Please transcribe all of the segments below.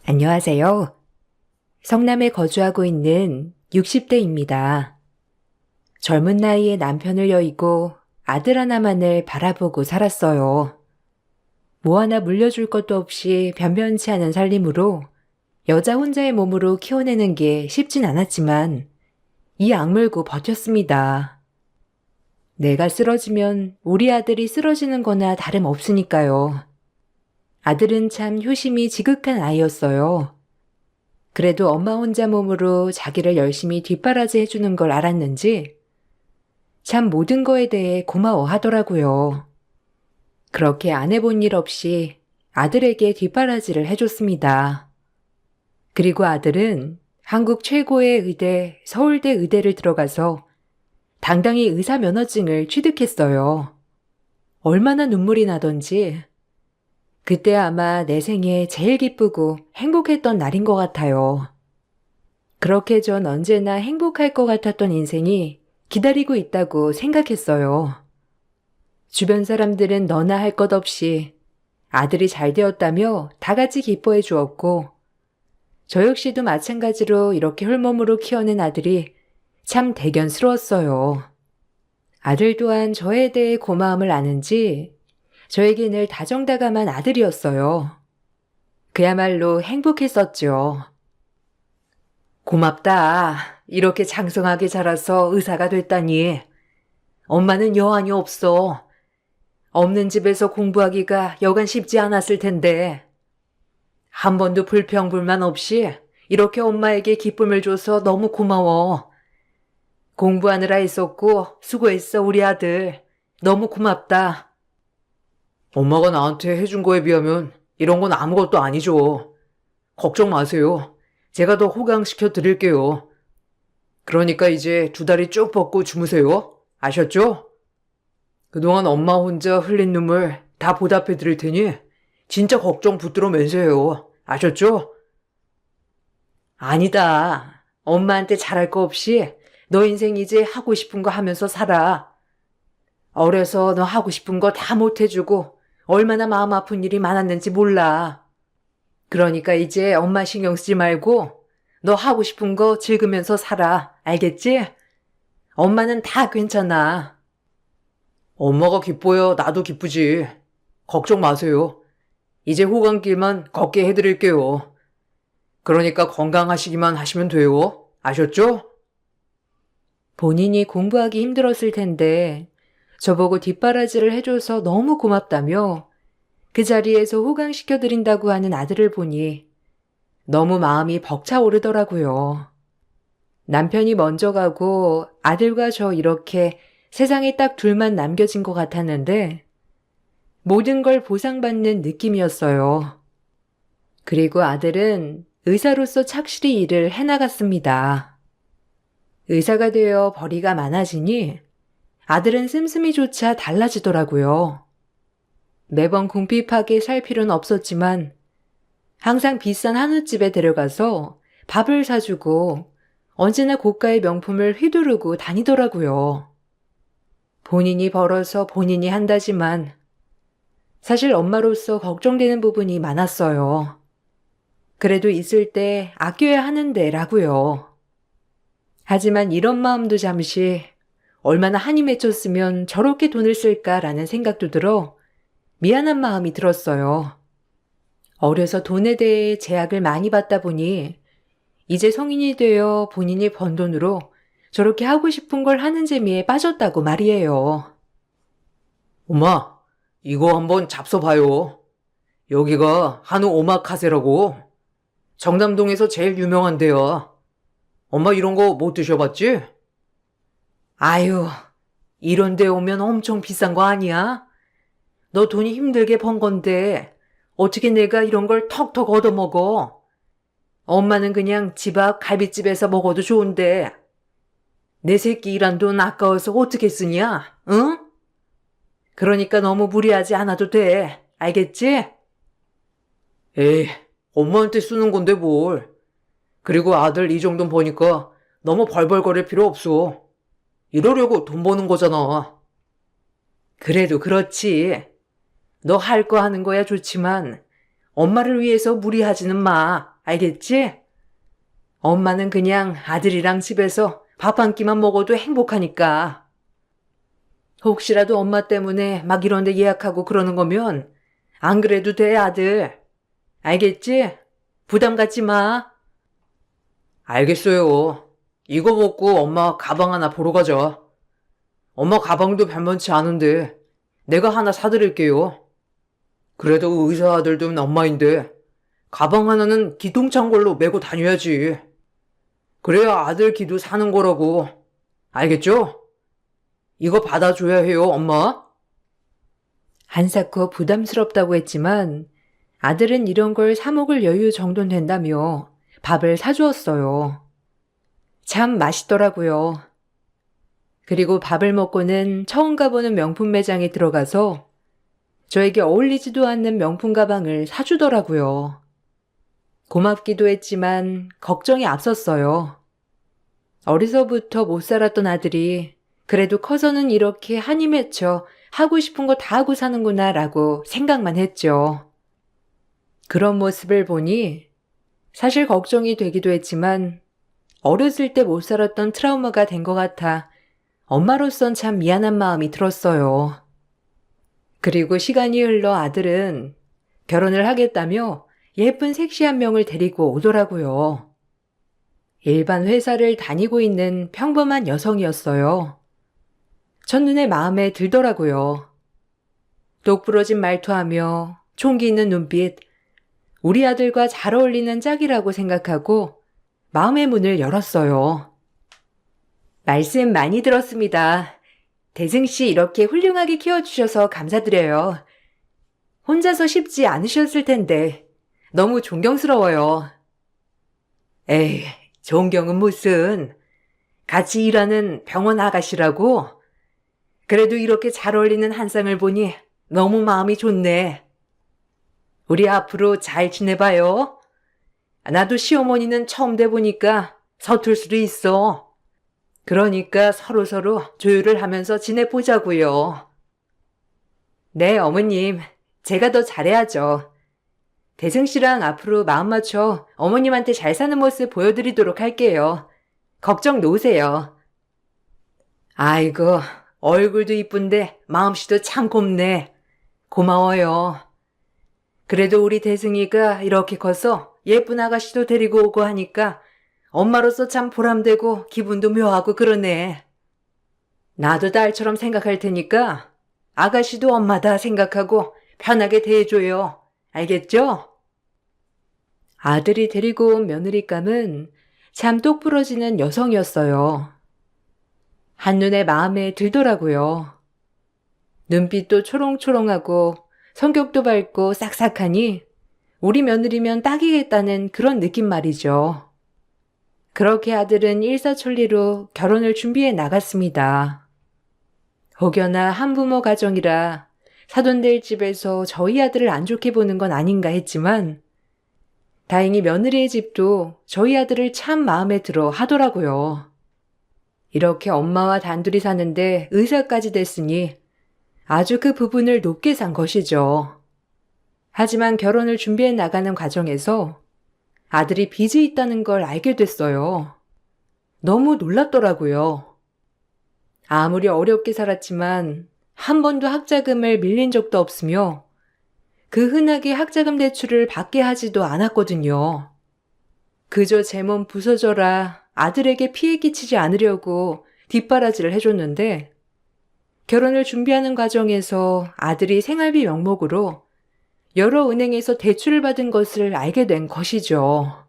안녕하세요. 성남에 거주하고 있는 60대입니다. 젊은 나이에 남편을 여의고 아들 하나만을 바라보고 살았어요. 뭐 하나 물려줄 것도 없이 변변치 않은 살림으로 여자 혼자의 몸으로 키워내는 게 쉽진 않았지만 이 악물고 버텼습니다. 내가 쓰러지면 우리 아들이 쓰러지는 거나 다름없으니까요. 아들은 참 효심이 지극한 아이였어요. 그래도 엄마 혼자 몸으로 자기를 열심히 뒷바라지 해주는 걸 알았는지 참 모든 거에 대해 고마워하더라고요. 그렇게 안 해본 일 없이 아들에게 뒷바라지를 해줬습니다. 그리고 아들은 한국 최고의 의대 서울대 의대를 들어가서 당당히 의사 면허증을 취득했어요. 얼마나 눈물이 나던지 그때 아마 내 생에 제일 기쁘고 행복했던 날인 것 같아요. 그렇게 전 언제나 행복할 것 같았던 인생이 기다리고 있다고 생각했어요. 주변 사람들은 너나 할 것 없이 아들이 잘 되었다며 다 같이 기뻐해 주었고, 저 역시도 마찬가지로 이렇게 홀몸으로 키워낸 아들이 참 대견스러웠어요. 아들 또한 저에 대해 고마움을 아는지 저에게 늘 다정다감한 아들이었어요. 그야말로 행복했었죠. 고맙다. 이렇게 장성하게 자라서 의사가 됐다니. 엄마는 여한이 없어. 없는 집에서 공부하기가 여간 쉽지 않았을 텐데. 한 번도 불평불만 없이 이렇게 엄마에게 기쁨을 줘서 너무 고마워. 공부하느라 애썼고 수고했어 우리 아들. 너무 고맙다. 엄마가 나한테 해준 거에 비하면 이런 건 아무것도 아니죠. 걱정 마세요. 제가 더 호강시켜 드릴게요. 그러니까 이제 두 다리 쭉 뻗고 주무세요. 아셨죠? 그동안 엄마 혼자 흘린 눈물 다 보답해 드릴 테니 진짜 걱정 붙들어 매세요. 아셨죠? 아니다. 엄마한테 잘할 거 없이 너 인생 이제 하고 싶은 거 하면서 살아. 어려서 너 하고 싶은 거 다 못해주고 얼마나 마음 아픈 일이 많았는지 몰라. 그러니까 이제 엄마 신경 쓰지 말고 너 하고 싶은 거 즐기면서 살아. 알겠지? 엄마는 다 괜찮아. 엄마가 기뻐야 나도 기쁘지. 걱정 마세요. 이제 호강길만 걷게 해드릴게요. 그러니까 건강하시기만 하시면 돼요. 아셨죠? 본인이 공부하기 힘들었을 텐데 저보고 뒷바라지를 해줘서 너무 고맙다며 그 자리에서 호강시켜드린다고 하는 아들을 보니 너무 마음이 벅차오르더라고요. 남편이 먼저 가고 아들과 저 이렇게 세상에 딱 둘만 남겨진 것 같았는데 모든 걸 보상받는 느낌이었어요. 그리고 아들은 의사로서 착실히 일을 해나갔습니다. 의사가 되어 벌이가 많아지니 아들은 씀씀이조차 달라지더라고요. 매번 궁핍하게 살 필요는 없었지만 항상 비싼 한우집에 데려가서 밥을 사주고 언제나 고가의 명품을 휘두르고 다니더라고요. 본인이 벌어서 본인이 한다지만 사실 엄마로서 걱정되는 부분이 많았어요. 그래도 있을 때 아껴야 하는데라고요. 하지만 이런 마음도 잠시 얼마나 한이 맺혔으면 저렇게 돈을 쓸까라는 생각도 들어 미안한 마음이 들었어요. 어려서 돈에 대해 제약을 많이 받다 보니 이제 성인이 되어 본인이 번 돈으로 저렇게 하고 싶은 걸 하는 재미에 빠졌다고 말이에요. 엄마, 이거 한번 잡숴봐요. 여기가 한우 오마카세라고. 정남동에서 제일 유명한 데야. 엄마 이런 거 못 드셔봤지? 아유, 이런 데 오면 엄청 비싼 거 아니야? 너 돈이 힘들게 번 건데 어떻게 내가 이런 걸 턱턱 얻어먹어? 엄마는 그냥 집 앞 갈비집에서 먹어도 좋은데 내 새끼 일한 돈 아까워서 어떻게 쓰냐? 응? 그러니까 너무 무리하지 않아도 돼. 알겠지? 에이, 엄마한테 쓰는 건데 뭘. 그리고 아들 이 정도 버니까 너무 벌벌거릴 필요 없어. 이러려고 돈 버는 거잖아. 그래도 그렇지. 너 할 거 하는 거야 좋지만 엄마를 위해서 무리하지는 마. 알겠지? 엄마는 그냥 아들이랑 집에서 밥 한 끼만 먹어도 행복하니까. 혹시라도 엄마 때문에 막 이런 데 예약하고 그러는 거면 안 그래도 돼, 아들. 알겠지? 부담 갖지 마. 알겠어요. 이거 먹고 엄마 가방 하나 보러 가자. 엄마 가방도 별만치 않은데 내가 하나 사드릴게요. 그래도 의사 아들 둔 엄마인데 가방 하나는 기똥찬 걸로 메고 다녀야지. 그래야 아들 기도 사는 거라고. 알겠죠? 이거 받아줘야 해요, 엄마. 한사코 부담스럽다고 했지만 아들은 이런 걸 사 먹을 여유 정도는 된다며 밥을 사주었어요. 참 맛있더라고요. 그리고 밥을 먹고는 처음 가보는 명품 매장에 들어가서 저에게 어울리지도 않는 명품 가방을 사주더라고요. 고맙기도 했지만 걱정이 앞섰어요. 어려서부터 못 살았던 아들이 그래도 커서는 이렇게 한이 맺혀 하고 싶은 거 다 하고 사는구나 라고 생각만 했죠. 그런 모습을 보니 사실 걱정이 되기도 했지만 어렸을 때 못 살았던 트라우마가 된 것 같아 엄마로선 참 미안한 마음이 들었어요. 그리고 시간이 흘러 아들은 결혼을 하겠다며 예쁜 섹시한 명을 데리고 오더라고요. 일반 회사를 다니고 있는 평범한 여성이었어요. 첫눈에 마음에 들더라고요. 똑부러진 말투하며 총기 있는 눈빛, 우리 아들과 잘 어울리는 짝이라고 생각하고 마음의 문을 열었어요. 말씀 많이 들었습니다. 대승씨 이렇게 훌륭하게 키워주셔서 감사드려요. 혼자서 쉽지 않으셨을 텐데 너무 존경스러워요. 에이, 존경은 무슨. 같이 일하는 병원 아가씨라고. 그래도 이렇게 잘 어울리는 한쌍을 보니 너무 마음이 좋네. 우리 앞으로 잘 지내봐요. 나도 시어머니는 처음 돼보니까 서툴 수도 있어. 그러니까 서로서로 조율을 하면서 지내보자고요. 네, 어머님. 제가 더 잘해야죠. 대승씨랑 앞으로 마음 맞춰 어머님한테 잘 사는 모습 보여드리도록 할게요. 걱정 놓으세요. 아이고, 얼굴도 이쁜데 마음씨도 참 곱네. 고마워요. 그래도 우리 대승이가 이렇게 커서 예쁜 아가씨도 데리고 오고 하니까 엄마로서 참 보람되고 기분도 묘하고 그러네. 나도 딸처럼 생각할 테니까 아가씨도 엄마다 생각하고 편하게 대해줘요. 알겠죠? 아들이 데리고 온 며느리감은 참 똑부러지는 여성이었어요. 한눈에 마음에 들더라고요. 눈빛도 초롱초롱하고 성격도 밝고 싹싹하니 우리 며느리면 딱이겠다는 그런 느낌 말이죠. 그렇게 아들은 일사천리로 결혼을 준비해 나갔습니다. 혹여나 한부모 가정이라 사돈들 집에서 저희 아들을 안 좋게 보는 건 아닌가 했지만 다행히 며느리의 집도 저희 아들을 참 마음에 들어 하더라고요. 이렇게 엄마와 단둘이 사는데 의사까지 됐으니 아주 그 부분을 높게 산 것이죠. 하지만 결혼을 준비해 나가는 과정에서 아들이 빚이 있다는 걸 알게 됐어요. 너무 놀랐더라고요. 아무리 어렵게 살았지만 한 번도 학자금을 밀린 적도 없으며 그 흔하게 학자금 대출을 받게 하지도 않았거든요. 그저 제 몸 부서져라 아들에게 피해 끼치지 않으려고 뒷바라지를 해줬는데 결혼을 준비하는 과정에서 아들이 생활비 명목으로 여러 은행에서 대출을 받은 것을 알게 된 것이죠.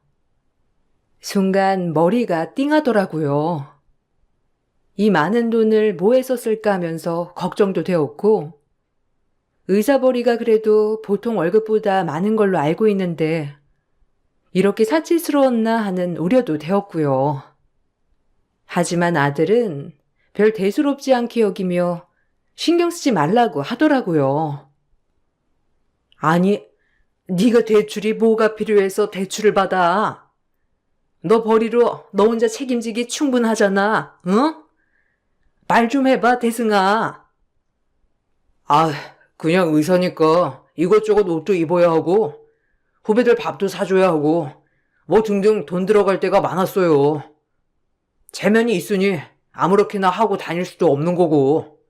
순간 머리가 띵하더라고요. 이 많은 돈을 뭐해서 쓸까 하면서 걱정도 되었고 의사벌이가 그래도 보통 월급보다 많은 걸로 알고 있는데 이렇게 사치스러웠나 하는 우려도 되었고요. 하지만 아들은 별 대수롭지 않게 여기며 신경 쓰지 말라고 하더라고요. 아니, 네가 대출이 뭐가 필요해서 대출을 받아? 너 벌이로 너 혼자 책임지기 충분하잖아, 응? 말 좀 해봐, 대승아. 아, 그냥 의사니까 이것저것 옷도 입어야 하고 후배들 밥도 사줘야 하고 뭐 등등 돈 들어갈 때가 많았어요. 체면이 있으니 아무렇게나 하고 다닐 수도 없는 거고.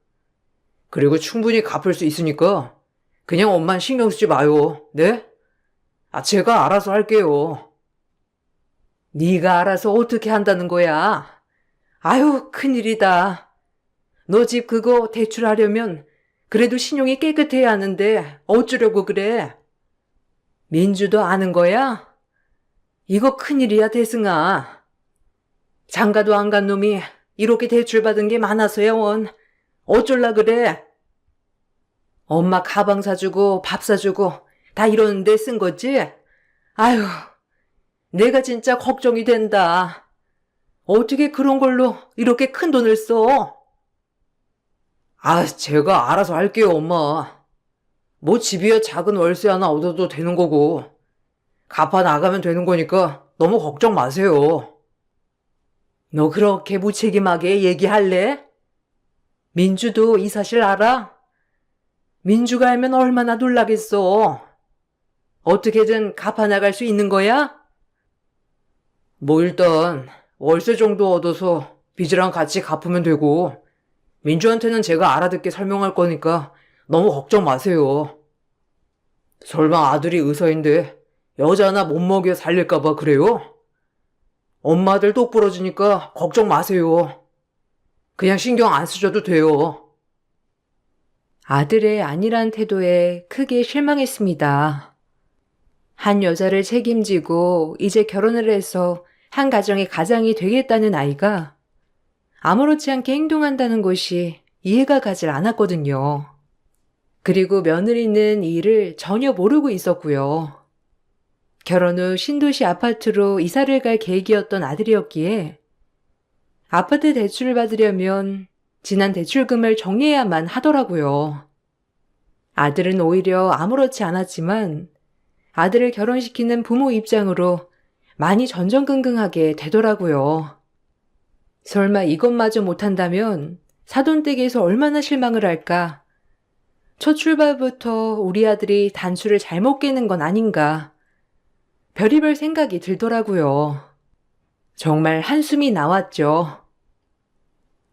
그리고 충분히 갚을 수 있으니까 그냥 엄만 신경 쓰지 마요. 네? 제가 알아서 할게요. 네가 알아서 어떻게 한다는 거야? 아유, 큰일이다. 너 집 그거 대출하려면 그래도 신용이 깨끗해야 하는데 어쩌려고 그래? 민주도 아는 거야? 이거 큰일이야, 대승아. 장가도 안 간 놈이 이렇게 대출받은 게 많아서야 원. 어쩔라 그래? 엄마 가방 사주고 밥 사주고 다 이러는데 쓴 거지? 아유, 내가 진짜 걱정이 된다. 어떻게 그런 걸로 이렇게 큰 돈을 써? 제가 알아서 할게요, 엄마. 뭐 집이야 작은 월세 하나 얻어도 되는 거고 갚아 나가면 되는 거니까 너무 걱정 마세요. 너 그렇게 무책임하게 얘기할래? 민주도 이 사실 알아? 민주가 알면 얼마나 놀라겠어. 어떻게든 갚아 나갈 수 있는 거야? 뭐 일단 월세 정도 얻어서 빚이랑 같이 갚으면 되고 민주한테는 제가 알아듣게 설명할 거니까 너무 걱정 마세요. 설마 아들이 의사인데 여자 하나 못 먹여 살릴까봐 그래요? 엄마들 똑 부러지니까 걱정 마세요. 그냥 신경 안 쓰셔도 돼요. 아들의 안일한 태도에 크게 실망했습니다. 한 여자를 책임지고 이제 결혼을 해서 한 가정의 가장이 되겠다는 아이가 아무렇지 않게 행동한다는 것이 이해가 가질 않았거든요. 그리고 며느리는 이 일을 전혀 모르고 있었고요. 결혼 후 신도시 아파트로 이사를 갈 계획이었던 아들이었기에 아파트 대출을 받으려면 지난 대출금을 정리해야만 하더라고요. 아들은 오히려 아무렇지 않았지만 아들을 결혼시키는 부모 입장으로 많이 전전긍긍하게 되더라고요. 설마 이것마저 못한다면 사돈댁에서 얼마나 실망을 할까? 첫 출발부터 우리 아들이 단추를 잘못 깨는 건 아닌가? 별의별 생각이 들더라고요. 정말 한숨이 나왔죠.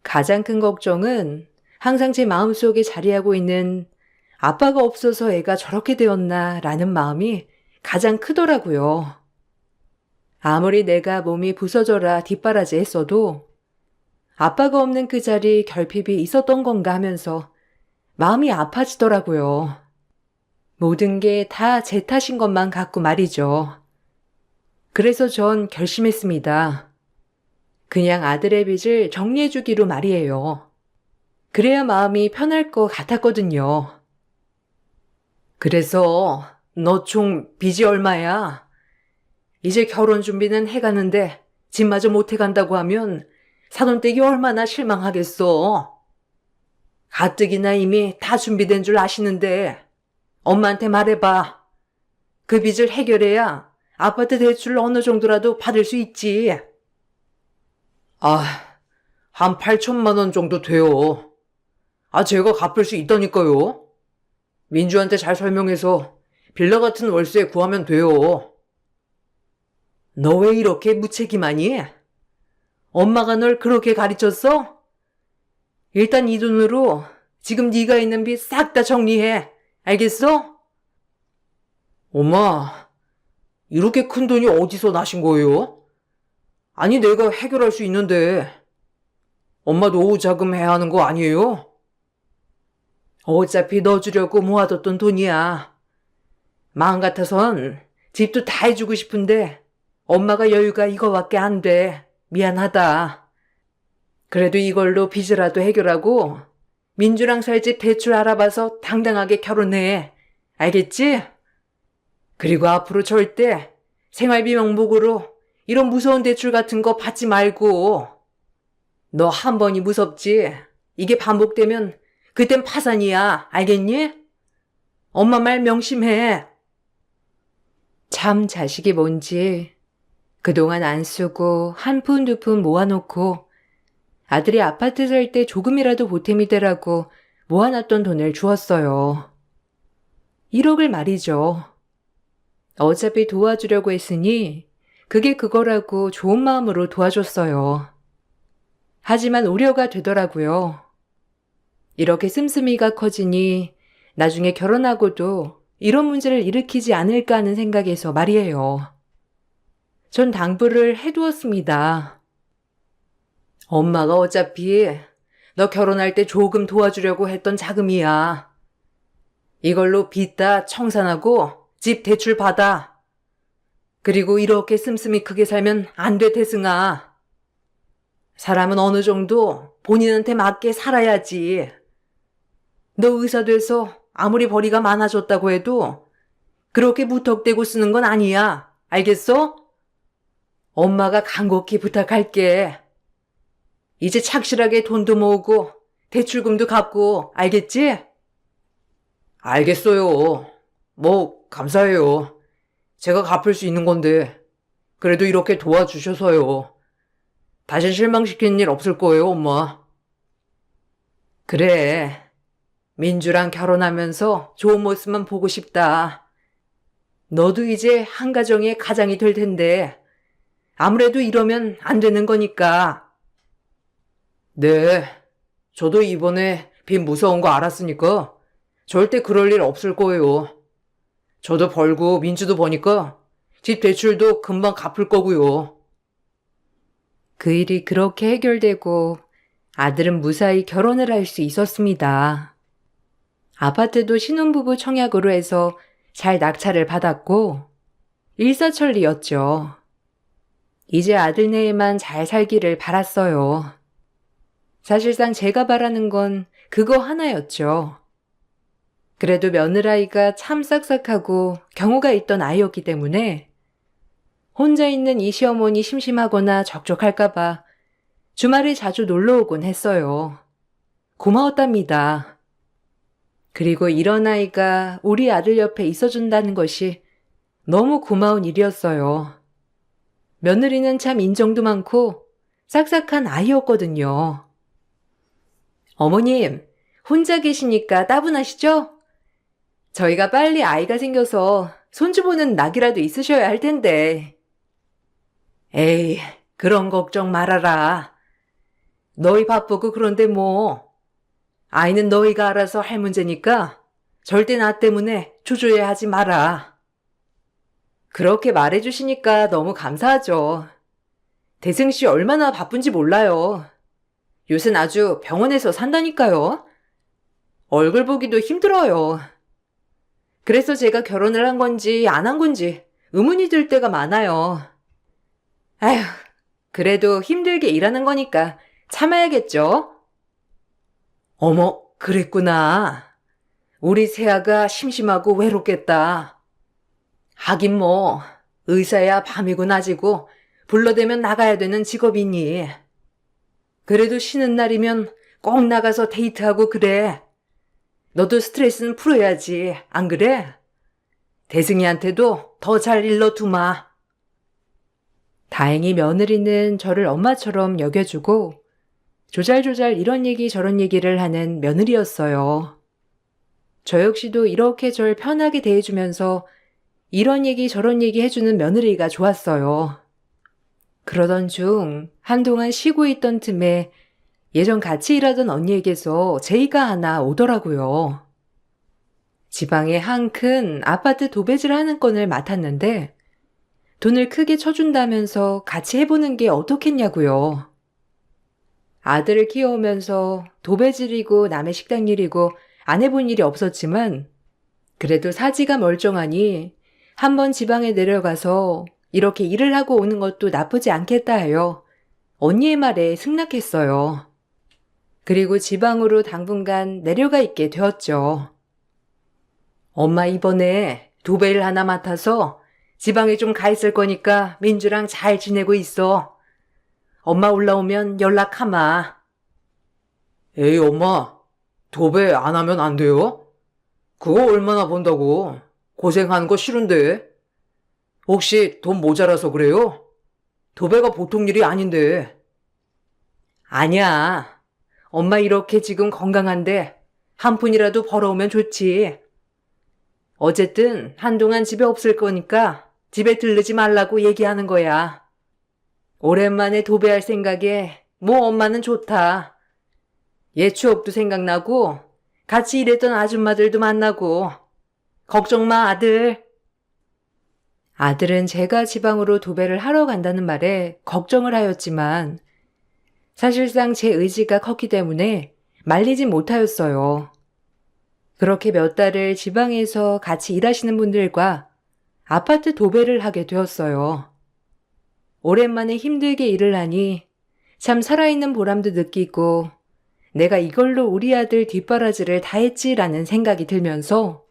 가장 큰 걱정은 항상 제 마음속에 자리하고 있는 아빠가 없어서 애가 저렇게 되었나 라는 마음이 가장 크더라고요. 아무리 내가 몸이 부서져라 뒷바라지 했어도 아빠가 없는 그 자리 결핍이 있었던 건가 하면서 마음이 아파지더라고요. 모든 게 다 제 탓인 것만 같고 말이죠. 그래서 전 결심했습니다. 그냥 아들의 빚을 정리해주기로 말이에요. 그래야 마음이 편할 것 같았거든요. 그래서 너 총 빚이 얼마야? 이제 결혼 준비는 해가는데 집마저 못 해간다고 하면 사돈댁이 얼마나 실망하겠어. 가뜩이나 이미 다 준비된 줄 아시는데 엄마한테 말해봐. 그 빚을 해결해야 아파트 대출을 어느 정도라도 받을 수 있지. 한 8천만 원 정도 돼요. 제가 갚을 수 있다니까요. 민주한테 잘 설명해서 빌라 같은 월세 구하면 돼요. 너 왜 이렇게 무책임하니? 엄마가 널 그렇게 가르쳤어? 일단 이 돈으로 지금 네가 있는 빚 싹 다 정리해. 알겠어? 엄마, 이렇게 큰 돈이 어디서 나신 거예요? 아니 내가 해결할 수 있는데 엄마 노후 자금 해야 하는 거 아니에요? 어차피 넣어주려고 모아뒀던 돈이야. 마음 같아선 집도 다 해주고 싶은데 엄마가 여유가 이거밖에 안 돼. 미안하다. 그래도 이걸로 빚이라도 해결하고 민주랑 살 집 대출 알아봐서 당당하게 결혼해. 알겠지? 그리고 앞으로 절대 생활비 명목으로 이런 무서운 대출 같은 거 받지 말고. 너 한 번이 무섭지? 이게 반복되면 그땐 파산이야. 알겠니? 엄마 말 명심해. 참 자식이 뭔지 그동안 안 쓰고 한 푼 두 푼 모아놓고 아들이 아파트 살 때 조금이라도 보탬이 되라고 모아놨던 돈을 주었어요. 1억을 말이죠. 어차피 도와주려고 했으니 그게 그거라고 좋은 마음으로 도와줬어요. 하지만 우려가 되더라고요. 이렇게 씀씀이가 커지니 나중에 결혼하고도 이런 문제를 일으키지 않을까 하는 생각에서 말이에요. 전 당부를 해두었습니다. 엄마가 어차피 너 결혼할 때 조금 도와주려고 했던 자금이야. 이걸로 빚 다 청산하고 집 대출 받아. 그리고 이렇게 씀씀이 크게 살면 안 돼, 태승아. 사람은 어느 정도 본인한테 맞게 살아야지. 너 의사 돼서 아무리 벌이가 많아졌다고 해도 그렇게 무턱대고 쓰는 건 아니야. 알겠어? 엄마가 간곡히 부탁할게. 이제 착실하게 돈도 모으고 대출금도 갚고, 알겠지? 알겠어요. 뭐 감사해요. 제가 갚을 수 있는 건데 그래도 이렇게 도와주셔서요. 다신 실망시키는 일 없을 거예요, 엄마. 그래. 민주랑 결혼하면서 좋은 모습만 보고 싶다. 너도 이제 한 가정의 가장이 될 텐데 아무래도 이러면 안 되는 거니까. 네. 저도 이번에 빚 무서운 거 알았으니까 절대 그럴 일 없을 거예요. 저도 벌고 민주도 버니까 집 대출도 금방 갚을 거고요. 그 일이 그렇게 해결되고 아들은 무사히 결혼을 할 수 있었습니다. 아파트도 신혼부부 청약으로 해서 잘 낙찰을 받았고 일사천리였죠. 이제 아들네에만 잘 살기를 바랐어요. 사실상 제가 바라는 건 그거 하나였죠. 그래도 며느라이가 참 싹싹하고 경우가 있던 아이였기 때문에 혼자 있는 이 시어머니 심심하거나 적적할까봐 주말에 자주 놀러오곤 했어요. 고마웠답니다. 그리고 이런 아이가 우리 아들 옆에 있어준다는 것이 너무 고마운 일이었어요. 며느리는 참 인정도 많고 싹싹한 아이였거든요. 어머님, 혼자 계시니까 따분하시죠? 저희가 빨리 아이가 생겨서 손주 보는 낙이라도 있으셔야 할 텐데. 에이, 그런 걱정 말아라. 너희 바쁘고 그런데 뭐. 아이는 너희가 알아서 할 문제니까 절대 나 때문에 초조해하지 마라. 그렇게 말해주시니까 너무 감사하죠. 대승 씨 얼마나 바쁜지 몰라요. 요샌 아주 병원에서 산다니까요. 얼굴 보기도 힘들어요. 그래서 제가 결혼을 한 건지 안 한 건지 의문이 들 때가 많아요. 아휴, 그래도 힘들게 일하는 거니까 참아야겠죠? 어머, 그랬구나. 우리 세아가 심심하고 외롭겠다. 하긴 뭐 의사야 밤이고 낮이고 불러대면 나가야 되는 직업이니. 그래도 쉬는 날이면 꼭 나가서 데이트하고 그래. 너도 스트레스는 풀어야지, 안 그래? 대승이한테도 더 잘 일러두마. 다행히 며느리는 저를 엄마처럼 여겨주고 조잘조잘 이런 얘기 저런 얘기를 하는 며느리였어요. 저 역시도 이렇게 절 편하게 대해주면서 이런 얘기 저런 얘기 해주는 며느리가 좋았어요. 그러던 중 한동안 쉬고 있던 틈에 예전 같이 일하던 언니에게서 제의가 하나 오더라고요. 지방에 한 큰 아파트 도배질 하는 건을 맡았는데 돈을 크게 쳐준다면서 같이 해보는 게 어떻겠냐고요. 아들을 키워오면서 도배질이고 남의 식당 일이고 안 해본 일이 없었지만 그래도 사지가 멀쩡하니 한번 지방에 내려가서 이렇게 일을 하고 오는 것도 나쁘지 않겠다 해요. 언니의 말에 승낙했어요. 그리고 지방으로 당분간 내려가 있게 되었죠. 엄마 이번에 도배일 하나 맡아서 지방에 좀 가 있을 거니까 민주랑 잘 지내고 있어. 엄마 올라오면 연락하마. 에이 엄마, 도배 안 하면 안 돼요? 그거 얼마나 번다고. 고생하는 거 싫은데. 혹시 돈 모자라서 그래요? 도배가 보통 일이 아닌데. 아니야. 엄마 이렇게 지금 건강한데 한 푼이라도 벌어오면 좋지. 어쨌든 한동안 집에 없을 거니까 집에 들르지 말라고 얘기하는 거야. 오랜만에 도배할 생각에 뭐 엄마는 좋다. 옛 추억도 생각나고 같이 일했던 아줌마들도 만나고. 걱정 마, 아들. 아들은 제가 지방으로 도배를 하러 간다는 말에 걱정을 하였지만 사실상 제 의지가 컸기 때문에 말리진 못하였어요. 그렇게 몇 달을 지방에서 같이 일하시는 분들과 아파트 도배를 하게 되었어요. 오랜만에 힘들게 일을 하니 참 살아있는 보람도 느끼고 내가 이걸로 우리 아들 뒷바라지를 다 했지라는 생각이 들면서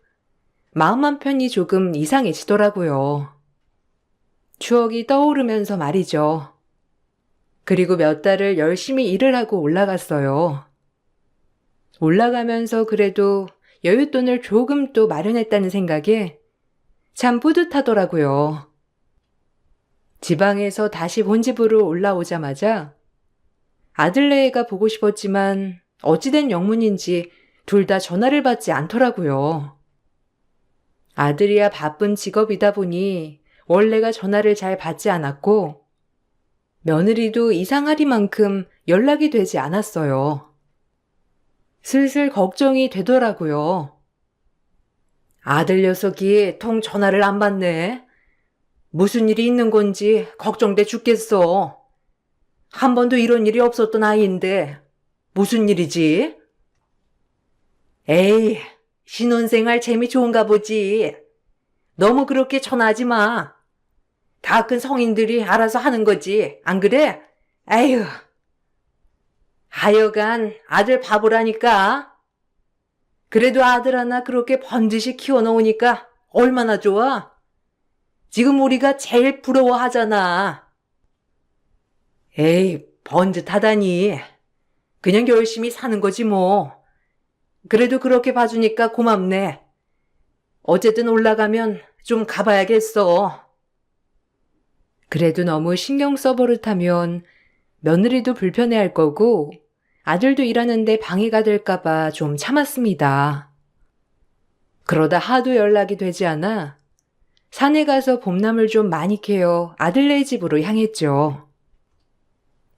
마음 한편이 조금 이상해지더라고요. 추억이 떠오르면서 말이죠. 그리고 몇 달을 열심히 일을 하고 올라갔어요. 올라가면서 그래도 여윳돈을 조금 또 마련했다는 생각에 참 뿌듯하더라고요. 지방에서 다시 본집으로 올라오자마자 아들네가 보고 싶었지만 어찌된 영문인지 둘 다 전화를 받지 않더라고요. 아들이야 바쁜 직업이다 보니 원래가 전화를 잘 받지 않았고 며느리도 이상하리만큼 연락이 되지 않았어요. 슬슬 걱정이 되더라고요. 아들 녀석이 통 전화를 안 받네. 무슨 일이 있는 건지 걱정돼 죽겠어. 한 번도 이런 일이 없었던 아이인데 무슨 일이지? 에이, 신혼생활 재미 좋은가 보지. 너무 그렇게 전화하지 마. 다 큰 성인들이 알아서 하는 거지, 안 그래? 에휴. 하여간 아들 바보라니까. 그래도 아들 하나 그렇게 번듯이 키워놓으니까 얼마나 좋아. 지금 우리가 제일 부러워하잖아. 에이, 번듯하다니. 그냥 열심히 사는 거지 뭐. 그래도 그렇게 봐주니까 고맙네. 어쨌든 올라가면 좀 가봐야겠어. 그래도 너무 신경 써버릇하면 며느리도 불편해할 거고 아들도 일하는데 방해가 될까봐 좀 참았습니다. 그러다 하도 연락이 되지 않아 산에 가서 봄나물 좀 많이 캐어 아들네 집으로 향했죠.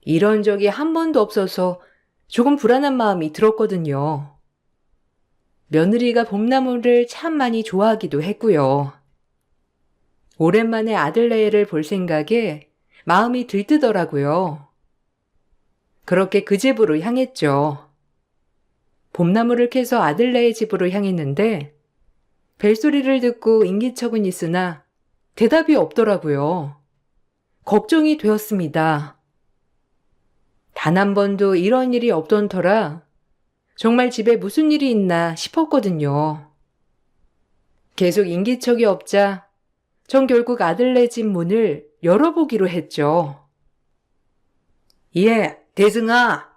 이런 적이 한 번도 없어서 조금 불안한 마음이 들었거든요. 며느리가 봄나물을 참 많이 좋아하기도 했고요. 오랜만에 아들네를 볼 생각에 마음이 들뜨더라고요. 그렇게 그 집으로 향했죠. 봄나무를 캐서 아들네의 집으로 향했는데 벨소리를 듣고 인기척은 있으나 대답이 없더라고요. 걱정이 되었습니다. 단 한 번도 이런 일이 없던 터라 정말 집에 무슨 일이 있나 싶었거든요. 계속 인기척이 없자 전 결국 아들네 집 문을 열어보기로 했죠. 예, 대승아,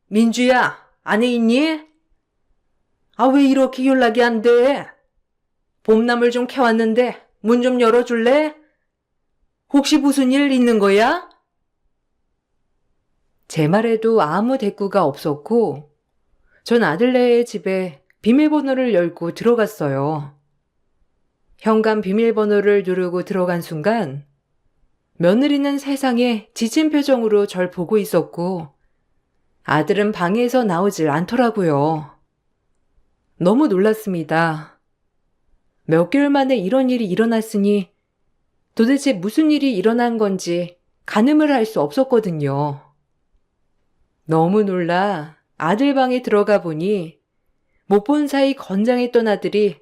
민주야, 안에 있니? 아, 왜 이렇게 연락이 안 돼? 봄나물 좀 캐왔는데 문 좀 열어줄래? 혹시 무슨 일 있는 거야? 제 말에도 아무 대꾸가 없었고 전 아들네의 집에 비밀번호를 열고 들어갔어요. 현관 비밀번호를 누르고 들어간 순간 며느리는 세상에 지친 표정으로 절 보고 있었고 아들은 방에서 나오질 않더라고요. 너무 놀랐습니다. 몇 개월 만에 이런 일이 일어났으니 도대체 무슨 일이 일어난 건지 가늠을 할 수 없었거든요. 너무 놀라 아들 방에 들어가 보니 못 본 사이 건장했던 아들이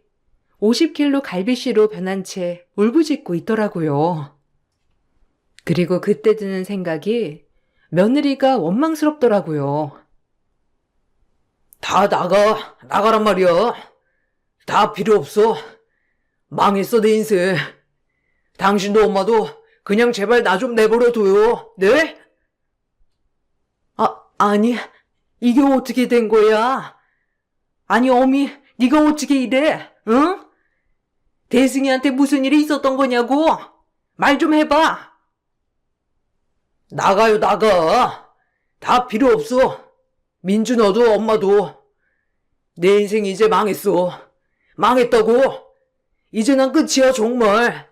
50kg 갈비씨로 변한 채 울부짖고 있더라고요. 그리고 그때 드는 생각이 며느리가 원망스럽더라고요. 다 나가란 말이야. 다 필요 없어. 망했어, 내 인생. 당신도 엄마도 그냥 제발 나 좀 내버려둬요. 네? 아니, 이게 어떻게 된 거야? 아니, 어미, 네가 어떻게 이래? 응? 대승이한테 무슨 일이 있었던 거냐고? 말 좀 해봐. 나가요, 나가. 다 필요 없어. 민주 너도 엄마도. 내 인생 이제 망했어. 망했다고. 이제 난 끝이야, 정말.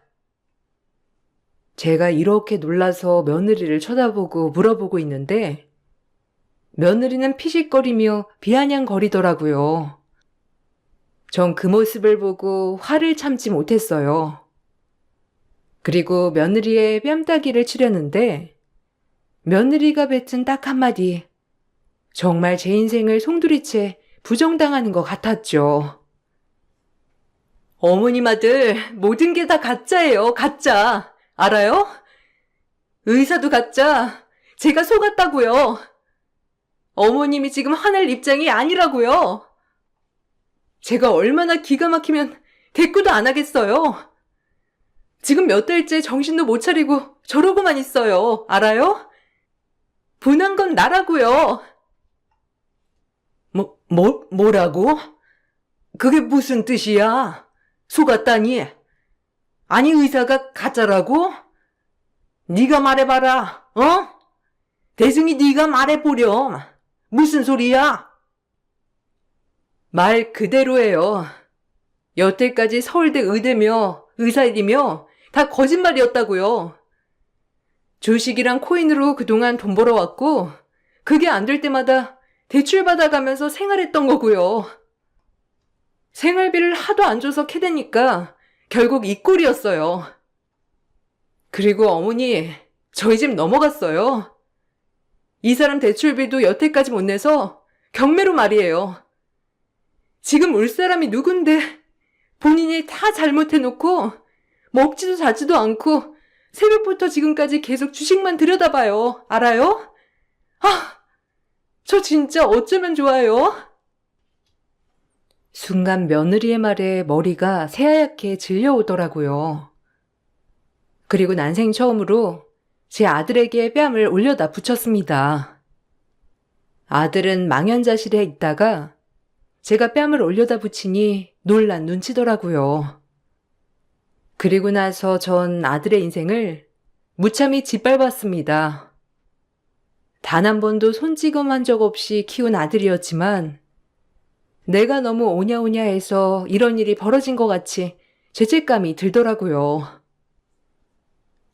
제가 이렇게 놀라서 며느리를 쳐다보고 물어보고 있는데 며느리는 피식거리며 비아냥거리더라고요. 전 그 모습을 보고 화를 참지 못했어요. 그리고 며느리의 뺨따기를 치려는데 며느리가 뱉은 딱 한마디, 정말 제 인생을 송두리째 부정당하는 것 같았죠. 어머님 아들, 모든 게 다 가짜예요, 가짜. 알아요? 의사도 가짜. 제가 속았다고요. 어머님이 지금 화낼 입장이 아니라고요. 제가 얼마나 기가 막히면 대꾸도 안 하겠어요. 지금 몇 달째 정신도 못 차리고 저러고만 있어요. 알아요? 분한 건 나라고요. 뭐라고? 그게 무슨 뜻이야? 속았다니? 아니 의사가 가짜라고? 네가 말해봐라, 어? 대승이 네가 말해보렴. 무슨 소리야? 말 그대로예요. 여태까지 서울대 의대며 의사이며 다 거짓말이었다고요. 주식이랑 코인으로 그동안 돈 벌어왔고 그게 안 될 때마다 대출받아가면서 생활했던 거고요. 생활비를 하도 안 줘서 캐대니까 결국 이 꼴이었어요. 그리고 어머니, 저희 집 넘어갔어요. 이 사람 대출비도 여태까지 못 내서 경매로 말이에요. 지금 울 사람이 누군데 본인이 다 잘못해놓고 먹지도 자지도 않고 새벽부터 지금까지 계속 주식만 들여다봐요. 알아요? 저 진짜 어쩌면 좋아요? 순간 며느리의 말에 머리가 새하얗게 질려오더라고요. 그리고 난생 처음으로 제 아들에게 뺨을 올려다 붙였습니다. 아들은 망연자실해 있다가 제가 뺨을 올려다 붙이니 놀란 눈치더라고요. 그리고 나서 전 아들의 인생을 무참히 짓밟았습니다. 단 한 번도 손찌검한 적 없이 키운 아들이었지만 내가 너무 오냐오냐해서 이런 일이 벌어진 것 같이 죄책감이 들더라고요.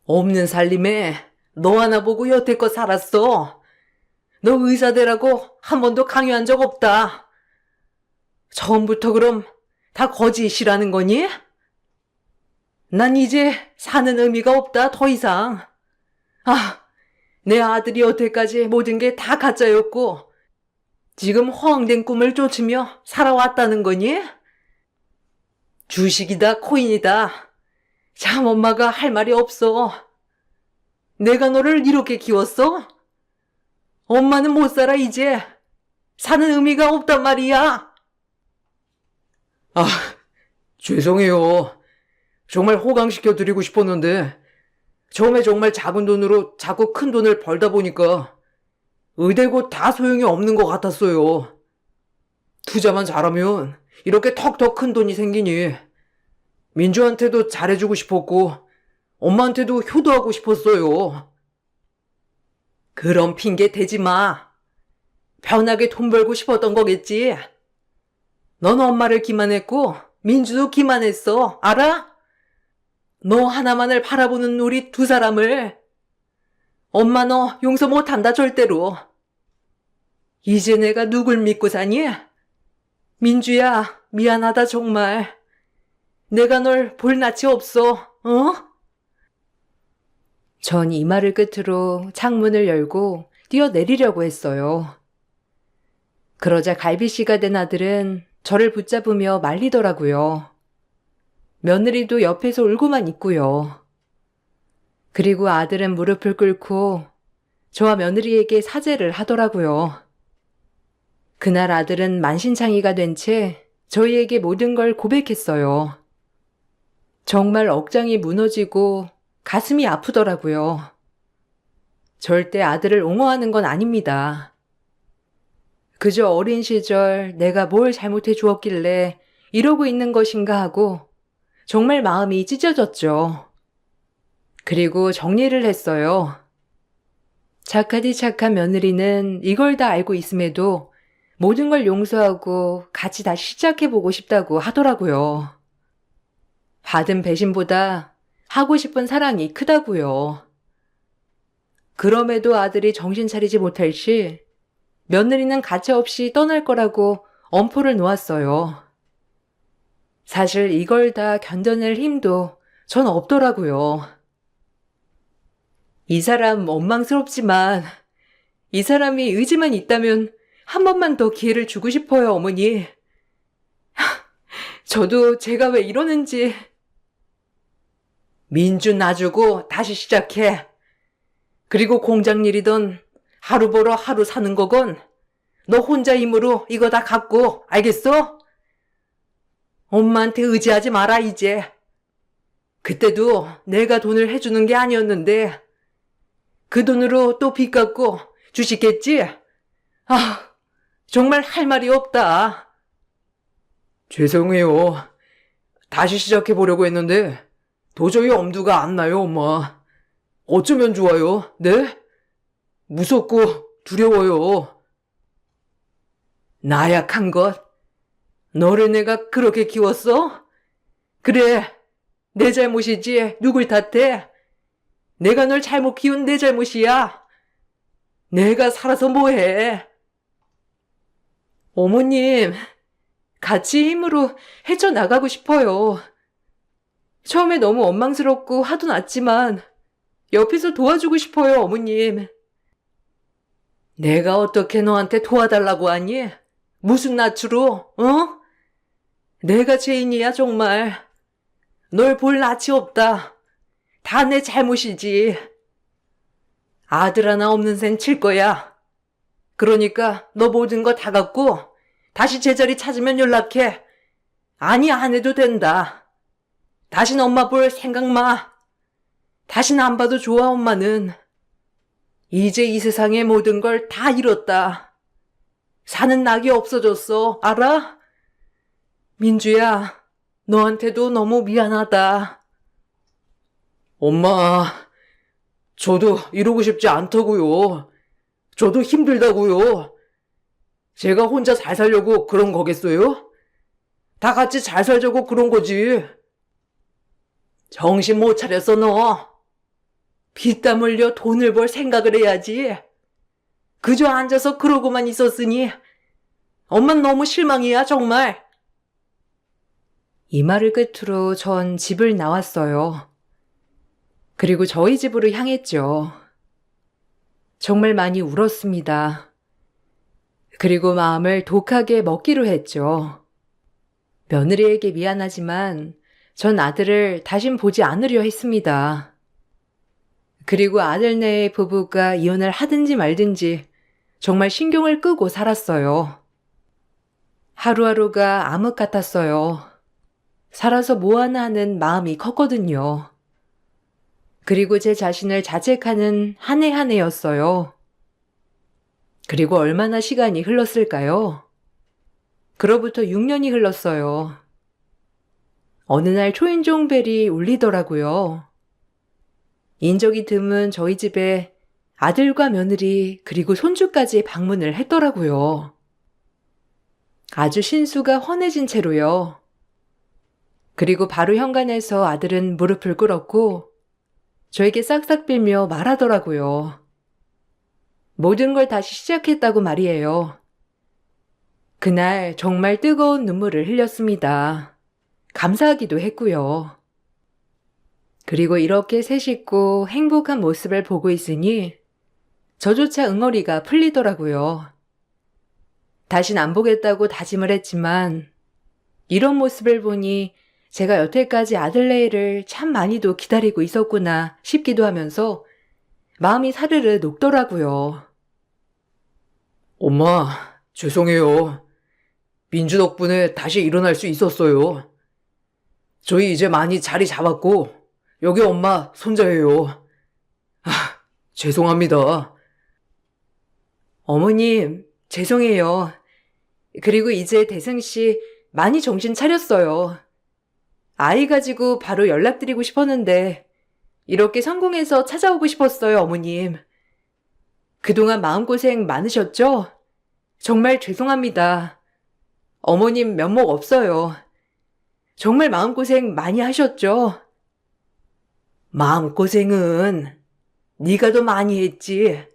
없는 살림에 너 하나 보고 여태껏 살았어. 너 의사 되라고 한 번도 강요한 적 없다. 처음부터 그럼 다 거짓이라는 거니? 난 이제 사는 의미가 없다, 더 이상. 내 아들이 여태까지 모든 게 다 가짜였고 지금 허황된 꿈을 쫓으며 살아왔다는 거니? 주식이다, 코인이다. 참 엄마가 할 말이 없어. 내가 너를 이렇게 키웠어? 엄마는 못 살아 이제. 사는 의미가 없단 말이야. 죄송해요. 정말 호강시켜드리고 싶었는데 처음에 정말 작은 돈으로 자꾸 큰 돈을 벌다 보니까 의대고 다 소용이 없는 것 같았어요. 투자만 잘하면 이렇게 턱턱 큰 돈이 생기니 민주한테도 잘해주고 싶었고 엄마한테도 효도하고 싶었어요. 그런 핑계 대지 마. 편하게 돈 벌고 싶었던 거겠지. 넌 엄마를 기만했고 민주도 기만했어. 알아? 너 하나만을 바라보는 우리 두 사람을. 엄마 너 용서 못한다 절대로. 이제 내가 누굴 믿고 사니? 민주야, 미안하다 정말. 내가 널 볼 낯이 없어, 어? 전 이 말을 끝으로 창문을 열고 뛰어내리려고 했어요. 그러자 갈비씨가 된 아들은 저를 붙잡으며 말리더라고요. 며느리도 옆에서 울고만 있고요. 그리고 아들은 무릎을 꿇고 저와 며느리에게 사죄를 하더라고요. 그날 아들은 만신창이가 된 채 저희에게 모든 걸 고백했어요. 정말 억장이 무너지고 가슴이 아프더라고요. 절대 아들을 옹호하는 건 아닙니다. 그저 어린 시절 내가 뭘 잘못해 주었길래 이러고 있는 것인가 하고 정말 마음이 찢어졌죠. 그리고 정리를 했어요. 착하디 착한 며느리는 이걸 다 알고 있음에도 모든 걸 용서하고 같이 다시 시작해보고 싶다고 하더라고요. 받은 배신보다 하고 싶은 사랑이 크다고요. 그럼에도 아들이 정신 차리지 못할 시 며느리는 가차없이 떠날 거라고 엄포를 놓았어요. 사실 이걸 다 견뎌낼 힘도 전 없더라고요. 이 사람 원망스럽지만 이 사람이 의지만 있다면 한 번만 더 기회를 주고 싶어요, 어머니. 저도 제가 왜 이러는지. 민주 놔주고 다시 시작해. 그리고 공장 일이든 하루 벌어 하루 사는 거건 너 혼자 힘으로 이거 다 갚고, 알겠어? 엄마한테 의지하지 마라, 이제. 그때도 내가 돈을 해주는 게 아니었는데 그 돈으로 또 빚 갚고 주시겠지? 아, 정말 할 말이 없다. 죄송해요. 다시 시작해보려고 했는데 도저히 엄두가 안 나요, 엄마. 어쩌면 좋아요, 네? 무섭고 두려워요. 나약한 것. 너를 내가 그렇게 키웠어? 그래, 내 잘못이지 누굴 탓해? 내가 널 잘못 키운 내 잘못이야. 내가 살아서 뭐해? 어머님, 같이 힘으로 헤쳐나가고 싶어요. 처음에 너무 원망스럽고 화도 났지만 옆에서 도와주고 싶어요, 어머님. 내가 어떻게 너한테 도와달라고 하니? 무슨 낯으로, 어? 내가 죄인이야, 정말. 널 볼 낯이 없다. 다 내 잘못이지. 아들 하나 없는 셈 칠 거야. 그러니까 너 모든 거 다 갖고 다시 제자리 찾으면 연락해. 아니, 안 해도 된다. 다신 엄마 볼 생각 마. 다신 안 봐도 좋아, 엄마는. 이제 이 세상의 모든 걸 다 잃었다. 사는 낙이 없어졌어, 알아? 민주야, 너한테도 너무 미안하다. 엄마, 저도 이러고 싶지 않다고요. 저도 힘들다고요. 제가 혼자 잘 살려고 그런 거겠어요? 다 같이 잘 살자고 그런 거지. 정신 못 차렸어, 너. 피땀 흘려 돈을 벌 생각을 해야지. 그저 앉아서 그러고만 있었으니 엄만 너무 실망이야, 정말. 이 말을 끝으로 전 집을 나왔어요. 그리고 저희 집으로 향했죠. 정말 많이 울었습니다. 그리고 마음을 독하게 먹기로 했죠. 며느리에게 미안하지만 전 아들을 다신 보지 않으려 했습니다. 그리고 아들네 부부가 이혼을 하든지 말든지 정말 신경을 끄고 살았어요. 하루하루가 암흑 같았어요. 살아서 뭐하나 하는 마음이 컸거든요. 그리고 제 자신을 자책하는 한 해 한 해였어요. 그리고 얼마나 시간이 흘렀을까요? 그로부터 6년이 흘렀어요. 어느 날 초인종 벨이 울리더라고요. 인적이 드문 저희 집에 아들과 며느리 그리고 손주까지 방문을 했더라고요. 아주 신수가 환해진 채로요. 그리고 바로 현관에서 아들은 무릎을 꿇었고 저에게 싹싹 빌며 말하더라고요. 모든 걸 다시 시작했다고 말이에요. 그날 정말 뜨거운 눈물을 흘렸습니다. 감사하기도 했고요. 그리고 이렇게 새 식구 행복한 모습을 보고 있으니 저조차 응어리가 풀리더라고요. 다신 안 보겠다고 다짐을 했지만 이런 모습을 보니 제가 여태까지 아들네를 참 많이도 기다리고 있었구나 싶기도 하면서 마음이 사르르 녹더라고요. 엄마, 죄송해요. 민주 덕분에 다시 일어날 수 있었어요. 저희 이제 많이 자리 잡았고 여기 엄마 손자예요. 아, 죄송합니다. 어머님, 죄송해요. 그리고 이제 대승씨 많이 정신 차렸어요. 아이 가지고 바로 연락드리고 싶었는데 이렇게 성공해서 찾아오고 싶었어요, 어머님. 그동안 마음고생 많으셨죠? 정말 죄송합니다. 어머님 면목 없어요. 정말 마음고생 많이 하셨죠? 마음고생은 네가 더 많이 했지.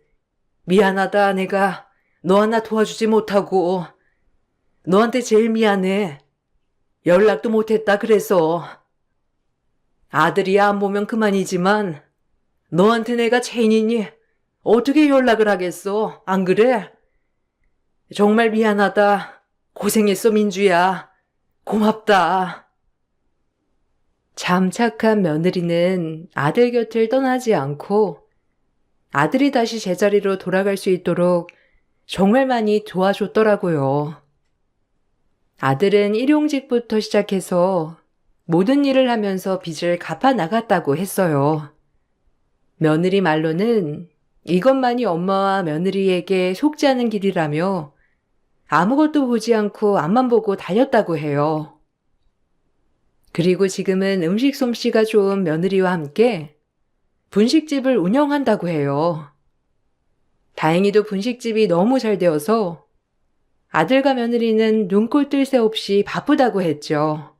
미안하다 내가 너 하나 도와주지 못하고. 너한테 제일 미안해. 연락도 못했다 그래서. 아들이야 안 보면 그만이지만 너한테 내가 체인이니 어떻게 연락을 하겠어. 안 그래? 정말 미안하다. 고생했어 민주야. 고맙다. 참 착한 며느리는 아들 곁을 떠나지 않고 아들이 다시 제자리로 돌아갈 수 있도록 정말 많이 도와줬더라고요. 아들은 일용직부터 시작해서 모든 일을 하면서 빚을 갚아 나갔다고 했어요. 며느리 말로는 이것만이 엄마와 며느리에게 속지 않은 길이라며 아무것도 보지 않고 앞만 보고 달렸다고 해요. 그리고 지금은 음식 솜씨가 좋은 며느리와 함께 분식집을 운영한다고 해요. 다행히도 분식집이 너무 잘 되어서 아들과 며느리는 눈꼴 뜰 새 없이 바쁘다고 했죠.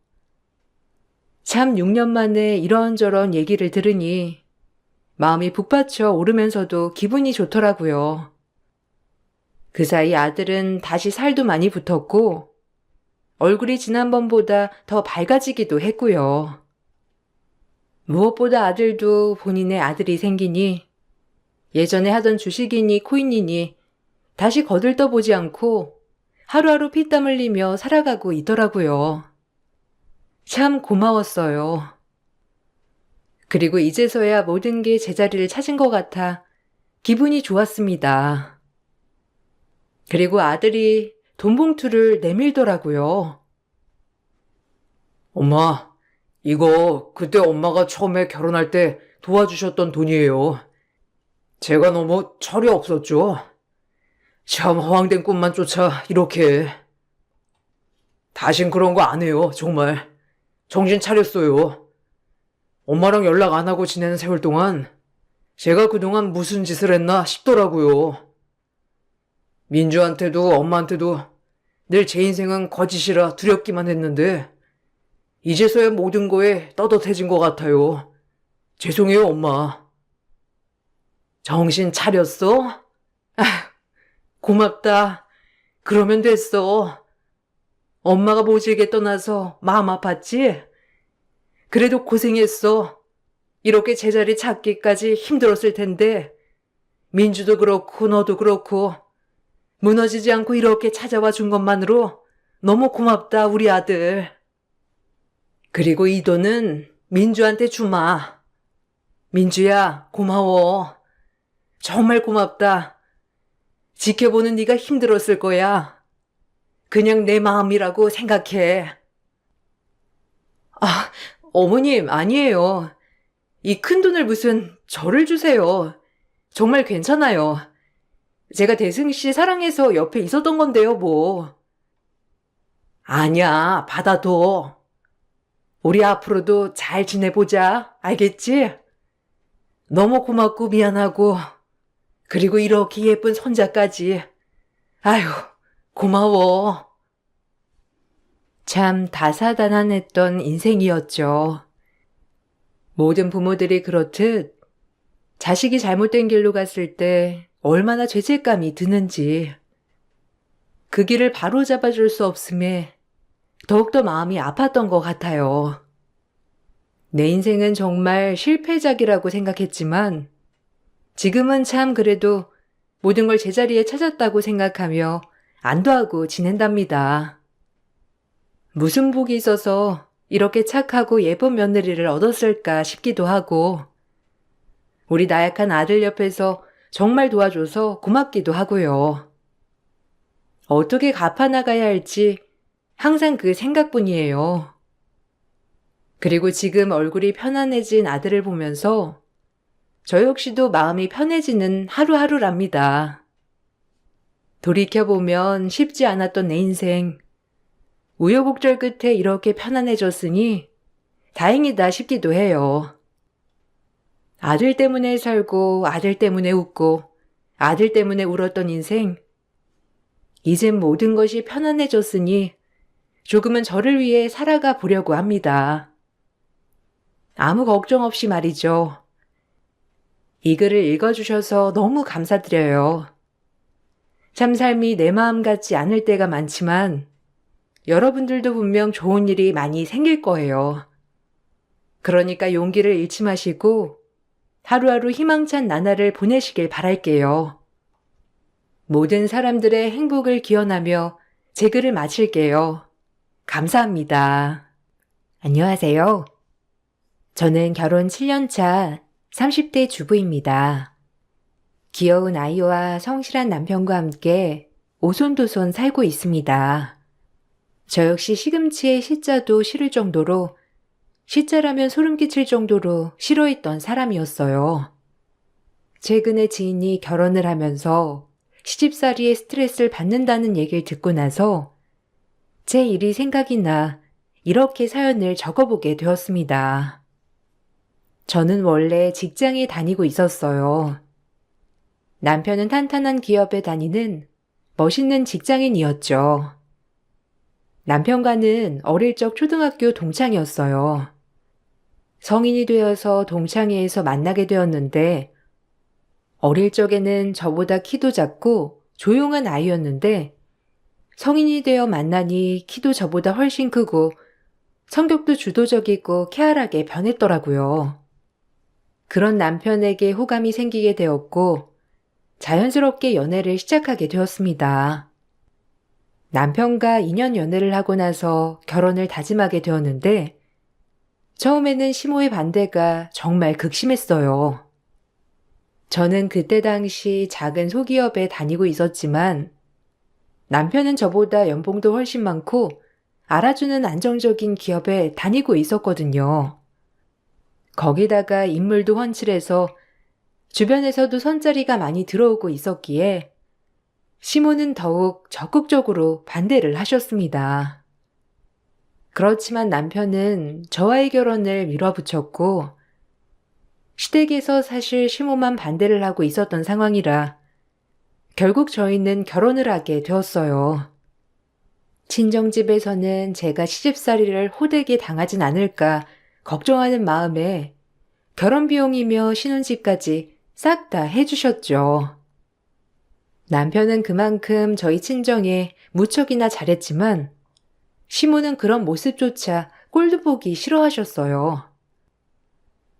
참 6년 만에 이런저런 얘기를 들으니 마음이 북받쳐 오르면서도 기분이 좋더라고요. 그 사이 아들은 다시 살도 많이 붙었고 얼굴이 지난번보다 더 밝아지기도 했고요. 무엇보다 아들도 본인의 아들이 생기니 예전에 하던 주식이니 코인이니 다시 거들떠보지 않고 하루하루 피땀 흘리며 살아가고 있더라고요. 참 고마웠어요. 그리고 이제서야 모든 게 제자리를 찾은 것 같아 기분이 좋았습니다. 그리고 아들이 돈 봉투를 내밀더라고요. 엄마, 이거 그때 엄마가 처음에 결혼할 때 도와주셨던 돈이에요. 제가 너무 철이 없었죠. 참 허황된 꿈만 쫓아 이렇게. 다신 그런 거 안 해요, 정말. 정신 차렸어요. 엄마랑 연락 안 하고 지내는 세월 동안 제가 그동안 무슨 짓을 했나 싶더라고요. 민주한테도 엄마한테도 늘 제 인생은 거짓이라 두렵기만 했는데 이제서야 모든 거에 떳떳해진 것 같아요. 죄송해요, 엄마. 정신 차렸어? 아, 고맙다. 그러면 됐어. 엄마가 모질게 떠나서 마음 아팠지? 그래도 고생했어. 이렇게 제자리 찾기까지 힘들었을 텐데 민주도 그렇고 너도 그렇고 무너지지 않고 이렇게 찾아와 준 것만으로 너무 고맙다 우리 아들. 그리고 이 돈은 민주한테 주마. 민주야 고마워. 정말 고맙다. 지켜보는 네가 힘들었을 거야. 그냥 내 마음이라고 생각해. 아, 어머님 아니에요. 이 큰 돈을 무슨 저를 주세요. 정말 괜찮아요. 제가 대승 씨 사랑해서 옆에 있었던 건데요, 뭐. 아니야, 받아둬. 우리 앞으로도 잘 지내보자. 알겠지? 너무 고맙고 미안하고 그리고 이렇게 예쁜 손자까지. 아휴, 고마워. 참 다사다난했던 인생이었죠. 모든 부모들이 그렇듯 자식이 잘못된 길로 갔을 때 얼마나 죄책감이 드는지 그 길을 바로잡아 줄 수 없음에 더욱더 마음이 아팠던 것 같아요. 내 인생은 정말 실패작이라고 생각했지만 지금은 참 그래도 모든 걸 제자리에 찾았다고 생각하며 안도하고 지낸답니다. 무슨 복이 있어서 이렇게 착하고 예쁜 며느리를 얻었을까 싶기도 하고 우리 나약한 아들 옆에서 정말 도와줘서 고맙기도 하고요. 어떻게 갚아나가야 할지 항상 그 생각뿐이에요. 그리고 지금 얼굴이 편안해진 아들을 보면서 저 역시도 마음이 편해지는 하루하루랍니다. 돌이켜보면 쉽지 않았던 내 인생, 우여곡절 끝에 이렇게 편안해졌으니 다행이다 싶기도 해요. 아들 때문에 살고 아들 때문에 웃고 아들 때문에 울었던 인생, 이젠 모든 것이 편안해졌으니 조금은 저를 위해 살아가 보려고 합니다. 아무 걱정 없이 말이죠. 이 글을 읽어주셔서 너무 감사드려요. 참 삶이 내 마음 같지 않을 때가 많지만 여러분들도 분명 좋은 일이 많이 생길 거예요. 그러니까 용기를 잃지 마시고 하루하루 희망찬 나날을 보내시길 바랄게요. 모든 사람들의 행복을 기원하며 제 글을 마칠게요. 감사합니다. 안녕하세요. 저는 결혼 7년차 30대 주부입니다. 귀여운 아이와 성실한 남편과 함께 오손도손 살고 있습니다. 저 역시 시금치에 시자도 싫을 정도로 시자라면 소름 끼칠 정도로 싫어했던 사람이었어요. 최근에 지인이 결혼을 하면서 시집살이에 스트레스를 받는다는 얘기를 듣고 나서 제 일이 생각이 나 이렇게 사연을 적어보게 되었습니다. 저는 원래 직장에 다니고 있었어요. 남편은 탄탄한 기업에 다니는 멋있는 직장인이었죠. 남편과는 어릴 적 초등학교 동창이었어요. 성인이 되어서 동창회에서 만나게 되었는데 어릴 적에는 저보다 키도 작고 조용한 아이였는데 성인이 되어 만나니 키도 저보다 훨씬 크고 성격도 주도적이고 쾌활하게 변했더라고요. 그런 남편에게 호감이 생기게 되었고 자연스럽게 연애를 시작하게 되었습니다. 남편과 2년 연애를 하고 나서 결혼을 다짐하게 되었는데 처음에는 시모의 반대가 정말 극심했어요. 저는 그때 당시 작은 소기업에 다니고 있었지만 남편은 저보다 연봉도 훨씬 많고 알아주는 안정적인 기업에 다니고 있었거든요. 거기다가 인물도 훤칠해서 주변에서도 선자리가 많이 들어오고 있었기에 시모는 더욱 적극적으로 반대를 하셨습니다. 그렇지만 남편은 저와의 결혼을 밀어붙였고 시댁에서 사실 시모만 반대를 하고 있었던 상황이라 결국 저희는 결혼을 하게 되었어요. 친정집에서는 제가 시집살이를 호되게 당하진 않을까 걱정하는 마음에 결혼 비용이며 신혼집까지 싹 다 해주셨죠. 남편은 그만큼 저희 친정에 무척이나 잘했지만 시모는 그런 모습조차 꼴도 보기 싫어하셨어요.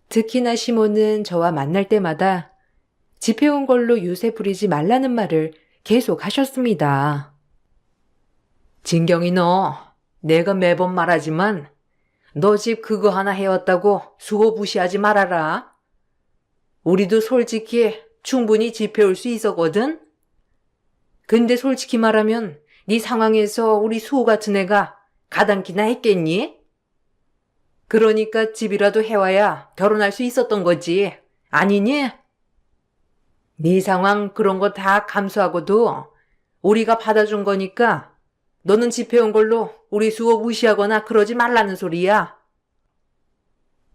특히나 시모는 저와 만날 때마다 집해온 걸로 유세 부리지 말라는 말을 계속 하셨습니다. 진경이 너, 내가 매번 말하지만 너 집 그거 하나 해왔다고 수고 무시하지 말아라. 우리도 솔직히 충분히 집해올 수 있었거든. 근데 솔직히 말하면 네 상황에서 우리 수호 같은 애가 가당키나 했겠니? 그러니까 집이라도 해와야 결혼할 수 있었던 거지. 아니니? 네 상황 그런 거 다 감수하고도 우리가 받아준 거니까 너는 집해온 걸로 우리 수호 무시하거나 그러지 말라는 소리야.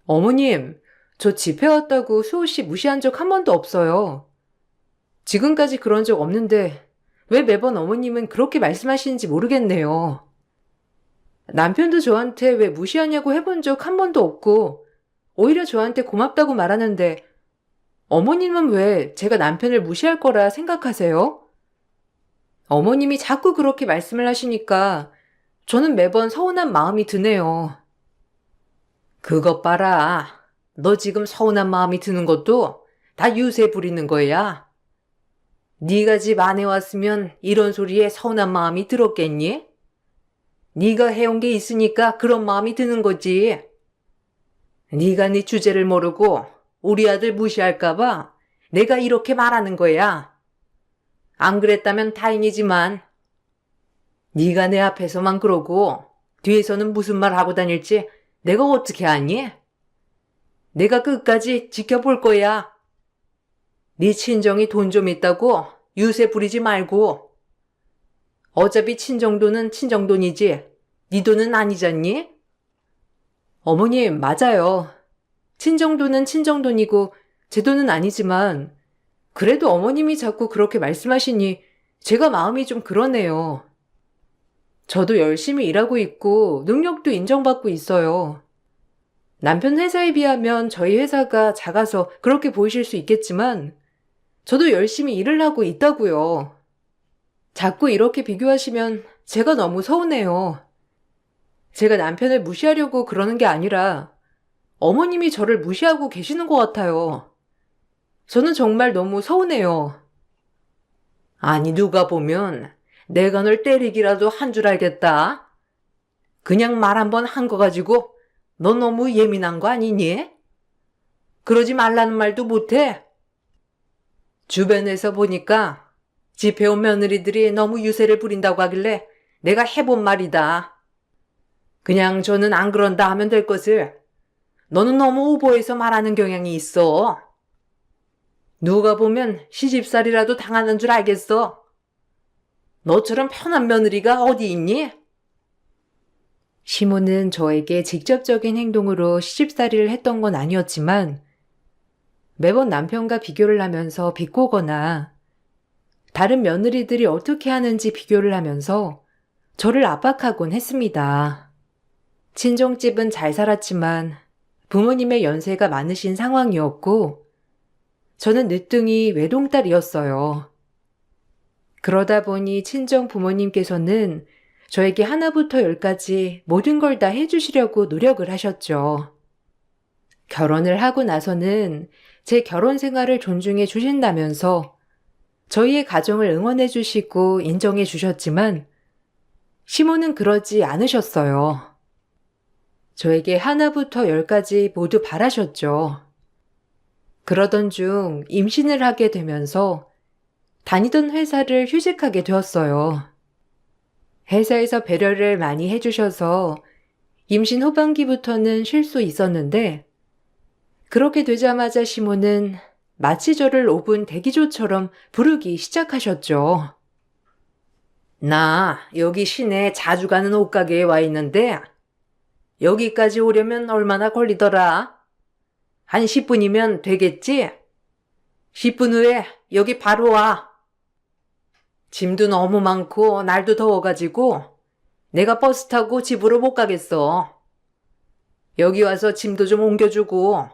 어머님, 저 집해왔다고 수호 씨 무시한 적 한 번도 없어요. 지금까지 그런 적 없는데 왜 매번 어머님은 그렇게 말씀하시는지 모르겠네요. 남편도 저한테 왜 무시하냐고 해본 적 한 번도 없고 오히려 저한테 고맙다고 말하는데 어머님은 왜 제가 남편을 무시할 거라 생각하세요? 어머님이 자꾸 그렇게 말씀을 하시니까 저는 매번 서운한 마음이 드네요. 그것 봐라. 너 지금 서운한 마음이 드는 것도 다 유세 부리는 거야. 네가 집 안에 왔으면 이런 소리에 서운한 마음이 들었겠니? 네가 해온 게 있으니까 그런 마음이 드는 거지. 네가 네 주제를 모르고 우리 아들 무시할까 봐 내가 이렇게 말하는 거야. 안 그랬다면 다행이지만 네가 내 앞에서만 그러고 뒤에서는 무슨 말 하고 다닐지 내가 어떻게 아니? 내가 끝까지 지켜볼 거야. 네 친정이 돈 좀 있다고 유세 부리지 말고. 어차피 친정돈은 친정돈이지 네 돈은 아니잖니? 어머님, 맞아요. 친정돈은 친정돈이고 제 돈은 아니지만 그래도 어머님이 자꾸 그렇게 말씀하시니 제가 마음이 좀 그러네요. 저도 열심히 일하고 있고 능력도 인정받고 있어요. 남편 회사에 비하면 저희 회사가 작아서 그렇게 보이실 수 있겠지만 저도 열심히 일을 하고 있다고요. 자꾸 이렇게 비교하시면 제가 너무 서운해요. 제가 남편을 무시하려고 그러는 게 아니라 어머님이 저를 무시하고 계시는 것 같아요. 저는 정말 너무 서운해요. 아니, 누가 보면 내가 널 때리기라도 한 줄 알겠다. 그냥 말 한 번 한 거 가지고 너 너무 예민한 거 아니니? 그러지 말라는 말도 못해. 주변에서 보니까 집해온 며느리들이 너무 유세를 부린다고 하길래 내가 해본 말이다. 그냥 저는 안 그런다 하면 될 것을 너는 너무 오버해서 말하는 경향이 있어. 누가 보면 시집살이라도 당하는 줄 알겠어. 너처럼 편한 며느리가 어디 있니? 시모는 저에게 직접적인 행동으로 시집살이를 했던 건 아니었지만 매번 남편과 비교를 하면서 비꼬거나 다른 며느리들이 어떻게 하는지 비교를 하면서 저를 압박하곤 했습니다. 친정집은 잘 살았지만 부모님의 연세가 많으신 상황이었고 저는 늦둥이 외동딸이었어요. 그러다 보니 친정 부모님께서는 저에게 하나부터 열까지 모든 걸 다 해주시려고 노력을 하셨죠. 결혼을 하고 나서는 제 결혼 생활을 존중해 주신다면서 저희의 가정을 응원해 주시고 인정해 주셨지만 시모는 그러지 않으셨어요. 저에게 하나부터 열까지 모두 바라셨죠. 그러던 중 임신을 하게 되면서 다니던 회사를 휴직하게 되었어요. 회사에서 배려를 많이 해주셔서 임신 후반기부터는 쉴 수 있었는데 그렇게 되자마자 시모는 마치 저를 5분 대기조처럼 부르기 시작하셨죠. 나 여기 시내 자주 가는 옷가게에 와 있는데 여기까지 오려면 얼마나 걸리더라? 한 10분이면 되겠지? 10분 후에 여기 바로 와. 짐도 너무 많고 날도 더워가지고 내가 버스 타고 집으로 못 가겠어. 여기 와서 짐도 좀 옮겨주고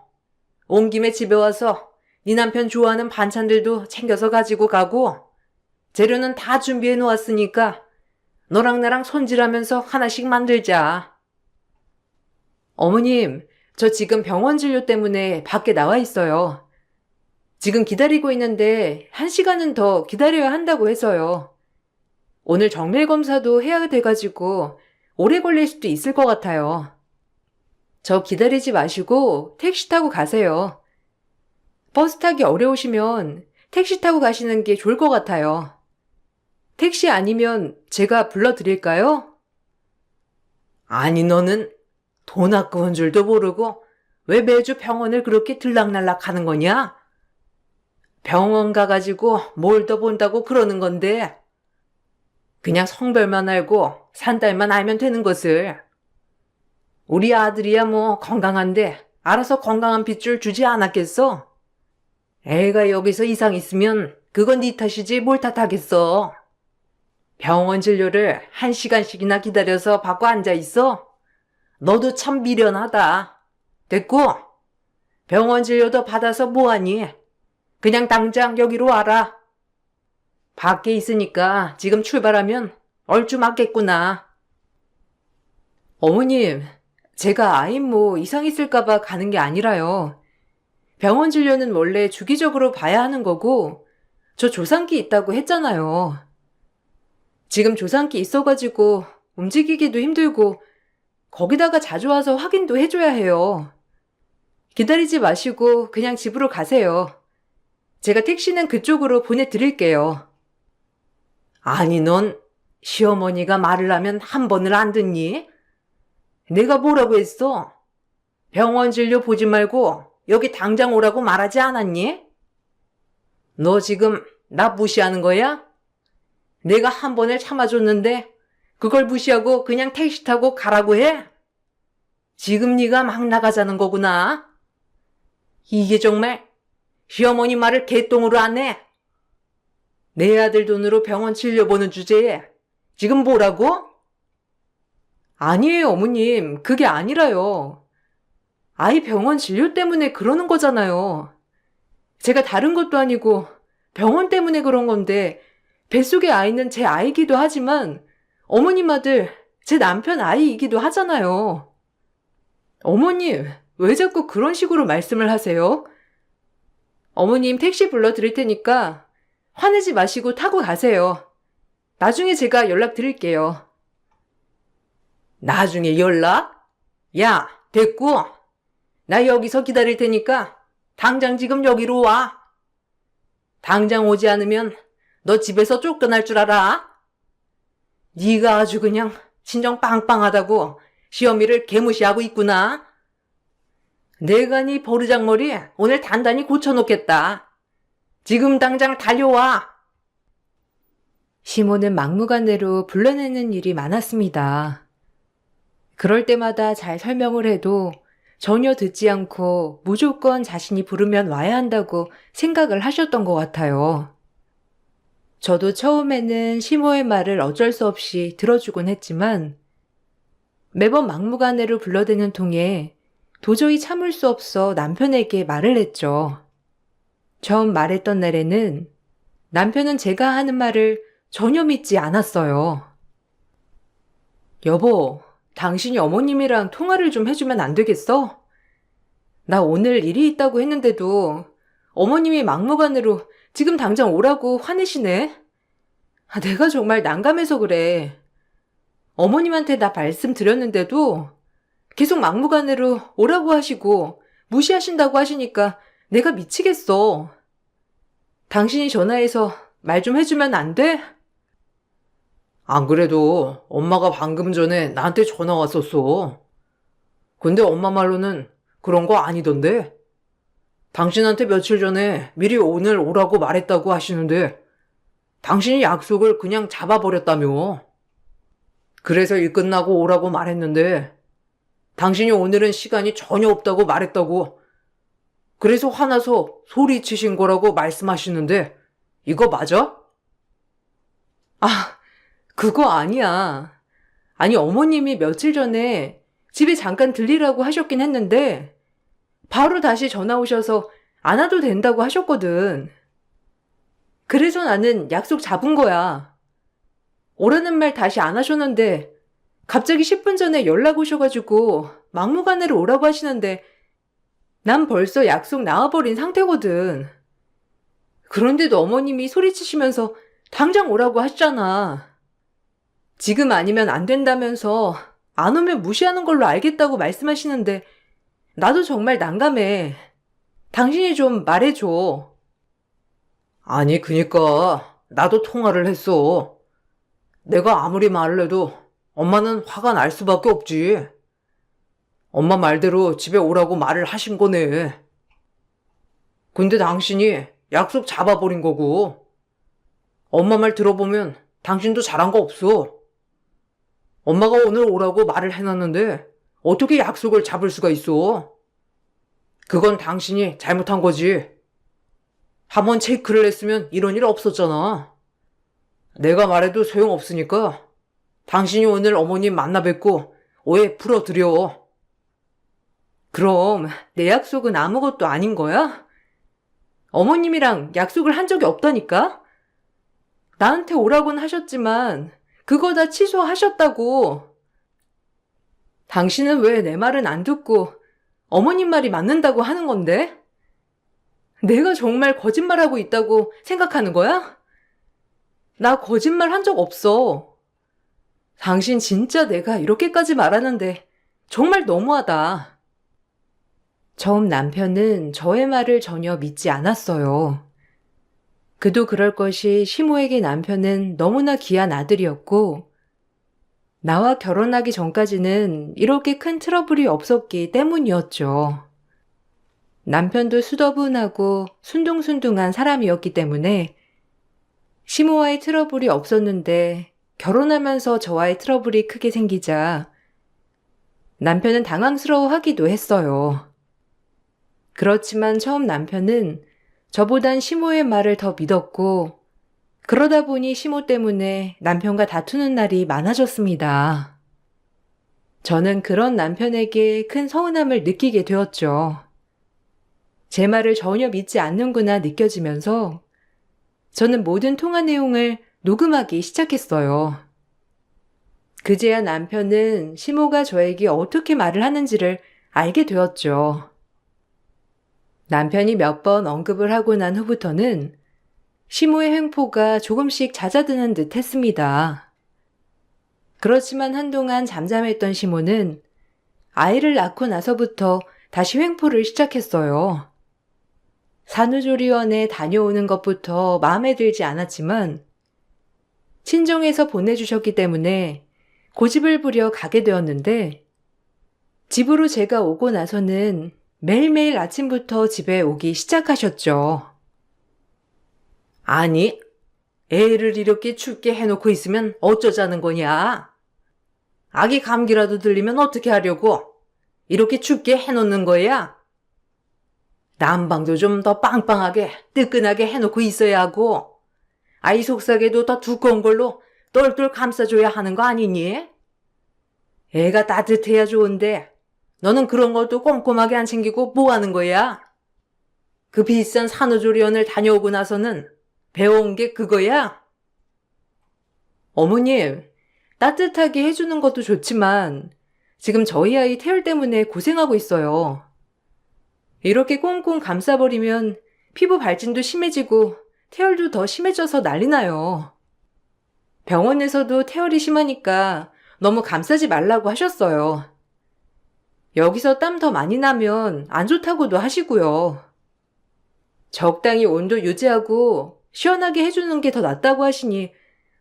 온 김에 집에 와서 네 남편 좋아하는 반찬들도 챙겨서 가지고 가고 재료는 다 준비해 놓았으니까 너랑 나랑 손질하면서 하나씩 만들자. 어머님, 저 지금 병원 진료 때문에 밖에 나와 있어요. 지금 기다리고 있는데 1시간은 더 기다려야 한다고 해서요. 오늘 정밀 검사도 해야 돼가지고 오래 걸릴 수도 있을 것 같아요. 저 기다리지 마시고 택시 타고 가세요. 버스 타기 어려우시면 택시 타고 가시는 게 좋을 것 같아요. 택시 아니면 제가 불러드릴까요? 아니, 너는 돈 아까운 줄도 모르고 왜 매주 병원을 그렇게 들락날락 하는 거냐? 병원 가가지고 뭘 더 본다고 그러는 건데 그냥 성별만 알고 산딸만 알면 되는 것을. 우리 아들이야 뭐 건강한데 알아서 건강한 핏줄 주지 않았겠어? 애가 여기서 이상 있으면 그건 네 탓이지 뭘 탓하겠어. 병원 진료를 1시간씩이나 기다려서 받고 앉아있어? 너도 참 미련하다. 됐고 병원 진료도 받아서 뭐하니? 그냥 당장 여기로 와라. 밖에 있으니까 지금 출발하면 얼추 맞겠구나. 어머님, 제가 아임 이상 있을까봐 가는 게 아니라요. 병원 진료는 원래 주기적으로 봐야 하는 거고 저 조상기 있다고 했잖아요. 지금 조상기 있어가지고 움직이기도 힘들고 거기다가 자주 와서 확인도 해줘야 해요. 기다리지 마시고 그냥 집으로 가세요. 제가 택시는 그쪽으로 보내드릴게요. 아니, 넌 시어머니가 말을 하면 한 번을 안 듣니? 내가 뭐라고 했어? 병원 진료 보지 말고 여기 당장 오라고 말하지 않았니? 너 지금 나 무시하는 거야? 내가 한 번을 참아줬는데 그걸 무시하고 그냥 택시 타고 가라고 해? 지금 네가 막 나가자는 거구나. 이게 정말 시어머니 말을 개똥으로 안 해. 내 아들 돈으로 병원 진료 보는 주제에 지금 뭐라고? 아니에요, 어머님. 그게 아니라요. 아이 병원 진료 때문에 그러는 거잖아요. 제가 다른 것도 아니고 병원 때문에 그런 건데 뱃속의 아이는 제 아이기도 하지만 어머님 아들, 제 남편 아이이기도 하잖아요. 어머님, 왜 자꾸 그런 식으로 말씀을 하세요? 어머님 택시 불러드릴 테니까 화내지 마시고 타고 가세요. 나중에 제가 연락드릴게요. 나중에 연락? 야, 됐고. 나 여기서 기다릴 테니까 당장 지금 여기로 와. 당장 오지 않으면 너 집에서 쫓겨날 줄 알아? 네가 아주 그냥 신정 빵빵하다고 시어미를 개무시하고 있구나. 내가 네 버르장머리 오늘 단단히 고쳐놓겠다. 지금 당장 달려와. 시모는 막무가내로 불러내는 일이 많았습니다. 그럴 때마다 잘 설명을 해도 전혀 듣지 않고 무조건 자신이 부르면 와야 한다고 생각을 하셨던 것 같아요. 저도 처음에는 시모의 말을 어쩔 수 없이 들어주곤 했지만 매번 막무가내로 불러대는 통에 도저히 참을 수 없어 남편에게 말을 했죠. 처음 말했던 날에는 남편은 제가 하는 말을 전혀 믿지 않았어요. 여보, 당신이 어머님이랑 통화를 좀 해주면 안 되겠어? 나 오늘 일이 있다고 했는데도 어머님이 막무가내로 지금 당장 오라고 화내시네? 내가 정말 난감해서 그래. 어머님한테 나 말씀드렸는데도 계속 막무가내로 오라고 하시고 무시하신다고 하시니까 내가 미치겠어. 당신이 전화해서 말 좀 해주면 안 돼? 안 그래도 엄마가 방금 전에 나한테 전화 왔었어. 근데 엄마 말로는 그런 거 아니던데. 당신한테 며칠 전에 미리 오늘 오라고 말했다고 하시는데 당신이 약속을 그냥 잡아버렸다며. 그래서 일 끝나고 오라고 말했는데 당신이 오늘은 시간이 전혀 없다고 말했다고. 그래서 화나서 소리치신 거라고 말씀하시는데 이거 맞아? 아, 그거 아니야. 아니, 어머님이 며칠 전에 집에 잠깐 들리라고 하셨긴 했는데 바로 다시 전화 오셔서 안 와도 된다고 하셨거든. 그래서 나는 약속 잡은 거야. 오라는 말 다시 안 하셨는데 갑자기 10분 전에 연락 오셔가지고 막무가내로 오라고 하시는데 난 벌써 약속 나와버린 상태거든. 그런데도 어머님이 소리치시면서 당장 오라고 하시잖아. 지금 아니면 안 된다면서 안 오면 무시하는 걸로 알겠다고 말씀하시는데 나도 정말 난감해. 당신이 좀 말해줘. 아니, 그니까 나도 통화를 했어. 내가 아무리 말을 해도 엄마는 화가 날 수밖에 없지. 엄마 말대로 집에 오라고 말을 하신 거네. 근데 당신이 약속 잡아버린 거고. 엄마 말 들어보면 당신도 잘한 거 없어. 엄마가 오늘 오라고 말을 해놨는데 어떻게 약속을 잡을 수가 있어? 그건 당신이 잘못한 거지. 한번 체크를 했으면 이런 일 없었잖아. 내가 말해도 소용없으니까 당신이 오늘 어머님 만나 뵙고 오해 풀어드려. 그럼 내 약속은 아무것도 아닌 거야? 어머님이랑 약속을 한 적이 없다니까? 나한테 오라고는 하셨지만 그거 다 취소하셨다고. 당신은 왜 내 말은 안 듣고 어머님 말이 맞는다고 하는 건데? 내가 정말 거짓말하고 있다고 생각하는 거야? 나 거짓말 한 적 없어. 당신 진짜 내가 이렇게까지 말하는데 정말 너무하다. 처음 남편은 저의 말을 전혀 믿지 않았어요. 그도 그럴 것이 시모에게 남편은 너무나 귀한 아들이었고 나와 결혼하기 전까지는 이렇게 큰 트러블이 없었기 때문이었죠. 남편도 수더분하고 순둥순둥한 사람이었기 때문에 시모와의 트러블이 없었는데 결혼하면서 저와의 트러블이 크게 생기자 남편은 당황스러워하기도 했어요. 그렇지만 처음 남편은 저보단 시모의 말을 더 믿었고 그러다 보니 시모 때문에 남편과 다투는 날이 많아졌습니다. 저는 그런 남편에게 큰 서운함을 느끼게 되었죠. 제 말을 전혀 믿지 않는구나 느껴지면서 저는 모든 통화 내용을 녹음하기 시작했어요. 그제야 남편은 시모가 저에게 어떻게 말을 하는지를 알게 되었죠. 남편이 몇 번 언급을 하고 난 후부터는 시모의 횡포가 조금씩 잦아드는 듯 했습니다. 그렇지만 한동안 잠잠했던 시모는 아이를 낳고 나서부터 다시 횡포를 시작했어요. 산후조리원에 다녀오는 것부터 마음에 들지 않았지만 친정에서 보내주셨기 때문에 고집을 부려 가게 되었는데 집으로 제가 오고 나서는 매일매일 아침부터 집에 오기 시작하셨죠. 아니, 애를 이렇게 춥게 해놓고 있으면 어쩌자는 거냐? 아기 감기라도 들리면 어떻게 하려고? 이렇게 춥게 해놓는 거야? 난방도 좀 더 빵빵하게 뜨끈하게 해놓고 있어야 하고 아이 속삭에도 더 두꺼운 걸로 똘똘 감싸줘야 하는 거 아니니? 애가 따뜻해야 좋은데 너는 그런 것도 꼼꼼하게 안 챙기고 뭐 하는 거야? 그 비싼 산후조리원을 다녀오고 나서는 배워온 게 그거야? 어머님, 따뜻하게 해주는 것도 좋지만 지금 저희 아이 태열 때문에 고생하고 있어요. 이렇게 꽁꽁 감싸버리면 피부 발진도 심해지고 태열도 더 심해져서 난리 나요. 병원에서도 태열이 심하니까 너무 감싸지 말라고 하셨어요. 여기서 땀 더 많이 나면 안 좋다고도 하시고요. 적당히 온도 유지하고 시원하게 해주는 게 더 낫다고 하시니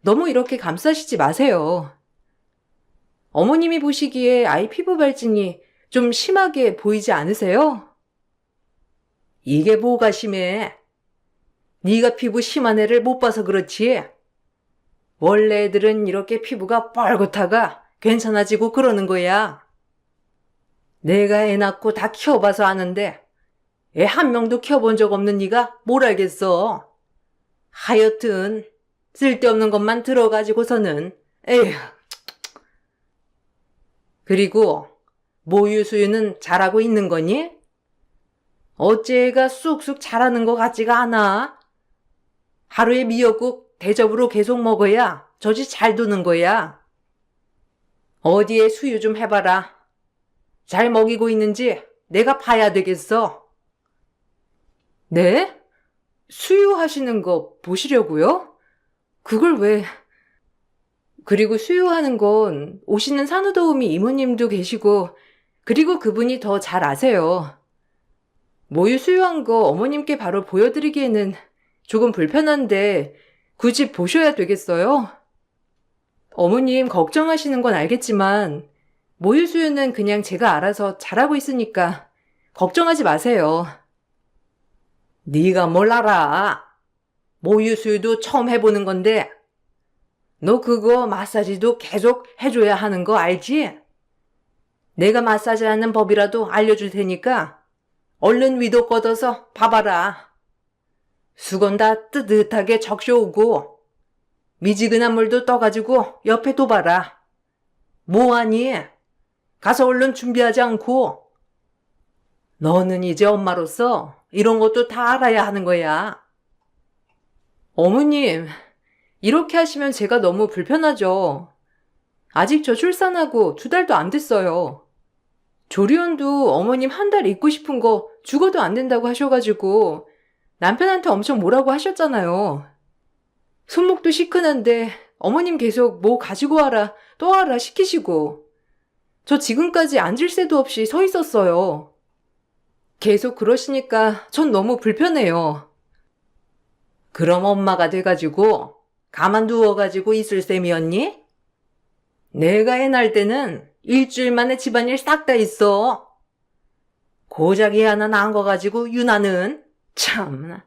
너무 이렇게 감싸시지 마세요. 어머님이 보시기에 아이 피부 발진이 좀 심하게 보이지 않으세요? 이게 뭐가 심해? 네가 피부 심한 애를 못 봐서 그렇지. 원래 애들은 이렇게 피부가 뻘겋다가 괜찮아지고 그러는 거야. 내가 애 낳고 다 키워봐서 아는데 애 한 명도 키워본 적 없는 네가 뭘 알겠어. 하여튼 쓸데없는 것만 들어가지고서는 에휴. 그리고 모유 수유는 잘하고 있는 거니? 어째 애가 쑥쑥 자라는 것 같지가 않아. 하루에 미역국 대접으로 계속 먹어야 젖이 잘 도는 거야. 어디에 수유 좀 해봐라. 잘 먹이고 있는지 내가 봐야 되겠어. 네? 수유하시는 거 보시려고요? 그걸 왜... 그리고 수유하는 건 오시는 산후도우미 이모님도 계시고 그리고 그분이 더 잘 아세요. 모유 수유한 거 어머님께 바로 보여드리기에는 조금 불편한데 굳이 보셔야 되겠어요? 어머님 걱정하시는 건 알겠지만 모유 수유는 그냥 제가 알아서 잘하고 있으니까 걱정하지 마세요. 네가 뭘 알아? 모유 수유도 처음 해보는 건데 너 그거 마사지도 계속 해줘야 하는 거 알지? 내가 마사지하는 법이라도 알려줄 테니까 얼른 위도 뻗어서 봐봐라. 수건 다 뜨뜻하게 적셔오고 미지근한 물도 떠가지고 옆에 둬봐라. 뭐하니? 가서 얼른 준비하지 않고. 너는 이제 엄마로서 이런 것도 다 알아야 하는 거야. 어머님, 이렇게 하시면 제가 너무 불편하죠. 아직 저 출산하고 2달도 안 됐어요. 조리원도 어머님 한 달 있고 싶은 거 죽어도 안 된다고 하셔가지고 남편한테 엄청 뭐라고 하셨잖아요. 손목도 시큰한데 어머님 계속 뭐 가지고 와라 또 와라 시키시고 저 지금까지 앉을 새도 없이 서 있었어요. 계속 그러시니까 전 너무 불편해요. 그럼 엄마가 돼가지고 가만 누워가지고 있을 셈이었니? 내가 애 낳을 때는 일주일 만에 집안일 싹 다 있어. 고작 애 하나 낳은 거 가지고 유나는 참나.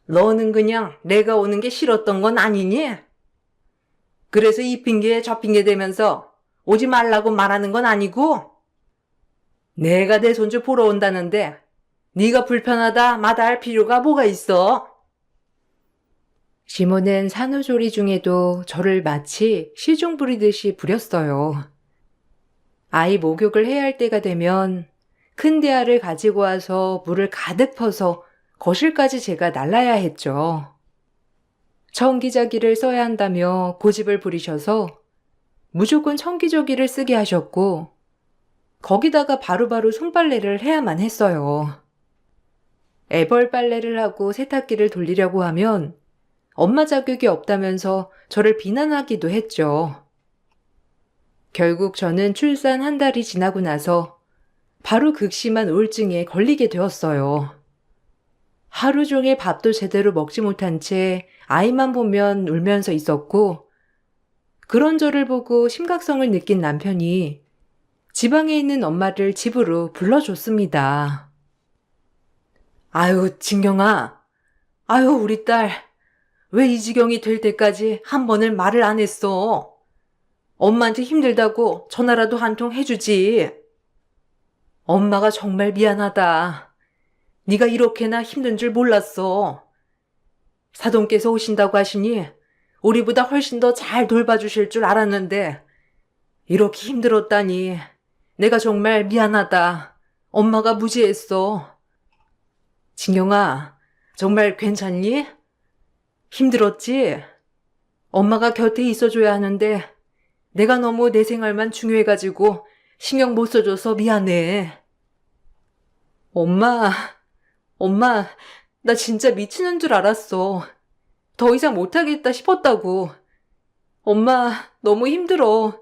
너는 그냥 내가 오는 게 싫었던 건 아니니? 그래서 이 핑계 저 핑계 대면서 오지 말라고 말하는 건 아니고? 내가 내 손주 보러 온다는데 네가 불편하다 마다할 필요가 뭐가 있어? 시모는 산후조리 중에도 저를 마치 시중 부리듯이 부렸어요. 아이 목욕을 해야 할 때가 되면 큰 대야를 가지고 와서 물을 가득 퍼서 거실까지 제가 날라야 했죠. 청기자기를 써야 한다며 고집을 부리셔서 무조건 청기저귀를 쓰게 하셨고 거기다가 바로바로 손빨래를 해야만 했어요. 애벌 빨래를 하고 세탁기를 돌리려고 하면 엄마 자격이 없다면서 저를 비난하기도 했죠. 결국 저는 출산 한 달이 지나고 나서 바로 극심한 우울증에 걸리게 되었어요. 하루 종일 밥도 제대로 먹지 못한 채 아이만 보면 울면서 있었고 그런 저를 보고 심각성을 느낀 남편이 지방에 있는 엄마를 집으로 불러줬습니다. 아유, 진경아. 아유, 우리 딸. 왜 이 지경이 될 때까지 한 번을 말을 안 했어? 엄마한테 힘들다고 전화라도 한 통 해주지. 엄마가 정말 미안하다. 네가 이렇게나 힘든 줄 몰랐어. 사돈께서 오신다고 하시니 우리보다 훨씬 더 잘 돌봐주실 줄 알았는데 이렇게 힘들었다니 내가 정말 미안하다. 엄마가 무지했어. 진경아, 정말 괜찮니? 힘들었지? 엄마가 곁에 있어줘야 하는데 내가 너무 내 생활만 중요해가지고 신경 못 써줘서 미안해. 엄마, 나 진짜 미치는 줄 알았어. 더 이상 못하겠다 싶었다고. 엄마, 너무 힘들어.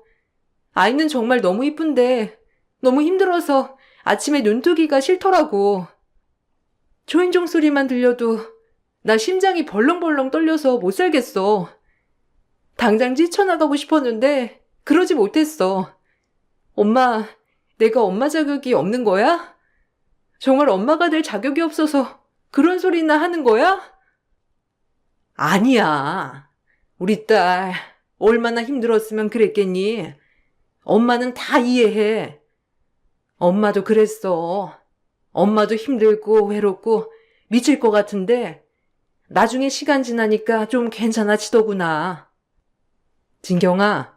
아이는 정말 너무 이쁜데 너무 힘들어서 아침에 눈뜨기가 싫더라고. 초인종 소리만 들려도 나 심장이 벌렁벌렁 떨려서 못 살겠어. 당장 뛰쳐나가고 싶었는데 그러지 못했어. 엄마, 내가 엄마 자격이 없는 거야? 정말 엄마가 될 자격이 없어서 그런 소리나 하는 거야? 아니야. 우리 딸 얼마나 힘들었으면 그랬겠니? 엄마는 다 이해해. 엄마도 그랬어. 엄마도 힘들고 외롭고 미칠 것 같은데 나중에 시간 지나니까 좀 괜찮아지더구나. 진경아,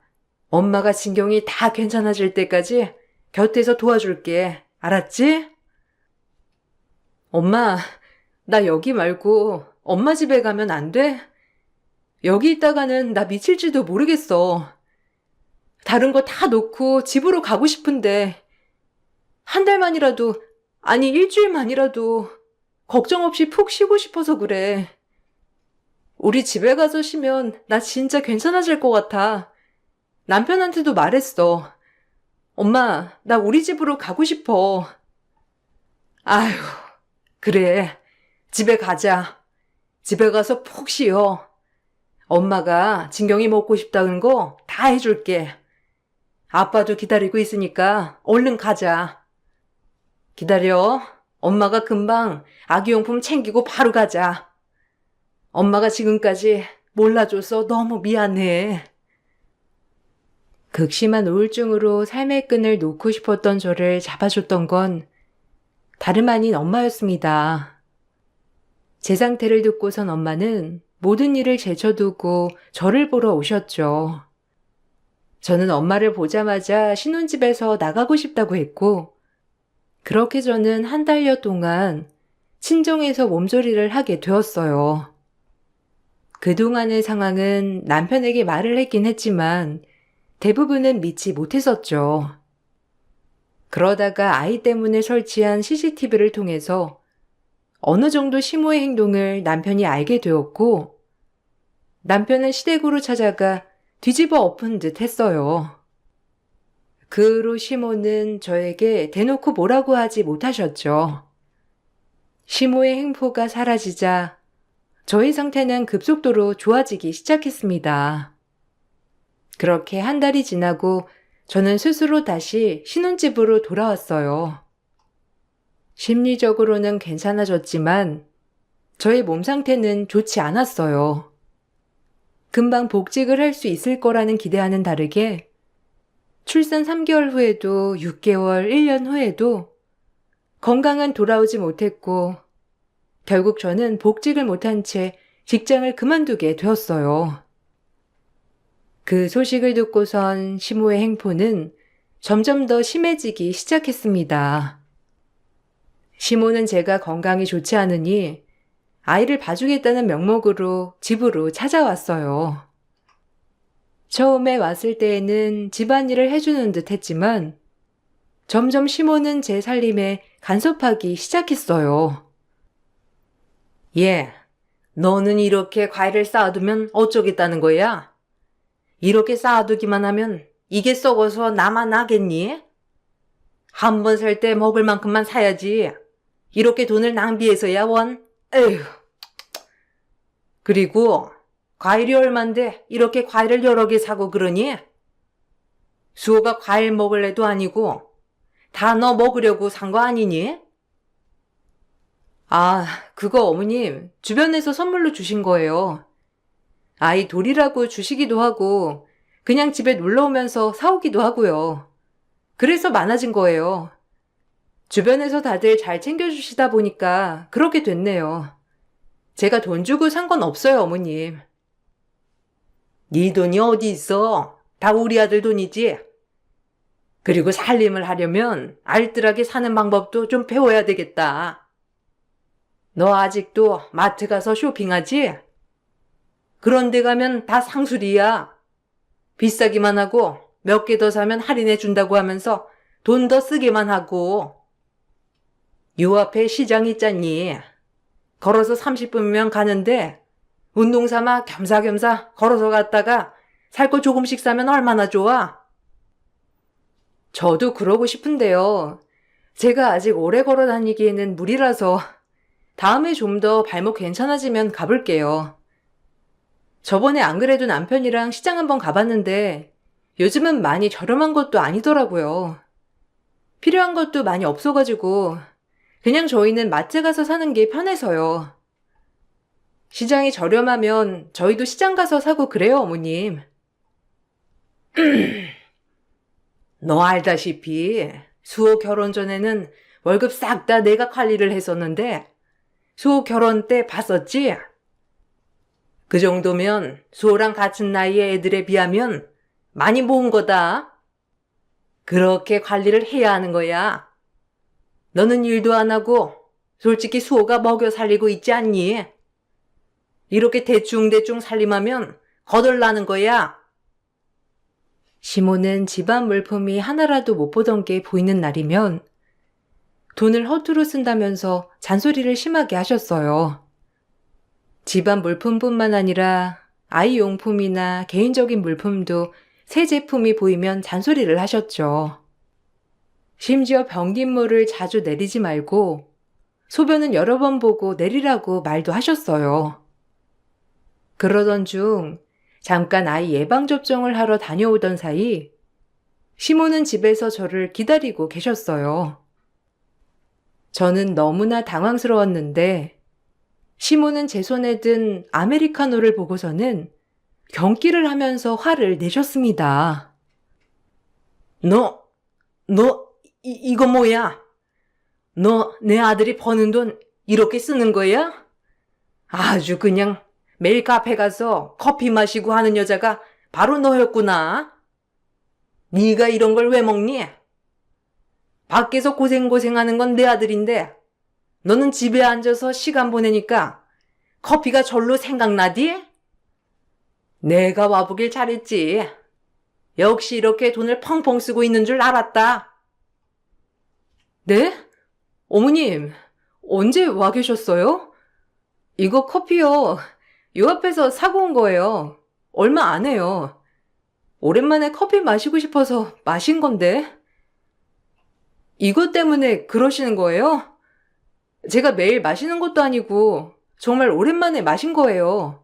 엄마가 진경이 다 괜찮아질 때까지 곁에서 도와줄게. 알았지? 엄마, 나 여기 말고 엄마 집에 가면 안 돼? 여기 있다가는 나 미칠지도 모르겠어. 다른 거 다 놓고 집으로 가고 싶은데 한 달만이라도, 아니 일주일만이라도 걱정 없이 푹 쉬고 싶어서 그래. 우리 집에 가서 쉬면 나 진짜 괜찮아질 것 같아. 남편한테도 말했어. 엄마, 나 우리 집으로 가고 싶어. 아휴, 그래. 집에 가자. 집에 가서 푹 쉬어. 엄마가 진경이 먹고 싶다는 거 다 해줄게. 아빠도 기다리고 있으니까 얼른 가자. 기다려. 엄마가 금방 아기용품 챙기고 바로 가자. 엄마가 지금까지 몰라줘서 너무 미안해. 극심한 우울증으로 삶의 끈을 놓고 싶었던 저를 잡아줬던 건 다름 아닌 엄마였습니다. 제 상태를 듣고선 엄마는 모든 일을 제쳐두고 저를 보러 오셨죠. 저는 엄마를 보자마자 신혼집에서 나가고 싶다고 했고, 그렇게 저는 한 달여 동안 친정에서 몸조리를 하게 되었어요. 그동안의 상황은 남편에게 말을 했긴 했지만 대부분은 믿지 못했었죠. 그러다가 아이 때문에 설치한 CCTV를 통해서 어느 정도 시모의 행동을 남편이 알게 되었고, 남편은 시댁으로 찾아가 뒤집어 엎은 듯 했어요. 그 후로 시모는 저에게 대놓고 뭐라고 하지 못하셨죠. 시모의 횡포가 사라지자 저의 상태는 급속도로 좋아지기 시작했습니다. 그렇게 한 달이 지나고 저는 스스로 다시 신혼집으로 돌아왔어요. 심리적으로는 괜찮아졌지만 저의 몸 상태는 좋지 않았어요. 금방 복직을 할 수 있을 거라는 기대와는 다르게 출산 3개월 후에도 6개월, 1년 후에도 건강은 돌아오지 못했고 결국 저는 복직을 못한 채 직장을 그만두게 되었어요. 그 소식을 듣고선 시모의 행포는 점점 더 심해지기 시작했습니다. 시모는 제가 건강이 좋지 않으니 아이를 봐주겠다는 명목으로 집으로 찾아왔어요. 처음에 왔을 때에는 집안일을 해주는 듯 했지만 점점 시모는 제 살림에 간섭하기 시작했어요. 너는 이렇게 과일을 쌓아두면 어쩌겠다는 거야? 이렇게 쌓아두기만 하면 이게 썩어서 나만 나겠니? 한 번 살 때 먹을 만큼만 사야지. 이렇게 돈을 낭비해서야 원? 에휴. 그리고 과일이 얼만데 이렇게 과일을 여러 개 사고 그러니? 수호가 과일 먹을 애도 아니고 다 너 먹으려고 산 거 아니니? 그거 어머님 주변에서 선물로 주신 거예요. 아이 돌이라고 주시기도 하고 그냥 집에 놀러 오면서 사오기도 하고요. 그래서 많아진 거예요. 주변에서 다들 잘 챙겨주시다 보니까 그렇게 됐네요. 제가 돈 주고 산 건 없어요, 어머님. 네 돈이 어디 있어? 다 우리 아들 돈이지. 그리고 살림을 하려면 알뜰하게 사는 방법도 좀 배워야 되겠다. 너 아직도 마트 가서 쇼핑하지? 그런 데 가면 다 상술이야. 비싸기만 하고 몇 개 더 사면 할인해 준다고 하면서 돈 더 쓰게만 하고. 요 앞에 시장 있잖니. 걸어서 30분이면 가는데 운동 삼아 겸사겸사 걸어서 갔다가 살 거 조금씩 사면 얼마나 좋아? 저도 그러고 싶은데요. 제가 아직 오래 걸어 다니기에는 무리라서 다음에 좀 더 발목 괜찮아지면 가볼게요. 저번에 안 그래도 남편이랑 시장 한번 가봤는데 요즘은 많이 저렴한 것도 아니더라고요. 필요한 것도 많이 없어가지고 그냥 저희는 마트 가서 사는 게 편해서요. 시장이 저렴하면 저희도 시장 가서 사고 그래요, 어머님. 너 알다시피 수호 결혼 전에는 월급 싹 다 내가 관리를 했었는데 수호 결혼 때 봤었지? 그 정도면 수호랑 같은 나이의 애들에 비하면 많이 모은 거다. 그렇게 관리를 해야 하는 거야. 너는 일도 안 하고 솔직히 수호가 먹여 살리고 있지 않니? 이렇게 대충대충 살림하면 거덜나는 거야. 시모는 집안 물품이 하나라도 못 보던 게 보이는 날이면 돈을 허투루 쓴다면서 잔소리를 심하게 하셨어요. 집안 물품뿐만 아니라 아이 용품이나 개인적인 물품도 새 제품이 보이면 잔소리를 하셨죠. 심지어 변기물을 자주 내리지 말고 소변은 여러 번 보고 내리라고 말도 하셨어요. 그러던 중 잠깐 아이 예방접종을 하러 다녀오던 사이 시모는 집에서 저를 기다리고 계셨어요. 저는 너무나 당황스러웠는데 시모는 제 손에 든 아메리카노를 보고서는 경기를 하면서 화를 내셨습니다. 이거 뭐야? 너 내 아들이 버는 돈 이렇게 쓰는 거야? 아주 그냥 매일 카페 가서 커피 마시고 하는 여자가 바로 너였구나. 네가 이런 걸 왜 먹니? 밖에서 고생하는 건 내 아들인데 너는 집에 앉아서 시간 보내니까 커피가 절로 생각나디? 내가 와보길 잘했지. 역시 이렇게 돈을 펑펑 쓰고 있는 줄 알았다. 네? 어머님, 언제 와 계셨어요? 이거 커피요. 요 앞에서 사고 온 거예요. 얼마 안 해요. 오랜만에 커피 마시고 싶어서 마신 건데. 이것 때문에 그러시는 거예요? 제가 매일 마시는 것도 아니고 정말 오랜만에 마신 거예요.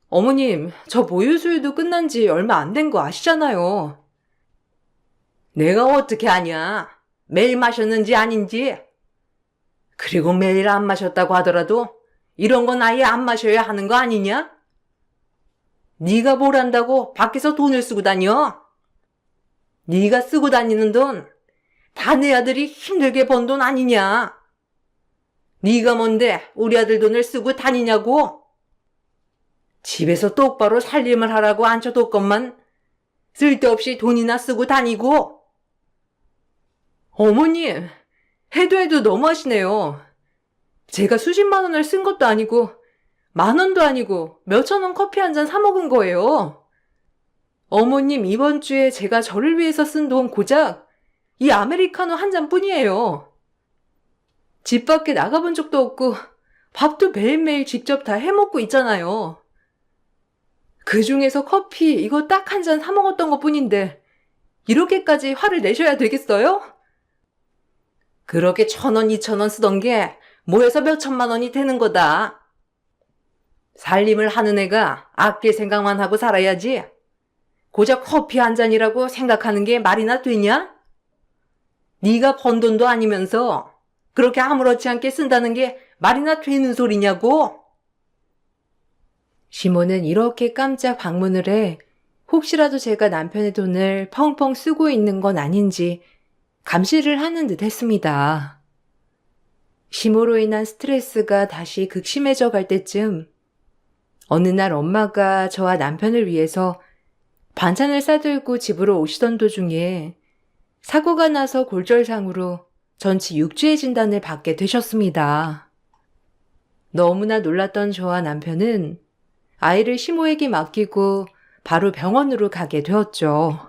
어머님, 저 모유수유도 끝난 지 얼마 안 된 거 아시잖아요. 내가 어떻게 아냐? 매일 마셨는지 아닌지. 그리고 매일 안 마셨다고 하더라도 이런 건 아예 안 마셔야 하는 거 아니냐? 네가 뭘 한다고 밖에서 돈을 쓰고 다녀? 네가 쓰고 다니는 돈 다 내 아들이 힘들게 번 돈 아니냐? 네가 뭔데 우리 아들 돈을 쓰고 다니냐고? 집에서 똑바로 살림을 하라고 앉혀뒀건만 쓸데없이 돈이나 쓰고 다니고 어머님, 해도 너무하시네요. 제가 수십만 원을 쓴 것도 아니고, 만 원도 아니고, 몇천 원 커피 한 잔 사 먹은 거예요. 어머님, 이번 주에 제가 저를 위해서 쓴 돈 고작 이 아메리카노 한 잔뿐이에요. 집 밖에 나가본 적도 없고, 밥도 매일매일 직접 다 해먹고 있잖아요. 그 중에서 커피 이거 딱 한 잔 사 먹었던 것뿐인데, 이렇게까지 화를 내셔야 되겠어요? 그렇게 1,000원, 2,000원 쓰던 게 뭐해서 몇천만 원이 되는 거다. 살림을 하는 애가 아낄 생각만 하고 살아야지. 고작 커피 한 잔이라고 생각하는 게 말이나 되냐? 네가 번 돈도 아니면서 그렇게 아무렇지 않게 쓴다는 게 말이나 되는 소리냐고? 시모는 이렇게 깜짝 방문을 해 혹시라도 제가 남편의 돈을 펑펑 쓰고 있는 건 아닌지 감시를 하는 듯 했습니다. 시모로 인한 스트레스가 다시 극심해져 갈 때쯤 어느 날 엄마가 저와 남편을 위해서 반찬을 싸들고 집으로 오시던 도중에 사고가 나서 골절상으로 전치 6주의 진단을 받게 되셨습니다. 너무나 놀랐던 저와 남편은 아이를 시모에게 맡기고 바로 병원으로 가게 되었죠.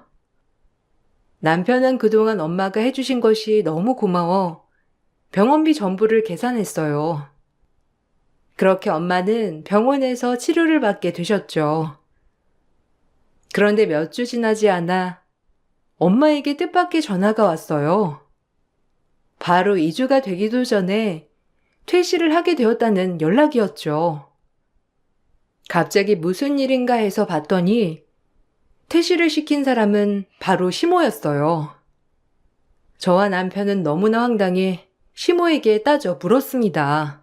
남편은 그동안 엄마가 해주신 것이 너무 고마워 병원비 전부를 계산했어요. 그렇게 엄마는 병원에서 치료를 받게 되셨죠. 그런데 몇 주 지나지 않아 엄마에게 뜻밖의 전화가 왔어요. 바로 2주가 되기도 전에 퇴실을 하게 되었다는 연락이었죠. 갑자기 무슨 일인가 해서 봤더니 퇴실을 시킨 사람은 바로 시모였어요. 저와 남편은 너무나 황당해 시모에게 따져 물었습니다.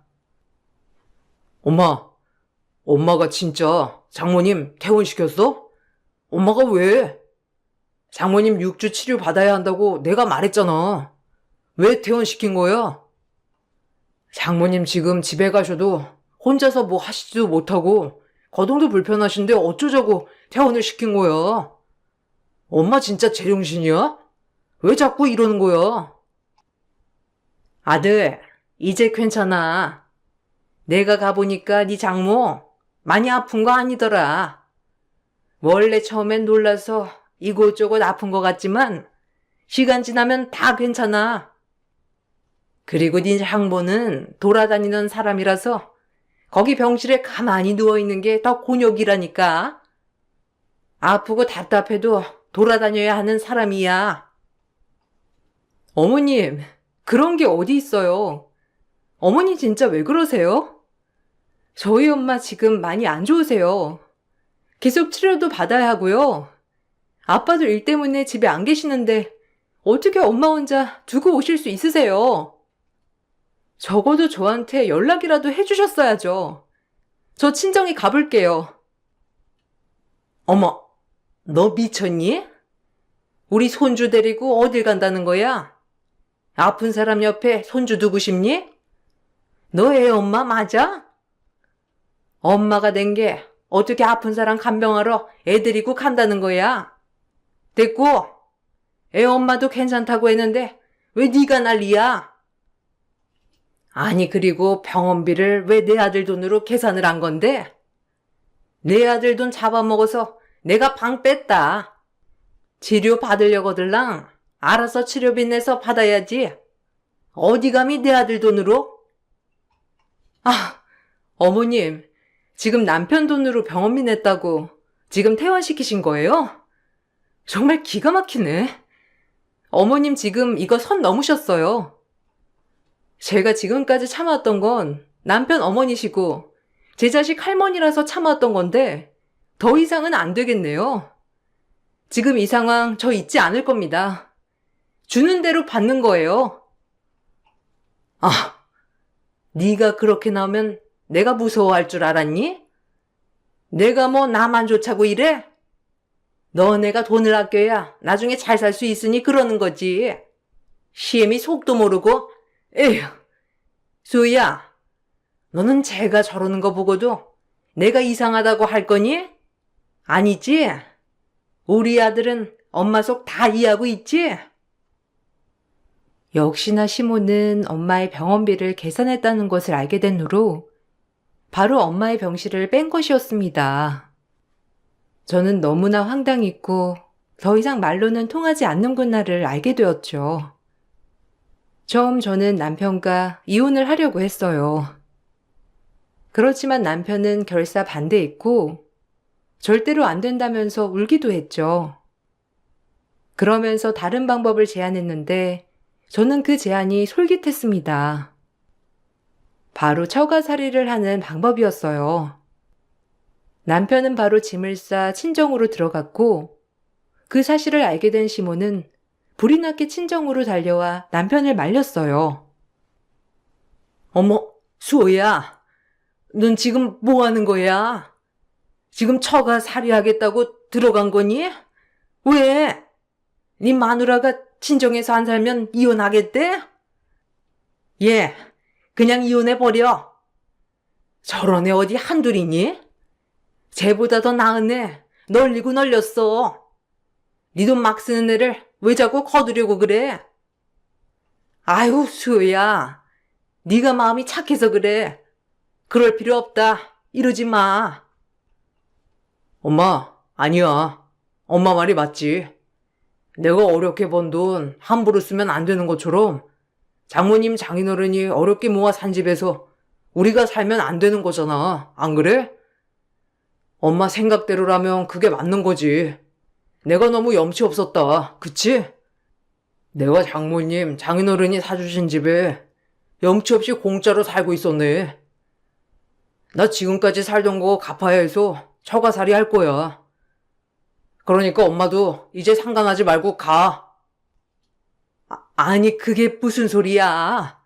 엄마가 진짜 장모님 퇴원시켰어? 엄마가 왜? 장모님 6주 치료 받아야 한다고 내가 말했잖아. 왜 퇴원시킨 거야? 장모님 지금 집에 가셔도 혼자서 뭐 하시지도 못하고 거동도 불편하신데 어쩌자고 퇴원을 시킨 거야? 엄마 진짜 제정신이야? 왜 자꾸 이러는 거야? 아들, 이제 괜찮아. 내가 가보니까 네 장모 많이 아픈 거 아니더라. 원래 처음엔 놀라서 이곳저곳 아픈 것 같지만 시간 지나면 다 괜찮아. 그리고 네 장모는 돌아다니는 사람이라서 거기 병실에 가만히 누워있는 게 더 곤욕이라니까. 아프고 답답해도 돌아다녀야 하는 사람이야. 어머님, 그런 게 어디 있어요? 어머니 진짜 왜 그러세요? 저희 엄마 지금 많이 안 좋으세요. 계속 치료도 받아야 하고요. 아빠도 일 때문에 집에 안 계시는데 어떻게 엄마 혼자 두고 오실 수 있으세요? 적어도 저한테 연락이라도 해주셨어야죠. 저 친정에 가볼게요. 어머, 너 미쳤니? 우리 손주 데리고 어딜 간다는 거야? 아픈 사람 옆에 손주 두고 싶니? 너 애 엄마 맞아? 엄마가 된 게 어떻게 아픈 사람 간병하러 애 데리고 간다는 거야? 됐고, 애 엄마도 괜찮다고 했는데 왜 네가 난리야? 아니 그리고 병원비를 왜 내 아들 돈으로 계산을 한 건데? 내 아들 돈 잡아먹어서 내가 방 뺐다. 치료 받으려거들랑 알아서 치료비 내서 받아야지. 어디 감히 내 아들 돈으로? 아, 어머님, 지금 남편 돈으로 병원비 냈다고 지금 퇴원시키신 거예요? 정말 기가 막히네. 어머님 지금 이거 선 넘으셨어요. 제가 지금까지 참아왔던 건 남편 어머니시고 제 자식 할머니라서 참아왔던 건데 더 이상은 안 되겠네요. 지금 이 상황 저 잊지 않을 겁니다. 주는 대로 받는 거예요. 아, 네가 그렇게 나오면 내가 무서워할 줄 알았니? 내가 뭐 나만 좋자고 이래? 너네가 돈을 아껴야 나중에 잘 살 수 있으니 그러는 거지. 시엠이 속도 모르고. 에휴, 수희야, 너는 제가 저러는 거 보고도 내가 이상하다고 할 거니? 아니지? 우리 아들은 엄마 속 다 이해하고 있지? 역시나 시모는 엄마의 병원비를 계산했다는 것을 알게 된 후로 바로 엄마의 병실을 뺀 것이었습니다. 저는 너무나 황당했고 더 이상 말로는 통하지 않는구나를 알게 되었죠. 처음 저는 남편과 이혼을 하려고 했어요. 그렇지만 남편은 결사 반대했고 절대로 안 된다면서 울기도 했죠. 그러면서 다른 방법을 제안했는데 저는 그 제안이 솔깃했습니다. 바로 처가살이를 하는 방법이었어요. 남편은 바로 짐을 싸 친정으로 들어갔고 그 사실을 알게 된 시모는 불이 났게 친정으로 달려와 남편을 말렸어요. 어머, 수호야, 넌 지금 뭐 하는 거야? 지금 처가살이하겠다고 들어간 거니? 왜? 네 마누라가 친정에서 안 살면 이혼하겠대? 얘, 그냥 이혼해버려. 저런 애 어디 한둘이니? 쟤보다 더 나은 애 널리고 널렸어. 네 돈 막 쓰는 애를 왜 자꾸 거두려고 그래? 아유, 수호야. 네가 마음이 착해서 그래. 그럴 필요 없다. 이러지 마. 엄마, 아니야. 엄마 말이 맞지. 내가 어렵게 번 돈 함부로 쓰면 안 되는 것처럼 장모님 장인어른이 어렵게 모아 산 집에서 우리가 살면 안 되는 거잖아. 안 그래? 엄마 생각대로라면 그게 맞는 거지. 내가 너무 염치 없었다. 그치? 내가 장모님 장인어른이 사주신 집에 염치 없이 공짜로 살고 있었네. 나 지금까지 살던 거 갚아야 해서 처가살이 할 거야. 그러니까 엄마도 이제 상관하지 말고 가. 아니 그게 무슨 소리야.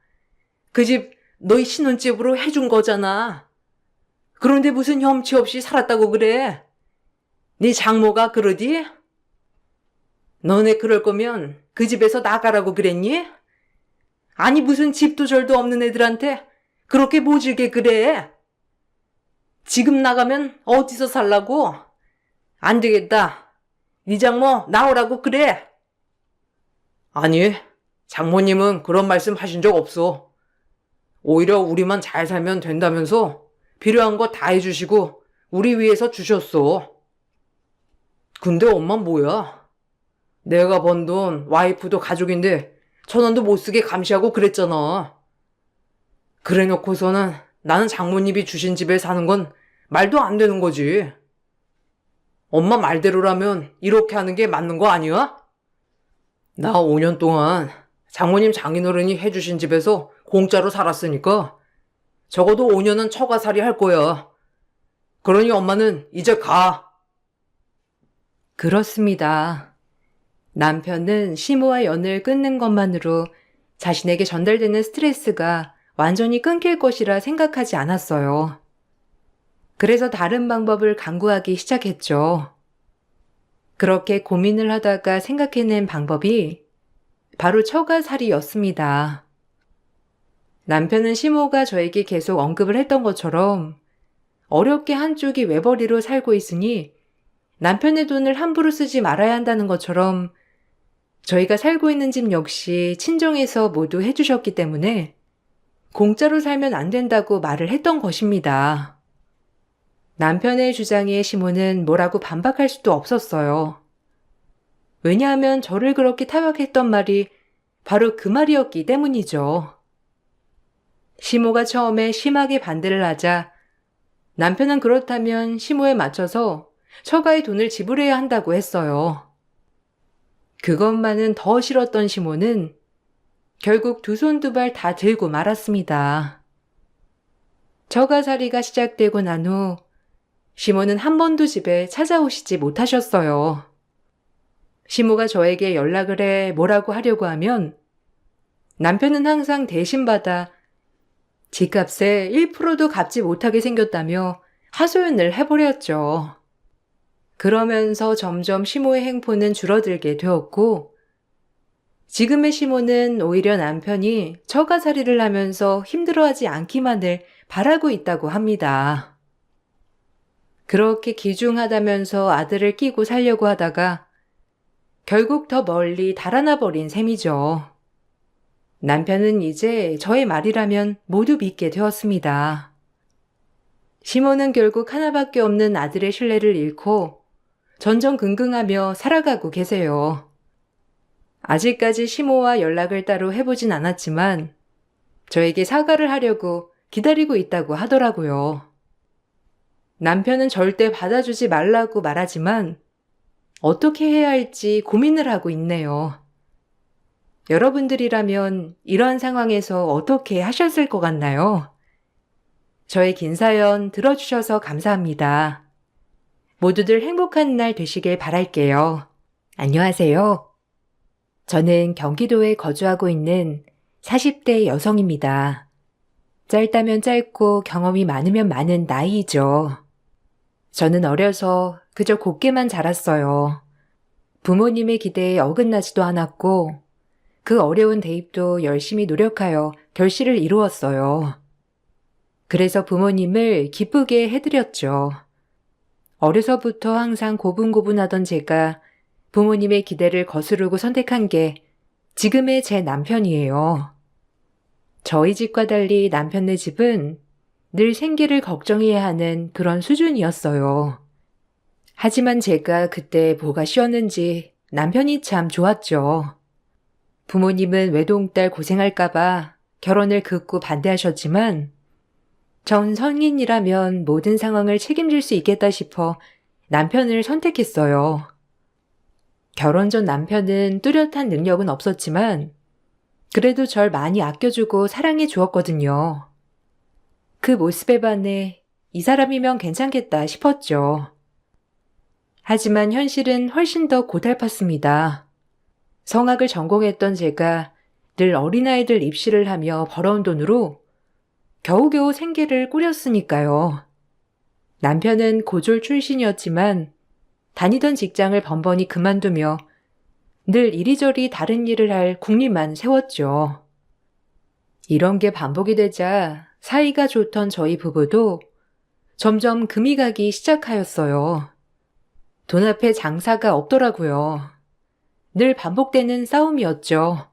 그 집 너희 신혼집으로 해준 거잖아. 그런데 무슨 염치 없이 살았다고 그래. 네 장모가 그러디? 너네 그럴 거면 그 집에서 나가라고 그랬니? 아니 무슨 집도 절도 없는 애들한테 그렇게 모질게 그래. 지금 나가면 어디서 살라고? 안 되겠다. 네 장모 나오라고 그래. 아니, 장모님은 그런 말씀 하신 적 없어. 오히려 우리만 잘 살면 된다면서 필요한 거 다 해주시고 우리 위해서 주셨어. 근데 엄마 뭐야? 내가 번 돈 와이프도 가족인데 1,000원도 못 쓰게 감시하고 그랬잖아. 그래 놓고서는 나는 장모님이 주신 집에 사는 건 말도 안 되는 거지. 엄마 말대로라면 이렇게 하는 게 맞는 거 아니야? 나 5년 동안 장모님 장인어른이 해주신 집에서 공짜로 살았으니까 적어도 5년은 처가살이 할 거야. 그러니 엄마는 이제 가. 그렇습니다. 남편은 시모와 연을 끊는 것만으로 자신에게 전달되는 스트레스가 완전히 끊길 것이라 생각하지 않았어요. 그래서 다른 방법을 강구하기 시작했죠. 그렇게 고민을 하다가 생각해낸 방법이 바로 처가살이였습니다. 남편은 시모가 저에게 계속 언급을 했던 것처럼 어렵게 한쪽이 외벌이로 살고 있으니 남편의 돈을 함부로 쓰지 말아야 한다는 것처럼 저희가 살고 있는 집 역시 친정에서 모두 해주셨기 때문에 공짜로 살면 안 된다고 말을 했던 것입니다. 남편의 주장에 시모는 뭐라고 반박할 수도 없었어요. 왜냐하면 저를 그렇게 타박했던 말이 바로 그 말이었기 때문이죠. 시모가 처음에 심하게 반대를 하자 남편은 그렇다면 시모에 맞춰서 처가의 돈을 지불해야 한다고 했어요. 그것만은 더 싫었던 시모는 결국 두 손 두 발 다 들고 말았습니다. 처가살이가 시작되고 난 후 시모는 한 번도 집에 찾아오시지 못하셨어요. 시모가 저에게 연락을 해 뭐라고 하려고 하면 남편은 항상 대신받아 집값에 1%도 갚지 못하게 생겼다며 하소연을 해버렸죠. 그러면서 점점 시모의 행포는 줄어들게 되었고 지금의 시모는 오히려 남편이 처가살이를 하면서 힘들어하지 않기만을 바라고 있다고 합니다. 그렇게 기중하다면서 아들을 끼고 살려고 하다가 결국 더 멀리 달아나 버린 셈이죠. 남편은 이제 저의 말이라면 모두 믿게 되었습니다. 시모는 결국 하나밖에 없는 아들의 신뢰를 잃고 전전긍긍하며 살아가고 계세요. 아직까지 시모와 연락을 따로 해보진 않았지만 저에게 사과를 하려고 기다리고 있다고 하더라고요. 남편은 절대 받아주지 말라고 말하지만 어떻게 해야 할지 고민을 하고 있네요. 여러분들이라면 이러한 상황에서 어떻게 하셨을 것 같나요? 저의 긴 사연 들어주셔서 감사합니다. 모두들 행복한 날 되시길 바랄게요. 안녕하세요. 저는 경기도에 거주하고 있는 40대 여성입니다. 짧다면 짧고 경험이 많으면 많은 나이이죠. 저는 어려서 그저 곱게만 자랐어요. 부모님의 기대에 어긋나지도 않았고 그 어려운 대입도 열심히 노력하여 결실을 이루었어요. 그래서 부모님을 기쁘게 해드렸죠. 어려서부터 항상 고분고분하던 제가 부모님의 기대를 거스르고 선택한 게 지금의 제 남편이에요. 저희 집과 달리 남편네 집은 늘 생계를 걱정해야 하는 그런 수준이었어요. 하지만 제가 그때 뭐가 쉬웠는지 남편이 참 좋았죠. 부모님은 외동딸 고생할까봐 결혼을 극구 반대하셨지만 전 성인이라면 모든 상황을 책임질 수 있겠다 싶어 남편을 선택했어요. 결혼 전 남편은 뚜렷한 능력은 없었지만 그래도 절 많이 아껴주고 사랑해 주었거든요. 그 모습에 반해 이 사람이면 괜찮겠다 싶었죠. 하지만 현실은 훨씬 더 고달팠습니다. 성악을 전공했던 제가 늘 어린아이들 입시를 하며 벌어온 돈으로 겨우겨우 생계를 꾸렸으니까요. 남편은 고졸 출신이었지만 다니던 직장을 번번이 그만두며 늘 이리저리 다른 일을 할 궁리만 세웠죠. 이런 게 반복이 되자 사이가 좋던 저희 부부도 점점 금이 가기 시작하였어요. 돈 앞에 장사가 없더라고요. 늘 반복되는 싸움이었죠.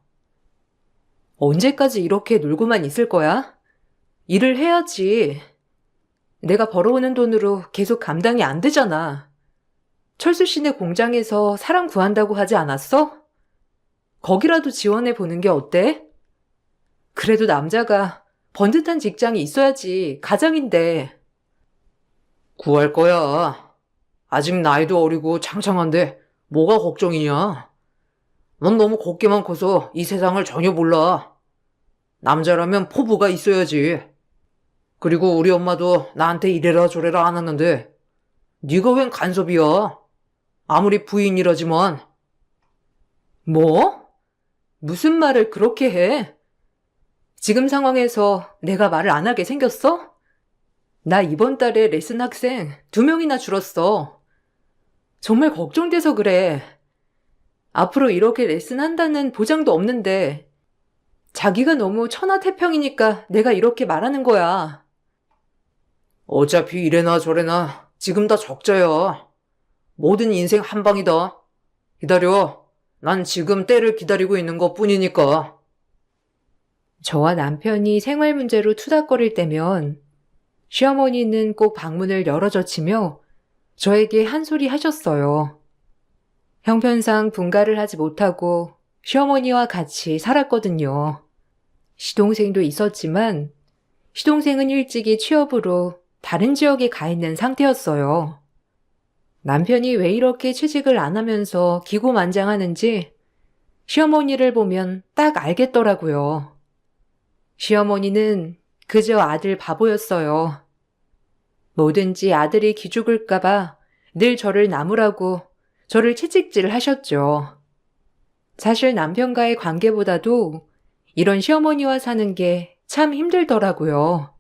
언제까지 이렇게 놀고만 있을 거야? 일을 해야지. 내가 벌어오는 돈으로 계속 감당이 안 되잖아. 철수 씨네 공장에서 사람 구한다고 하지 않았어? 거기라도 지원해 보는 게 어때? 그래도 남자가 번듯한 직장이 있어야지 가장인데. 구할 거야. 아직 나이도 어리고 창창한데 뭐가 걱정이냐? 넌 너무 곱게만 커서 이 세상을 전혀 몰라. 남자라면 포부가 있어야지. 그리고 우리 엄마도 나한테 이래라 저래라 안 하는데 네가 웬 간섭이야? 아무리 부인이라지만. 뭐? 무슨 말을 그렇게 해? 지금 상황에서 내가 말을 안 하게 생겼어? 나 이번 달에 레슨 학생 2명이나 줄었어. 정말 걱정돼서 그래. 앞으로 이렇게 레슨 한다는 보장도 없는데 자기가 너무 천하태평이니까 내가 이렇게 말하는 거야. 어차피 이래나 저래나 지금 다 적자야. 모든 인생 한 방이다. 기다려. 난 지금 때를 기다리고 있는 것 뿐이니까. 저와 남편이 생활 문제로 투닥거릴 때면 시어머니는 꼭 방문을 열어젖히며 저에게 한 소리 하셨어요. 형편상 분가를 하지 못하고 시어머니와 같이 살았거든요. 시동생도 있었지만 시동생은 일찍이 취업으로 다른 지역에 가 있는 상태였어요. 남편이 왜 이렇게 취직을 안 하면서 기고만장하는지 시어머니를 보면 딱 알겠더라고요. 시어머니는 그저 아들 바보였어요. 뭐든지 아들이 기죽을까봐 늘 저를 나무라고 저를 채찍질 하셨죠. 사실 남편과의 관계보다도 이런 시어머니와 사는 게 참 힘들더라고요.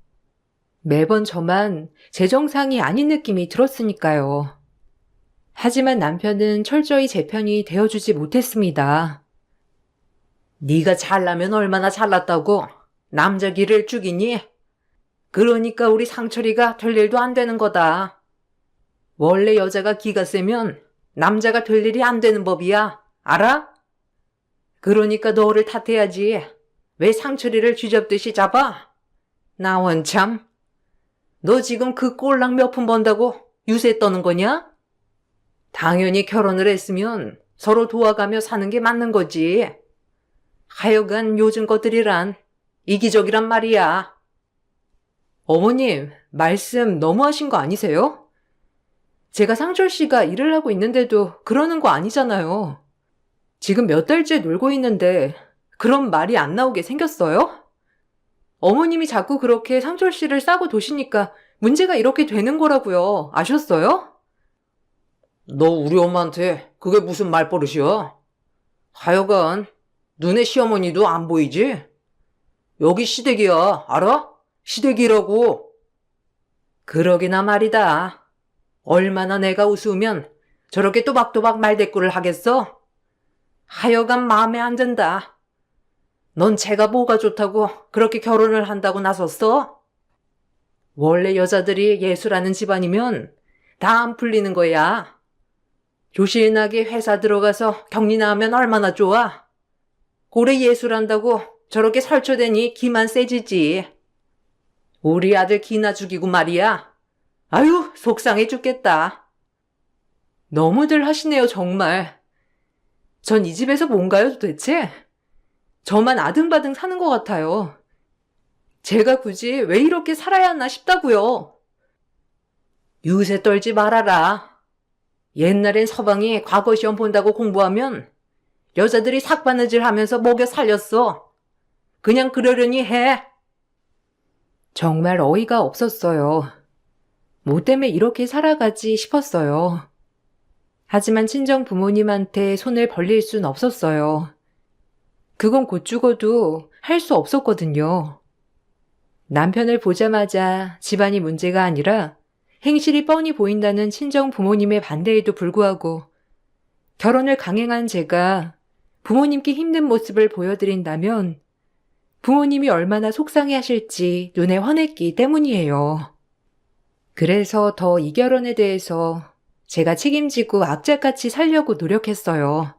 매번 저만 제 정상이 아닌 느낌이 들었으니까요. 하지만 남편은 철저히 제 편이 되어주지 못했습니다. 네가 잘나면 얼마나 잘났다고 남자 기를 죽이니? 그러니까 우리 상철이가 될 일도 안 되는 거다. 원래 여자가 기가 세면 남자가 될 일이 안 되는 법이야. 알아? 그러니까 너를 탓해야지. 왜 상철이를 쥐잡듯이 잡아? 나 원참. 너 지금 그 꼴랑 몇 푼 번다고 유세 떠는 거냐? 당연히 결혼을 했으면 서로 도와가며 사는 게 맞는 거지. 하여간 요즘 것들이란 이기적이란 말이야. 어머님, 말씀 너무하신 거 아니세요? 제가 상철 씨가 일을 하고 있는데도 그러는 거 아니잖아요. 지금 몇 달째 놀고 있는데 그런 말이 안 나오게 생겼어요? 어머님이 자꾸 그렇게 상철 씨를 싸고 도시니까 문제가 이렇게 되는 거라고요. 아셨어요? 너 우리 엄마한테 그게 무슨 말버릇이야? 하여간 눈에 시어머니도 안 보이지? 여기 시댁이야, 알아? 시댁이라고. 그러기나 말이다. 얼마나 내가 우스우면 저렇게 또박또박 말대꾸를 하겠어? 하여간 마음에 안 든다. 넌 제가 뭐가 좋다고 그렇게 결혼을 한다고 나섰어? 원래 여자들이 예술하는 집안이면 다 안 풀리는 거야. 조신하게 회사 들어가서 격리나 하면 얼마나 좋아. 고래 예술한다고 저렇게 설쳐대니 기만 세지지. 우리 아들 기나 죽이고 말이야. 아유, 속상해 죽겠다. 너무들 하시네요, 정말. 전 이 집에서 뭔가요, 도대체? 저만 아등바등 사는 것 같아요. 제가 굳이 왜 이렇게 살아야 하나 싶다고요. 유세 떨지 말아라. 옛날엔 서방이 과거 시험 본다고 공부하면 여자들이 삭바느질 하면서 먹여 살렸어. 그냥 그러려니 해. 정말 어이가 없었어요. 뭐 때문에 이렇게 살아가지 싶었어요. 하지만 친정 부모님한테 손을 벌릴 순 없었어요. 그건 곧 죽어도 할 수 없었거든요. 남편을 보자마자 집안이 문제가 아니라 행실이 뻔히 보인다는 친정 부모님의 반대에도 불구하고 결혼을 강행한 제가 부모님께 힘든 모습을 보여드린다면 부모님이 얼마나 속상해 하실지 눈에 환했기 때문이에요. 그래서 더 이 결혼에 대해서 제가 책임지고 악착같이 살려고 노력했어요.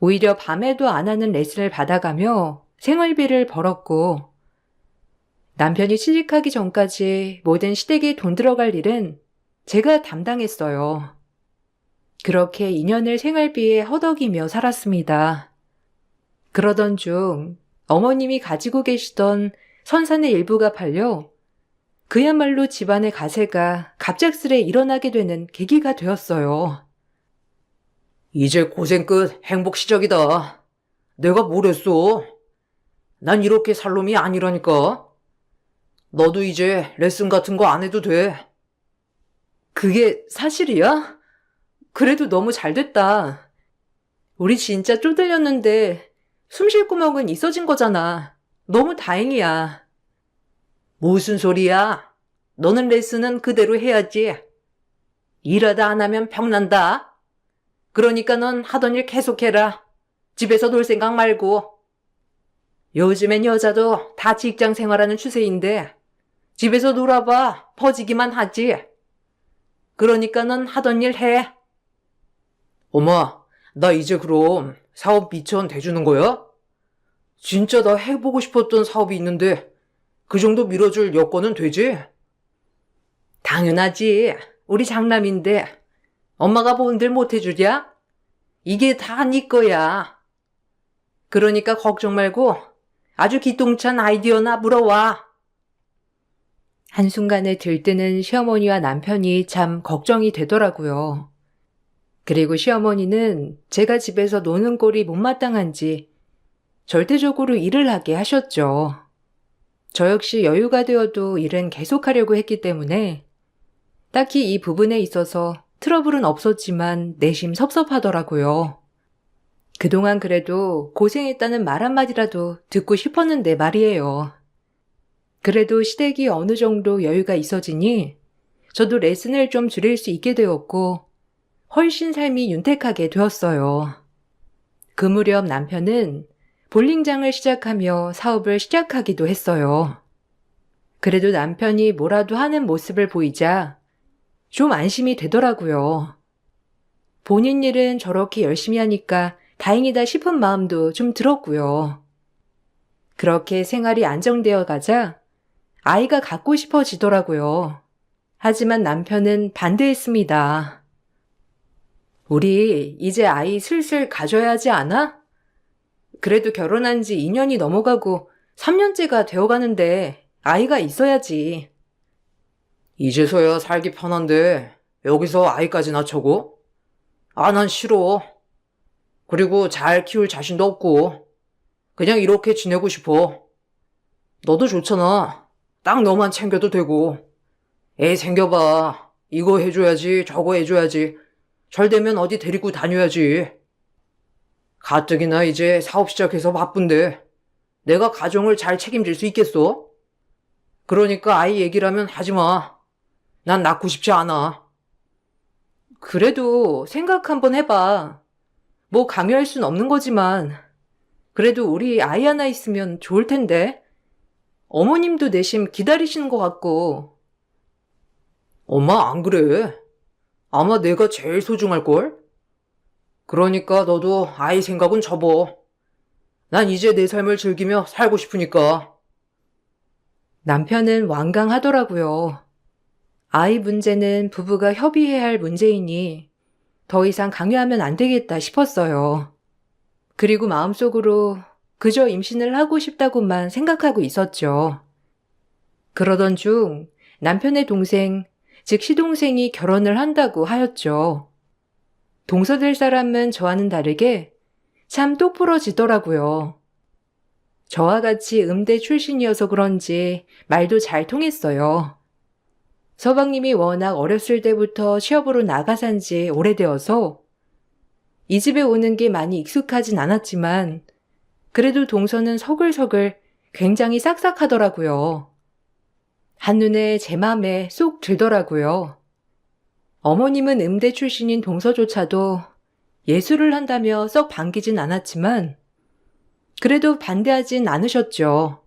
오히려 밤에도 안 하는 레슨을 받아가며 생활비를 벌었고 남편이 취직하기 전까지 모든 시댁에 돈 들어갈 일은 제가 담당했어요. 그렇게 2년을 생활비에 허덕이며 살았습니다. 그러던 중 어머님이 가지고 계시던 선산의 일부가 팔려 그야말로 집안의 가세가 갑작스레 일어나게 되는 계기가 되었어요. 이제 고생 끝 행복 시작이다. 내가 뭘 했어? 난 이렇게 살 놈이 아니라니까. 너도 이제 레슨 같은 거 안 해도 돼. 그게 사실이야? 그래도 너무 잘 됐다. 우리 진짜 쪼들렸는데 숨 쉴 구멍은 있어진 거잖아. 너무 다행이야. 무슨 소리야? 너는 레슨은 그대로 해야지. 일하다 안 하면 병난다. 그러니까 넌 하던 일 계속해라. 집에서 놀 생각 말고. 요즘엔 여자도 다 직장 생활하는 추세인데 집에서 놀아봐 퍼지기만 하지. 그러니까 넌 하던 일 해. 엄마, 나 이제 그럼 사업 미천 대주는 거야? 진짜 나 해보고 싶었던 사업이 있는데 그 정도 밀어줄 여건은 되지? 당연하지. 우리 장남인데 엄마가 뭔들 못해주랴? 이게 다 네 거야. 그러니까 걱정 말고 아주 기똥찬 아이디어나 물어와. 한순간에 들뜨는 시어머니와 남편이 참 걱정이 되더라고요. 그리고 시어머니는 제가 집에서 노는 꼴이 못마땅한지 절대적으로 일을 하게 하셨죠. 저 역시 여유가 되어도 일은 계속하려고 했기 때문에 딱히 이 부분에 있어서 트러블은 없었지만 내심 섭섭하더라고요. 그동안 그래도 고생했다는 말 한마디라도 듣고 싶었는데 말이에요. 그래도 시댁이 어느 정도 여유가 있어지니 저도 레슨을 좀 줄일 수 있게 되었고 훨씬 삶이 윤택하게 되었어요. 그 무렵 남편은 볼링장을 시작하며 사업을 시작하기도 했어요. 그래도 남편이 뭐라도 하는 모습을 보이자 좀 안심이 되더라고요. 본인 일은 저렇게 열심히 하니까 다행이다 싶은 마음도 좀 들었고요. 그렇게 생활이 안정되어 가자 아이가 갖고 싶어지더라고요. 하지만 남편은 반대했습니다. 우리 이제 아이 슬슬 가져야 하지 않아? 그래도 결혼한 지 2년이 넘어가고 3년째가 되어가는데 아이가 있어야지. 이제서야 살기 편한데 여기서 아이까지 낳자고? 아, 난 싫어. 그리고 잘 키울 자신도 없고 그냥 이렇게 지내고 싶어. 너도 좋잖아. 딱 너만 챙겨도 되고. 애 생겨봐. 이거 해줘야지, 저거 해줘야지. 잘 되면 어디 데리고 다녀야지. 가뜩이나 이제 사업 시작해서 바쁜데 내가 가정을 잘 책임질 수 있겠어? 그러니까 아이 얘기라면 하지 마. 난 낳고 싶지 않아. 그래도 생각 한번 해봐. 뭐 강요할 순 없는 거지만 그래도 우리 아이 하나 있으면 좋을 텐데. 어머님도 내심 기다리시는 것 같고. 엄마 안 그래. 아마 내가 제일 소중할걸? 그러니까 너도 아이 생각은 접어. 난 이제 내 삶을 즐기며 살고 싶으니까. 남편은 완강하더라고요. 아이 문제는 부부가 협의해야 할 문제이니 더 이상 강요하면 안 되겠다 싶었어요. 그리고 마음속으로 그저 임신을 하고 싶다고만 생각하고 있었죠. 그러던 중 남편의 동생, 즉 시동생이 결혼을 한다고 하였죠. 동서될 사람은 저와는 다르게 참 똑부러지더라고요. 저와 같이 음대 출신이어서 그런지 말도 잘 통했어요. 서방님이 워낙 어렸을 때부터 시업으로 나가 산 지 오래되어서 이 집에 오는 게 많이 익숙하진 않았지만 그래도 동서는 서글서글 굉장히 싹싹하더라고요. 한눈에 제 맘에 쏙 들더라고요. 어머님은 음대 출신인 동서조차도 예술을 한다며 썩 반기진 않았지만 그래도 반대하진 않으셨죠.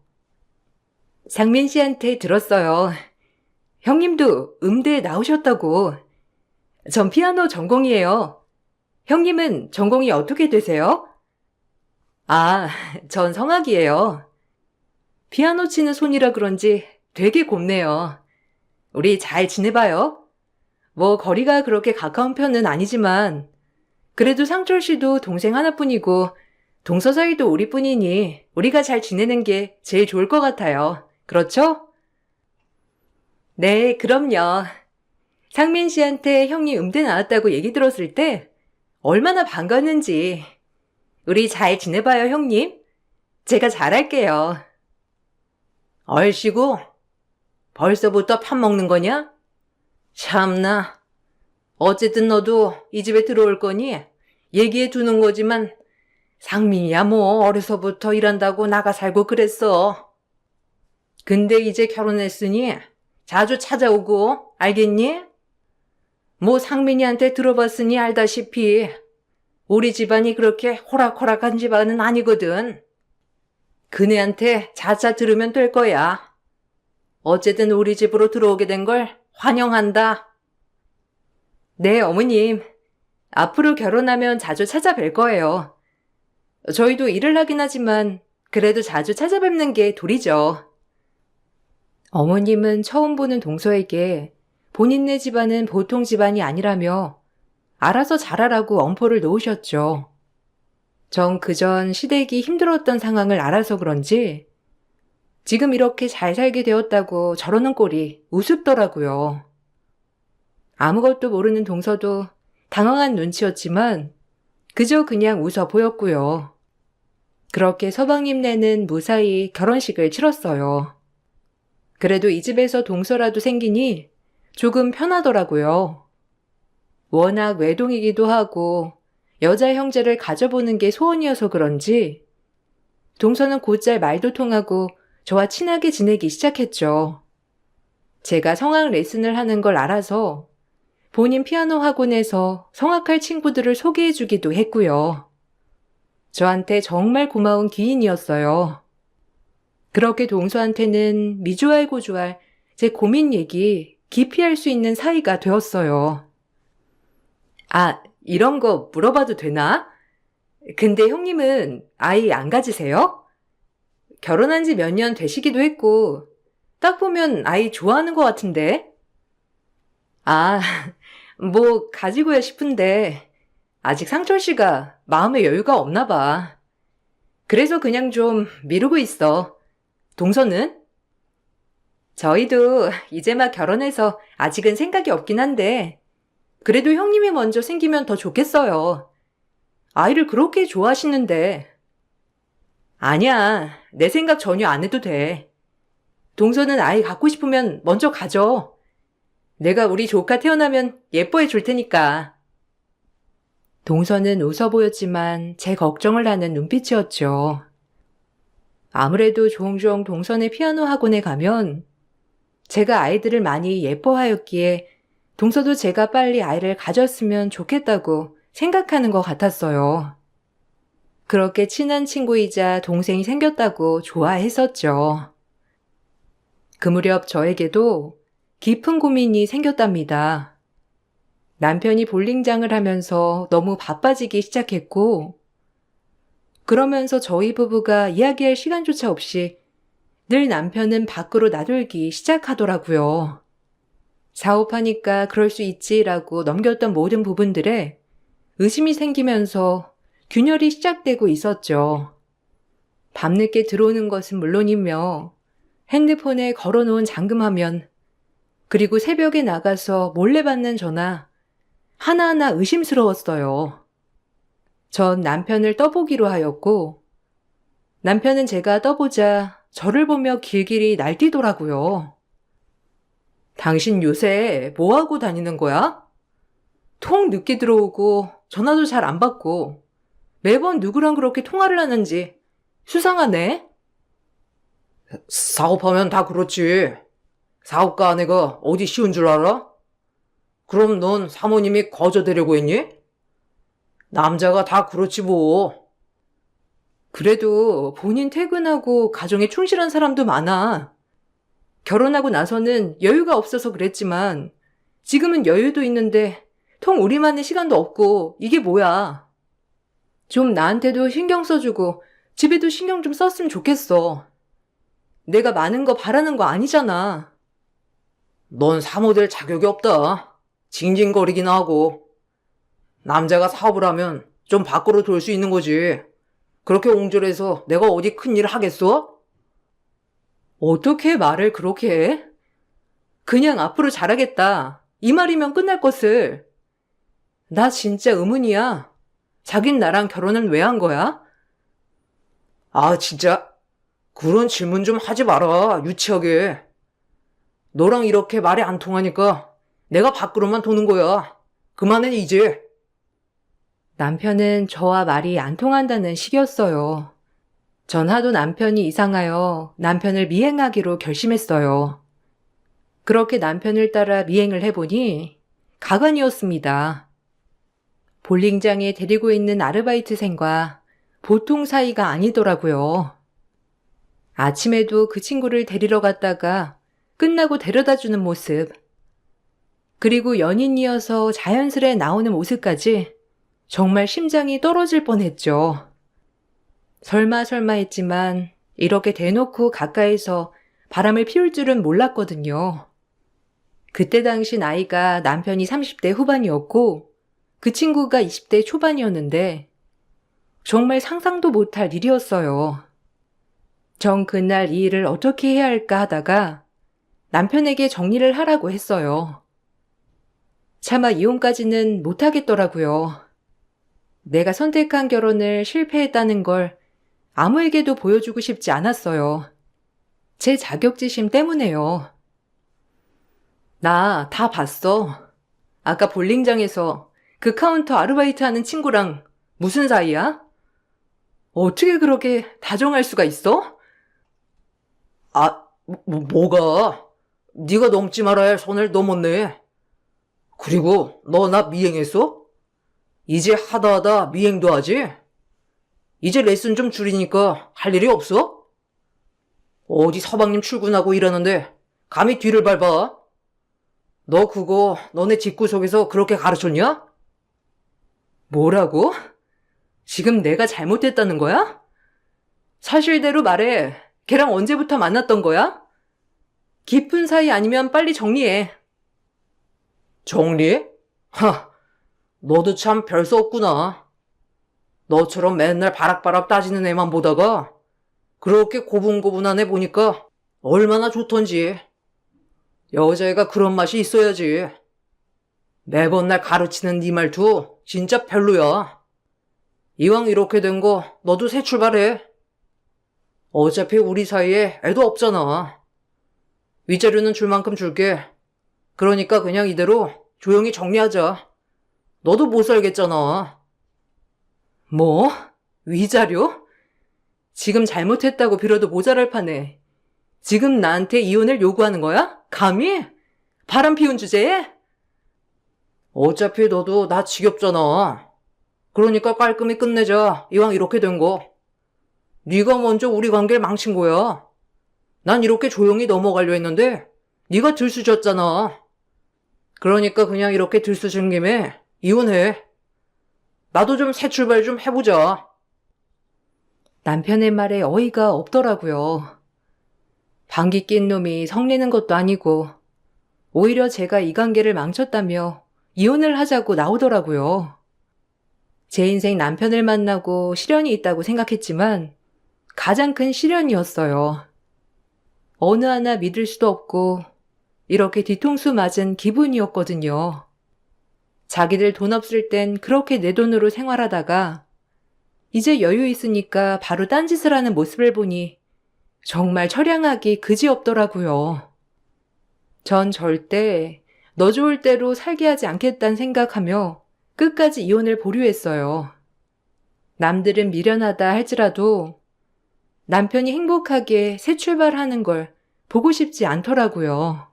상민 씨한테 들었어요. 형님도 음대에 나오셨다고. 전 피아노 전공이에요. 형님은 전공이 어떻게 되세요? 아, 전 성악이에요. 피아노 치는 손이라 그런지 되게 곱네요. 우리 잘 지내봐요. 뭐 거리가 그렇게 가까운 편은 아니지만 그래도 상철 씨도 동생 하나뿐이고 동서 사이도 우리뿐이니 우리가 잘 지내는 게 제일 좋을 것 같아요. 그렇죠? 네, 그럼요. 상민 씨한테 형이 음대 나왔다고 얘기 들었을 때 얼마나 반가웠는지. 우리 잘 지내봐요, 형님. 제가 잘할게요. 얼씨구, 벌써부터 밥 먹는 거냐? 참나. 어쨌든 너도 이 집에 들어올 거니 얘기해 두는 거지만 상민이야 뭐 어려서부터 일한다고 나가 살고 그랬어. 근데 이제 결혼했으니 자주 찾아오고 알겠니? 뭐 상민이한테 들어봤으니 알다시피 우리 집안이 그렇게 호락호락한 집안은 아니거든. 그네한테 자자 들으면 될 거야. 어쨌든 우리 집으로 들어오게 된 걸 환영한다. 네, 어머님. 앞으로 결혼하면 자주 찾아뵐 거예요. 저희도 일을 하긴 하지만 그래도 자주 찾아뵙는 게 도리죠. 어머님은 처음 보는 동서에게 본인네 집안은 보통 집안이 아니라며 알아서 잘하라고 엄포를 놓으셨죠. 전 그전 시댁이 힘들었던 상황을 알아서 그런지 지금 이렇게 잘 살게 되었다고 저러는 꼴이 우습더라고요. 아무것도 모르는 동서도 당황한 눈치였지만 그저 그냥 웃어 보였고요. 그렇게 서방님네는 무사히 결혼식을 치렀어요. 그래도 이 집에서 동서라도 생기니 조금 편하더라고요. 워낙 외동이기도 하고 여자 형제를 가져보는 게 소원이어서 그런지 동서는 곧잘 말도 통하고 저와 친하게 지내기 시작했죠. 제가 성악 레슨을 하는 걸 알아서 본인 피아노 학원에서 성악할 친구들을 소개해주기도 했고요. 저한테 정말 고마운 기인이었어요. 그렇게 동서한테는 미주알 고주알 제 고민 얘기 깊이 할 수 있는 사이가 되었어요. 아, 이런 거 물어봐도 되나? 근데 형님은 아이 안 가지세요? 결혼한 지 몇 년 되시기도 했고, 딱 보면 아이 좋아하는 것 같은데? 아, 뭐, 가지고야 싶은데, 아직 상철 씨가 마음의 여유가 없나 봐. 그래서 그냥 좀 미루고 있어. 동서는? 저희도 이제 막 결혼해서 아직은 생각이 없긴 한데, 그래도 형님이 먼저 생기면 더 좋겠어요. 아이를 그렇게 좋아하시는데. 아니야, 내 생각 전혀 안 해도 돼. 동서는 아이 갖고 싶으면 먼저 가져. 내가 우리 조카 태어나면 예뻐해 줄 테니까. 동서는 웃어 보였지만 제 걱정을 하는 눈빛이었죠. 아무래도 종종 동선의 피아노 학원에 가면 제가 아이들을 많이 예뻐하였기에 동서도 제가 빨리 아이를 가졌으면 좋겠다고 생각하는 것 같았어요. 그렇게 친한 친구이자 동생이 생겼다고 좋아했었죠. 그 무렵 저에게도 깊은 고민이 생겼답니다. 남편이 볼링장을 하면서 너무 바빠지기 시작했고, 그러면서 저희 부부가 이야기할 시간조차 없이 늘 남편은 밖으로 나돌기 시작하더라고요. 사업하니까 그럴 수 있지라고 넘겼던 모든 부분들에 의심이 생기면서 균열이 시작되고 있었죠. 밤늦게 들어오는 것은 물론이며 핸드폰에 걸어놓은 잠금화면, 그리고 새벽에 나가서 몰래 받는 전화, 하나하나 의심스러웠어요. 전 남편을 떠보기로 하였고, 남편은 제가 떠보자 저를 보며 길길이 날뛰더라고요. 당신 요새 뭐하고 다니는 거야? 통 늦게 들어오고 전화도 잘 안 받고 매번 누구랑 그렇게 통화를 하는지 수상하네? 사업하면 다 그렇지. 사업가 아내가 어디 쉬운 줄 알아? 그럼 넌 사모님이 거저되려고 했니? 남자가 다 그렇지 뭐. 그래도 본인 퇴근하고 가정에 충실한 사람도 많아. 결혼하고 나서는 여유가 없어서 그랬지만 지금은 여유도 있는데 통 우리만의 시간도 없고 이게 뭐야. 좀 나한테도 신경 써주고 집에도 신경 좀 썼으면 좋겠어. 내가 많은 거 바라는 거 아니잖아. 넌 사모 될 자격이 없다. 징징거리긴 하고. 남자가 사업을 하면 좀 밖으로 돌 수 있는 거지. 그렇게 옹졸해서 내가 어디 큰일을 하겠어? 어떻게 말을 그렇게 해? 그냥 앞으로 잘하겠다. 이 말이면 끝날 것을. 나 진짜 의문이야. 자긴 나랑 결혼은 왜 한 거야? 아, 진짜. 그런 질문 좀 하지 마라. 유치하게. 너랑 이렇게 말이 안 통하니까 내가 밖으로만 도는 거야. 그만해, 이제. 남편은 저와 말이 안 통한다는 식이었어요. 전 하도 남편이 이상하여 남편을 미행하기로 결심했어요. 그렇게 남편을 따라 미행을 해보니 가관이었습니다. 볼링장에 데리고 있는 아르바이트생과 보통 사이가 아니더라고요. 아침에도 그 친구를 데리러 갔다가 끝나고 데려다주는 모습, 그리고 연인이어서 자연스레 나오는 모습까지 정말 심장이 떨어질 뻔했죠. 설마 했지만 이렇게 대놓고 가까이서 바람을 피울 줄은 몰랐거든요. 그때 당시 나이가 남편이 30대 후반이었고 그 친구가 20대 초반이었는데 정말 상상도 못할 일이었어요. 전 그날 이 일을 어떻게 해야 할까 하다가 남편에게 정리를 하라고 했어요. 차마 이혼까지는 못하겠더라고요. 내가 선택한 결혼을 실패했다는 걸 아무에게도 보여주고 싶지 않았어요. 제 자격지심 때문에요. 나 다 봤어. 아까 볼링장에서 그 카운터 아르바이트 하는 친구랑 무슨 사이야? 어떻게 그렇게 다정할 수가 있어? 아, 뭐가? 네가 넘지 말아야 할 선을 넘었네. 그리고 너 나 미행했어? 이제 하다 미행도 하지? 이제 레슨 좀 줄이니까 할 일이 없어? 어디 서방님 출근하고 일하는데 감히 뒤를 밟아? 너 그거 너네 집구석에서 그렇게 가르쳤냐? 뭐라고? 지금 내가 잘못했다는 거야? 사실대로 말해. 걔랑 언제부터 만났던 거야? 깊은 사이 아니면 빨리 정리해. 정리? 하, 너도 참 별 수 없구나. 너처럼 맨날 바락바락 따지는 애만 보다가 그렇게 고분고분한 애 보니까 얼마나 좋던지. 여자애가 그런 맛이 있어야지. 매번 날 가르치는 네 말투 진짜 별로야. 이왕 이렇게 된 거 너도 새 출발해. 어차피 우리 사이에 애도 없잖아. 위자료는 줄 만큼 줄게. 그러니까 그냥 이대로 조용히 정리하자. 너도 못 살겠잖아. 뭐? 위자료? 지금 잘못했다고 빌어도 모자랄 판에 지금 나한테 이혼을 요구하는 거야? 감히? 바람 피운 주제에? 어차피 너도 나 지겹잖아. 그러니까 깔끔히 끝내자. 이왕 이렇게 된 거. 네가 먼저 우리 관계를 망친 거야. 난 이렇게 조용히 넘어가려 했는데 네가 들쑤셨잖아. 그러니까 그냥 이렇게 들쑤신 김에 이혼해. 나도 좀 새 출발 좀 해보자. 남편의 말에 어이가 없더라고요. 방귀 낀 놈이 성내는 것도 아니고 오히려 제가 이 관계를 망쳤다며 이혼을 하자고 나오더라고요. 제 인생 남편을 만나고 시련이 있다고 생각했지만 가장 큰 시련이었어요. 어느 하나 믿을 수도 없고 이렇게 뒤통수 맞은 기분이었거든요. 자기들 돈 없을 땐 그렇게 내 돈으로 생활하다가 이제 여유 있으니까 바로 딴짓을 하는 모습을 보니 정말 처량하기 그지없더라고요. 전 절대 너 좋을 대로 살게 하지 않겠다는 생각하며 끝까지 이혼을 보류했어요. 남들은 미련하다 할지라도 남편이 행복하게 새 출발하는 걸 보고 싶지 않더라고요.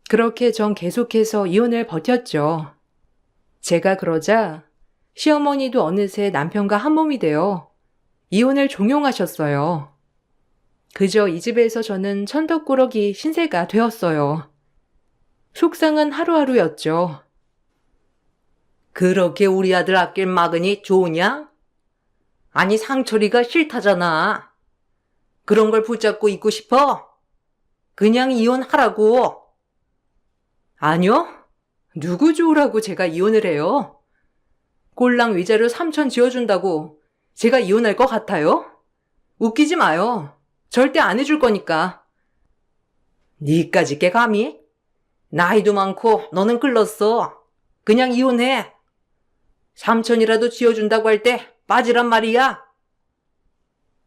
그렇게 전 계속해서 이혼을 버텼죠. 제가 그러자 시어머니도 어느새 남편과 한 몸이 되어 이혼을 종용하셨어요. 그저 이 집에서 저는 천덕꾸러기 신세가 되었어요. 속상한 하루하루였죠. 그렇게 우리 아들 아낄 막으니 좋으냐? 아니 상철이가 싫다잖아. 그런 걸 붙잡고 있고 싶어? 그냥 이혼하라고. 아니요. 누구 좋으라고 제가 이혼을 해요? 꼴랑 위자료 3천 지어준다고 제가 이혼할 것 같아요? 웃기지 마요. 절대 안 해줄 거니까. 니까짓 게 감히? 나이도 많고 너는 끌렀어. 그냥 이혼해. 3천이라도 지어준다고 할 때 빠지란 말이야.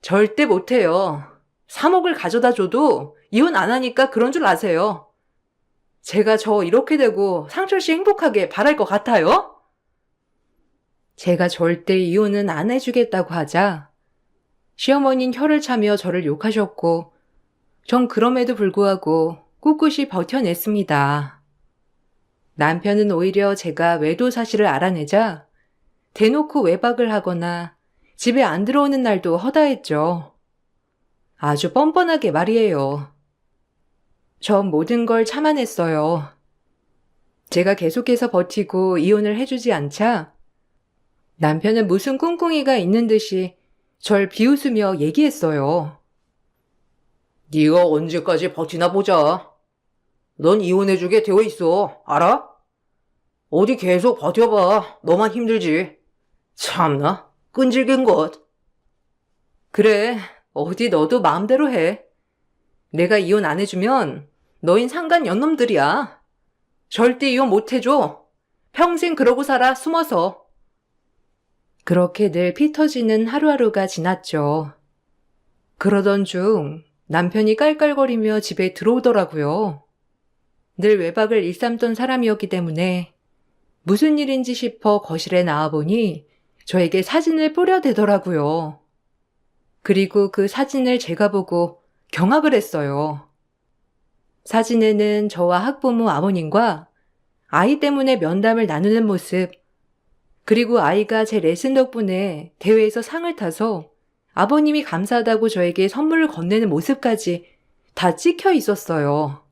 절대 못해요. 3억을 가져다 줘도 이혼 안 하니까 그런 줄 아세요. 제가 저 이렇게 되고 상철 씨 행복하게 바랄 것 같아요? 제가 절대 이혼은 안 해주겠다고 하자 시어머니는 혀를 차며 저를 욕하셨고 전 그럼에도 불구하고 꿋꿋이 버텨냈습니다. 남편은 오히려 제가 외도 사실을 알아내자 대놓고 외박을 하거나 집에 안 들어오는 날도 허다했죠. 아주 뻔뻔하게 말이에요. 전 모든 걸 참아냈어요. 제가 계속해서 버티고 이혼을 해주지 않자 남편은 무슨 꿍꿍이가 있는 듯이 절 비웃으며 얘기했어요. 네가 언제까지 버티나 보자. 넌 이혼해주게 되어 있어. 알아? 어디 계속 버텨봐. 너만 힘들지. 참나, 끈질긴 것. 그래, 어디 너도 마음대로 해. 내가 이혼 안 해주면 너흰 상간 연놈들이야. 절대 이혼 못 해줘. 평생 그러고 살아, 숨어서. 그렇게 늘 피 터지는 하루하루가 지났죠. 그러던 중 남편이 깔깔거리며 집에 들어오더라고요. 늘 외박을 일삼던 사람이었기 때문에 무슨 일인지 싶어 거실에 나와보니 저에게 사진을 뿌려대더라고요. 그리고 그 사진을 제가 보고 경악을 했어요. 사진에는 저와 학부모 아버님과 아이 때문에 면담을 나누는 모습, 그리고 아이가 제 레슨 덕분에 대회에서 상을 타서 아버님이 감사하다고 저에게 선물을 건네는 모습까지 다 찍혀 있었어요.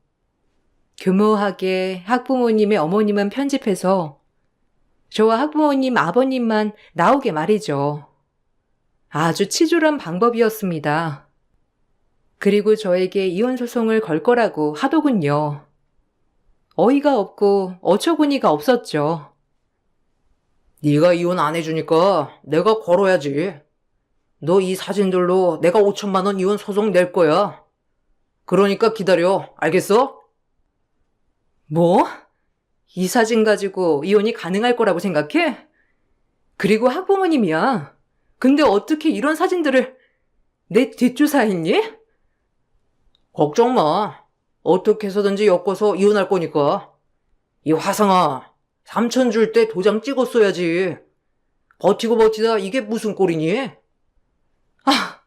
교묘하게 학부모님의 어머님은 편집해서 저와 학부모님 아버님만 나오게 말이죠. 아주 치졸한 방법이었습니다. 그리고 저에게 이혼 소송을 걸 거라고 하더군요. 어이가 없고 어처구니가 없었죠. 네가 이혼 안 해주니까 내가 걸어야지. 너 이 사진들로 내가 5천만 원 이혼 소송 낼 거야. 그러니까 기다려. 알겠어? 뭐? 이 사진 가지고 이혼이 가능할 거라고 생각해? 그리고 학부모님이야. 근데 어떻게 이런 사진들을 내 뒷조사했니? 걱정 마. 어떻게 해서든지 엮어서 이혼할 거니까. 이 화상아, 3천 줄 때 도장 찍었어야지. 버티고 버티다 이게 무슨 꼴이니? 아,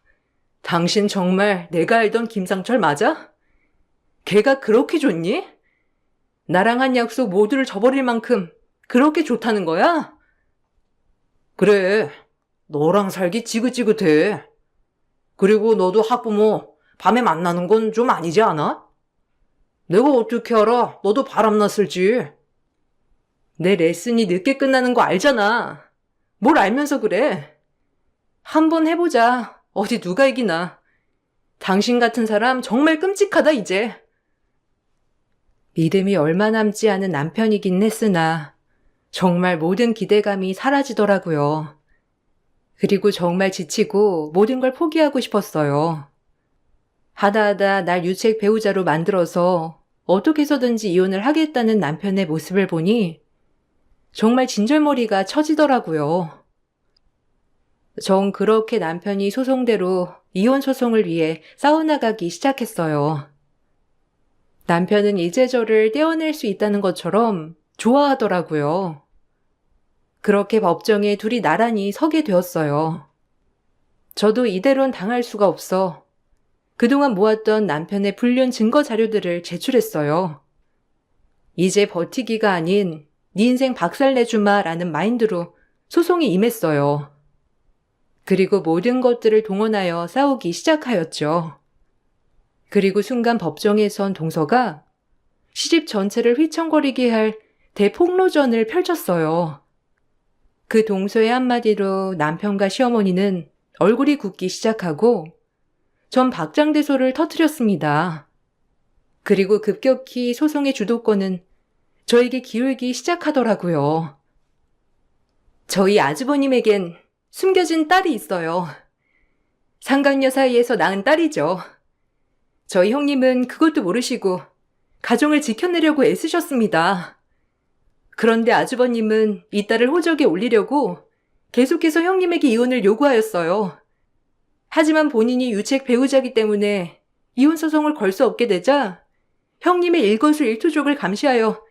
당신 정말 내가 알던 김상철 맞아? 걔가 그렇게 좋니? 나랑 한 약속 모두를 저버릴 만큼 그렇게 좋다는 거야? 그래, 너랑 살기 지긋지긋해. 그리고 너도 학부모 밤에 만나는 건 좀 아니지 않아? 내가 어떻게 알아? 너도 바람났을지. 내 레슨이 늦게 끝나는 거 알잖아. 뭘 알면서 그래? 한번 해보자. 어디 누가 이기나. 당신 같은 사람 정말 끔찍하다 이제. 믿음이 얼마 남지 않은 남편이긴 했으나 정말 모든 기대감이 사라지더라고요. 그리고 정말 지치고 모든 걸 포기하고 싶었어요. 하다하다 날 유책 배우자로 만들어서 어떻게 해서든지 이혼을 하겠다는 남편의 모습을 보니 정말 진절머리가 쳐지더라고요. 전 그렇게 남편이 소송대로 이혼 소송을 위해 싸워나가기 시작했어요. 남편은 이제 저를 떼어낼 수 있다는 것처럼 좋아하더라고요. 그렇게 법정에 둘이 나란히 서게 되었어요. 저도 이대로는 당할 수가 없어 그동안 모았던 남편의 불륜 증거 자료들을 제출했어요. 이제 버티기가 아닌 네 인생 박살내주마라는 마인드로 소송에 임했어요. 그리고 모든 것들을 동원하여 싸우기 시작하였죠. 그리고 순간 법정에 선 동서가 시집 전체를 휘청거리게 할 대폭로전을 펼쳤어요. 그 동서의 한마디로 남편과 시어머니는 얼굴이 굳기 시작하고 전 박장대소를 터뜨렸습니다. 그리고 급격히 소송의 주도권은 저에게 기울기 시작하더라고요. 저희 아주버님에겐 숨겨진 딸이 있어요. 상간녀 사이에서 낳은 딸이죠. 저희 형님은 그것도 모르시고 가정을 지켜내려고 애쓰셨습니다. 그런데 아주버님은 이 딸을 호적에 올리려고 계속해서 형님에게 이혼을 요구하였어요. 하지만 본인이 유책 배우자이기 때문에 이혼 소송을 걸 수 없게 되자 형님의 일거수일투족을 감시하여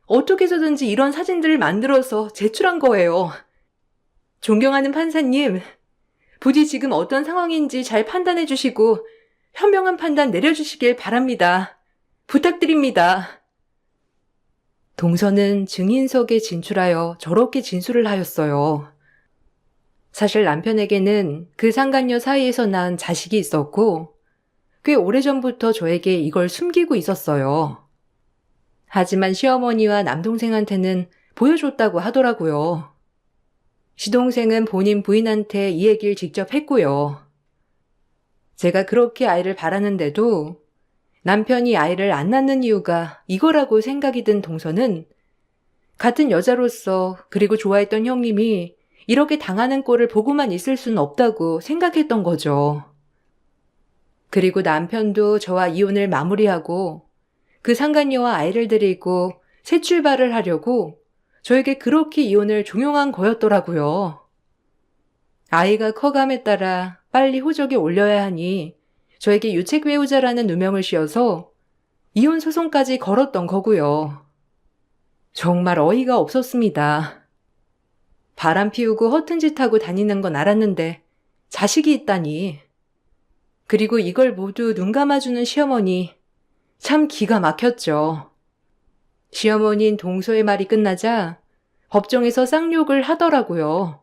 어떻게 해서든지 이런 사진들을 만들어서 제출한 거예요. 존경하는 판사님, 부디 지금 어떤 상황인지 잘 판단해 주시고 현명한 판단 내려주시길 바랍니다. 부탁드립니다. 동서는 증인석에 진출하여 저렇게 진술을 하였어요. 사실 남편에게는 그 상간녀 사이에서 낳은 자식이 있었고 꽤 오래전부터 저에게 이걸 숨기고 있었어요. 하지만 시어머니와 남동생한테는 보여줬다고 하더라고요. 시동생은 본인 부인한테 이 얘기를 직접 했고요. 제가 그렇게 아이를 바라는데도 남편이 아이를 안 낳는 이유가 이거라고 생각이 든 동서는 같은 여자로서 그리고 좋아했던 형님이 이렇게 당하는 꼴을 보고만 있을 수는 없다고 생각했던 거죠. 그리고 남편도 저와 이혼을 마무리하고 그 상간녀와 아이를 데리고 새 출발을 하려고 저에게 그렇게 이혼을 종용한 거였더라고요. 아이가 커감에 따라 빨리 호적에 올려야 하니 저에게 유책 배우자라는 누명을 씌워서 이혼 소송까지 걸었던 거고요. 정말 어이가 없었습니다. 바람 피우고 허튼 짓 하고 다니는 건 알았는데 자식이 있다니. 그리고 이걸 모두 눈 감아주는 시어머니, 참 기가 막혔죠. 시어머니인 동서의 말이 끝나자 법정에서 쌍욕을 하더라고요.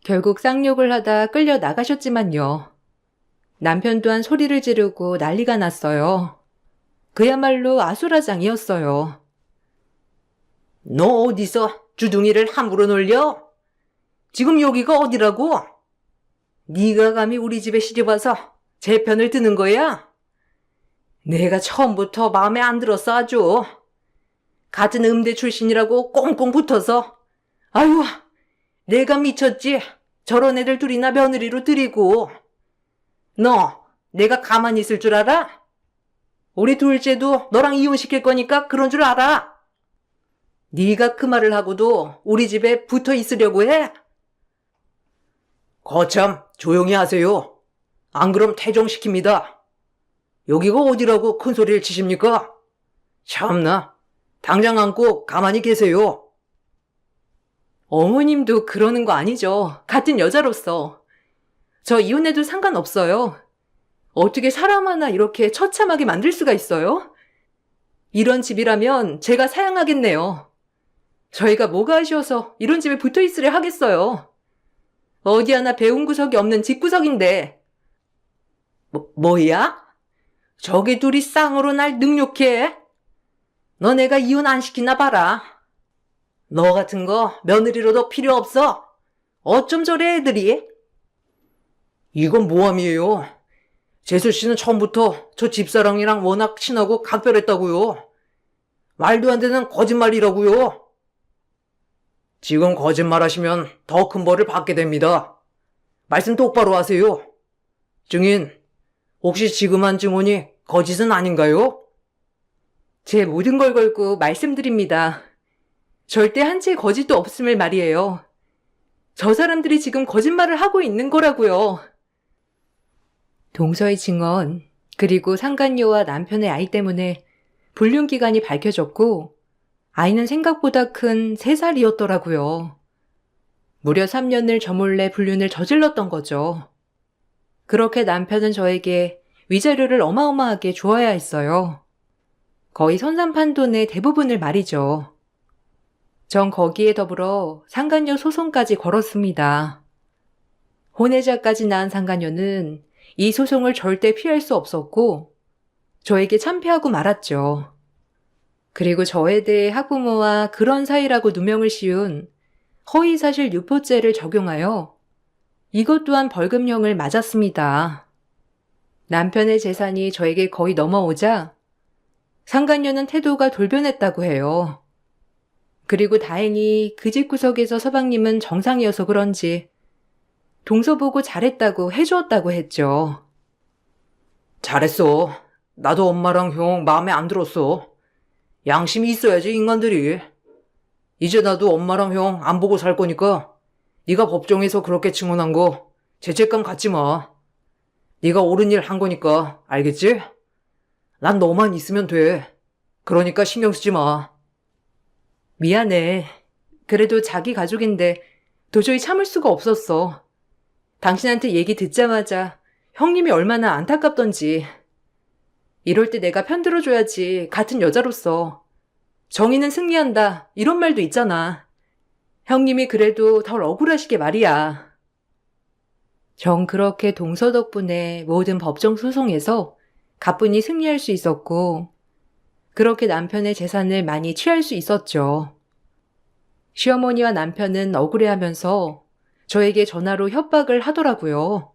결국 쌍욕을 하다 끌려 나가셨지만요. 남편 또한 소리를 지르고 난리가 났어요. 그야말로 아수라장이었어요. 너 어디서 주둥이를 함부로 놀려? 지금 여기가 어디라고? 네가 감히 우리 집에 시집 와서 제 편을 드는 거야? 내가 처음부터 마음에 안 들었어 아주. 같은 음대 출신이라고 꽁꽁 붙어서. 아유, 내가 미쳤지. 저런 애들 둘이나 며느리로 들이고. 너 내가 가만히 있을 줄 알아? 우리 둘째도 너랑 이혼시킬 거니까 그런 줄 알아. 네가 그 말을 하고도 우리 집에 붙어 있으려고 해? 거참 조용히 하세요. 안 그럼 퇴정시킵니다. 여기가 어디라고 큰 소리를 치십니까? 참나, 당장 안고 가만히 계세요. 어머님도 그러는 거 아니죠. 같은 여자로서. 저 이혼해도 상관없어요. 어떻게 사람 하나 이렇게 처참하게 만들 수가 있어요? 이런 집이라면 제가 사양하겠네요. 저희가 뭐가 아쉬워서 이런 집에 붙어 있으려 하겠어요. 어디 하나 배운 구석이 없는 집구석인데. 뭐야? 저기 둘이 쌍으로 날 능욕해? 너 내가 이혼 안 시키나 봐라. 너 같은 거 며느리로도 필요 없어. 어쩜 저래 애들이? 이건 모함이에요. 재수 씨는 처음부터 저 집사랑이랑 워낙 친하고 각별했다고요. 말도 안 되는 거짓말이라고요. 지금 거짓말하시면 더 큰 벌을 받게 됩니다. 말씀 똑바로 하세요. 증인, 혹시 지금 한 증언이 거짓은 아닌가요? 제 모든 걸 걸고 말씀드립니다. 절대 한 채 거짓도 없음을 말이에요. 저 사람들이 지금 거짓말을 하고 있는 거라고요. 동서의 증언, 그리고 상간녀와 남편의 아이 때문에 불륜 기간이 밝혀졌고 아이는 생각보다 큰 3살이었더라고요. 무려 3년을 저 몰래 불륜을 저질렀던 거죠. 그렇게 남편은 저에게 위자료를 어마어마하게 주어야 했어요. 거의 선산판돈의 대부분을 말이죠. 전 거기에 더불어 상간녀 소송까지 걸었습니다. 혼외자까지 낳은 상간녀는 이 소송을 절대 피할 수 없었고 저에게 참패하고 말았죠. 그리고 저에 대해 학부모와 그런 사이라고 누명을 씌운 허위사실 유포죄를 적용하여 이것 또한 벌금형을 맞았습니다. 남편의 재산이 저에게 거의 넘어오자 상간녀는 태도가 돌변했다고 해요. 그리고 다행히 그 집구석에서 서방님은 정상이어서 그런지 동서 보고 잘했다고 해주었다고 했죠. 잘했어. 나도 엄마랑 형 마음에 안 들었어. 양심이 있어야지 인간들이. 이제 나도 엄마랑 형 안 보고 살 거니까 네가 법정에서 그렇게 증언한 거 죄책감 갖지 마. 네가 옳은 일 한 거니까 알겠지? 난 너만 있으면 돼. 그러니까 신경 쓰지 마. 미안해. 그래도 자기 가족인데 도저히 참을 수가 없었어. 당신한테 얘기 듣자마자 형님이 얼마나 안타깝던지. 이럴 때 내가 편들어줘야지, 같은 여자로서. 정의는 승리한다, 이런 말도 있잖아. 형님이 그래도 덜 억울하시게 말이야. 전 그렇게 동서 덕분에 모든 법정 소송에서 가뿐히 승리할 수 있었고, 그렇게 남편의 재산을 많이 취할 수 있었죠. 시어머니와 남편은 억울해하면서 저에게 전화로 협박을 하더라고요.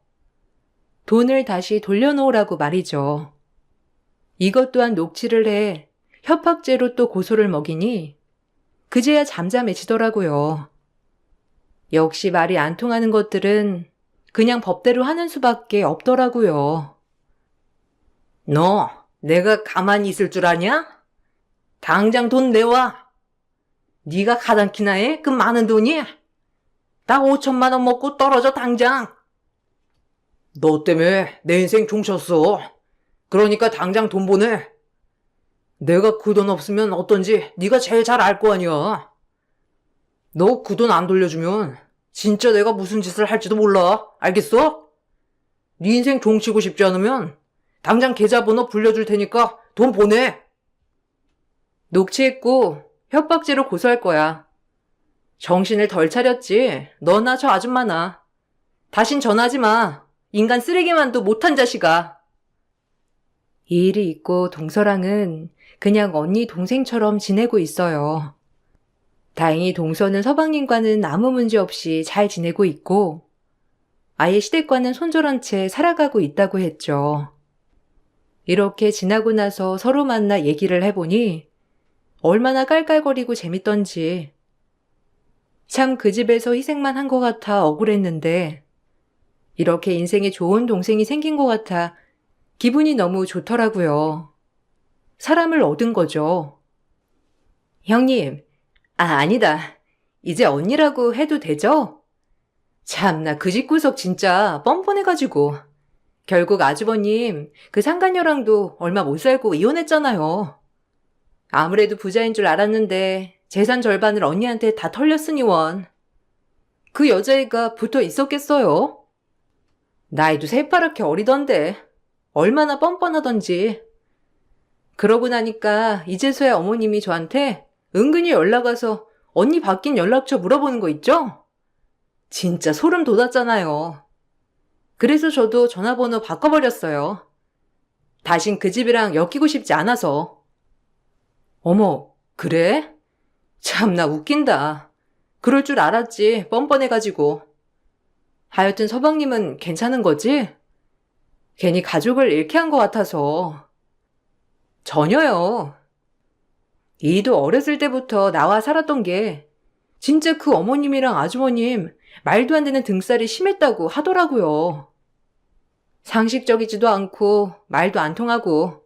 돈을 다시 돌려놓으라고 말이죠. 이것 또한 녹취를 해 협박죄로 또 고소를 먹이니 그제야 잠잠해지더라고요. 역시 말이 안 통하는 것들은 그냥 법대로 하는 수밖에 없더라고요. 너 내가 가만히 있을 줄 아냐? 당장 돈 내와. 네가 가당키나 해? 그 많은 돈이? 나 5천만 원 먹고 떨어져 당장. 너 때문에 내 인생 종쳤어. 그러니까 당장 돈 보내. 내가 그 돈 없으면 어떤지 네가 제일 잘 알 거 아니야. 너 그 돈 안 돌려주면 진짜 내가 무슨 짓을 할지도 몰라. 알겠어? 네 인생 종치고 싶지 않으면 당장 계좌번호 불려줄 테니까 돈 보내. 녹취했고 협박죄로 고소할 거야. 정신을 덜 차렸지. 너나 저 아줌마나. 다신 전화하지 마. 인간 쓰레기만도 못한 자식아. 이 일이 있고 동서랑은 그냥 언니 동생처럼 지내고 있어요. 다행히 동서는 서방님과는 아무 문제 없이 잘 지내고 있고 아예 시댁과는 손절한 채 살아가고 있다고 했죠. 이렇게 지나고 나서 서로 만나 얘기를 해보니 얼마나 깔깔거리고 재밌던지. 참 그 집에서 희생만 한 것 같아 억울했는데 이렇게 인생에 좋은 동생이 생긴 것 같아 기분이 너무 좋더라고요. 사람을 얻은 거죠. 형님, 아니다. 이제 언니라고 해도 되죠? 참나 그 집구석 진짜 뻔뻔해가지고. 결국 아주버님 그 상간녀랑도 얼마 못 살고 이혼했잖아요. 아무래도 부자인 줄 알았는데 재산 절반을 언니한테 다 털렸으니 원. 그 여자애가 붙어 있었겠어요? 나이도 새파랗게 어리던데 얼마나 뻔뻔하던지. 그러고 나니까 이제서야 어머님이 저한테 은근히 연락 와서 언니 바뀐 연락처 물어보는 거 있죠? 진짜 소름 돋았잖아요. 그래서 저도 전화번호 바꿔버렸어요. 다신 그 집이랑 엮이고 싶지 않아서. 어머, 그래? 참나 웃긴다. 그럴 줄 알았지, 뻔뻔해가지고. 하여튼 서방님은 괜찮은 거지? 괜히 가족을 잃게 한 것 같아서. 전혀요. 이도 어렸을 때부터 나와 살았던 게 진짜 그 어머님이랑 아주머님 말도 안 되는 등살이 심했다고 하더라고요. 상식적이지도 않고 말도 안 통하고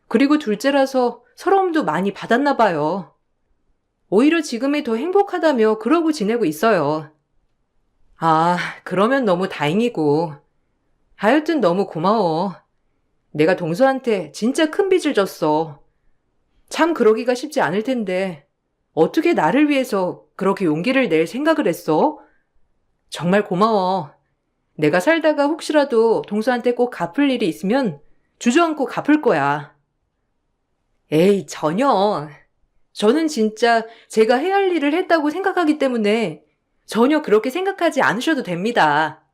그리고 둘째라서 서러움도 많이 받았나 봐요. 오히려 지금이 더 행복하다며 그러고 지내고 있어요. 아, 그러면 너무 다행이고. 하여튼 너무 고마워. 내가 동서한테 진짜 큰 빚을 졌어. 참 그러기가 쉽지 않을 텐데 어떻게 나를 위해서 그렇게 용기를 낼 생각을 했어? 정말 고마워. 내가 살다가 혹시라도 동서한테 꼭 갚을 일이 있으면 주저앉고 갚을 거야. 에이, 전혀. 저는 진짜 제가 해야 할 일을 했다고 생각하기 때문에 전혀 그렇게 생각하지 않으셔도 됩니다.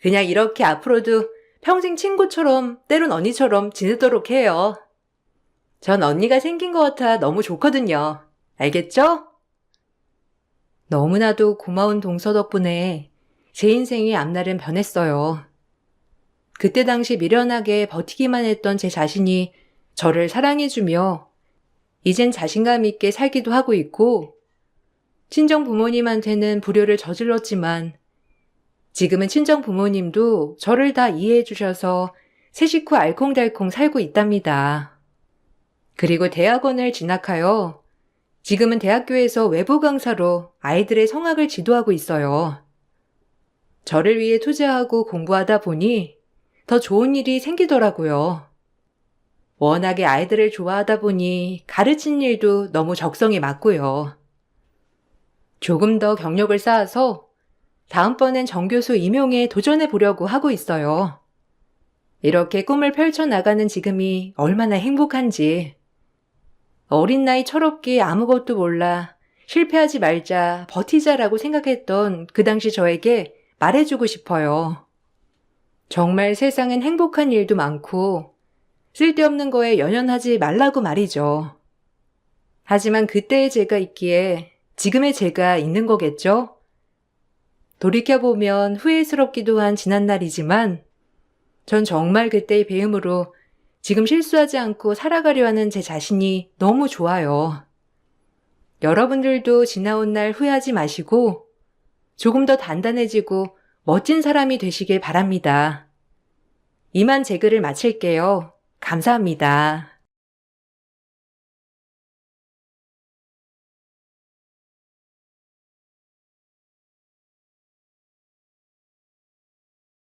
그냥 이렇게 앞으로도 평생 친구처럼 때론 언니처럼 지내도록 해요. 전 언니가 생긴 것 같아 너무 좋거든요. 알겠죠? 너무나도 고마운 동서 덕분에 제 인생이 앞날은 변했어요. 그때 당시 미련하게 버티기만 했던 제 자신이 저를 사랑해주며 이젠 자신감 있게 살기도 하고 있고 친정 부모님한테는 불효를 저질렀지만 지금은 친정 부모님도 저를 다 이해해 주셔서 새 식구 알콩달콩 살고 있답니다. 그리고 대학원을 진학하여 지금은 대학교에서 외부 강사로 아이들의 성악을 지도하고 있어요. 저를 위해 투자하고 공부하다 보니 더 좋은 일이 생기더라고요. 워낙에 아이들을 좋아하다 보니 가르친 일도 너무 적성에 맞고요. 조금 더 경력을 쌓아서 다음번엔 정교수 임용에 도전해 보려고 하고 있어요. 이렇게 꿈을 펼쳐나가는 지금이 얼마나 행복한지. 어린 나이 철없게 아무것도 몰라 실패하지 말자 버티자라고 생각했던 그 당시 저에게 말해주고 싶어요. 정말 세상엔 행복한 일도 많고 쓸데없는 거에 연연하지 말라고 말이죠. 하지만 그때의 제가 있기에 지금의 제가 있는 거겠죠? 돌이켜보면 후회스럽기도 한 지난날이지만 전 정말 그때의 배움으로 지금 실수하지 않고 살아가려 하는 제 자신이 너무 좋아요. 여러분들도 지나온 날 후회하지 마시고 조금 더 단단해지고 멋진 사람이 되시길 바랍니다. 이만 제 글을 마칠게요. 감사합니다.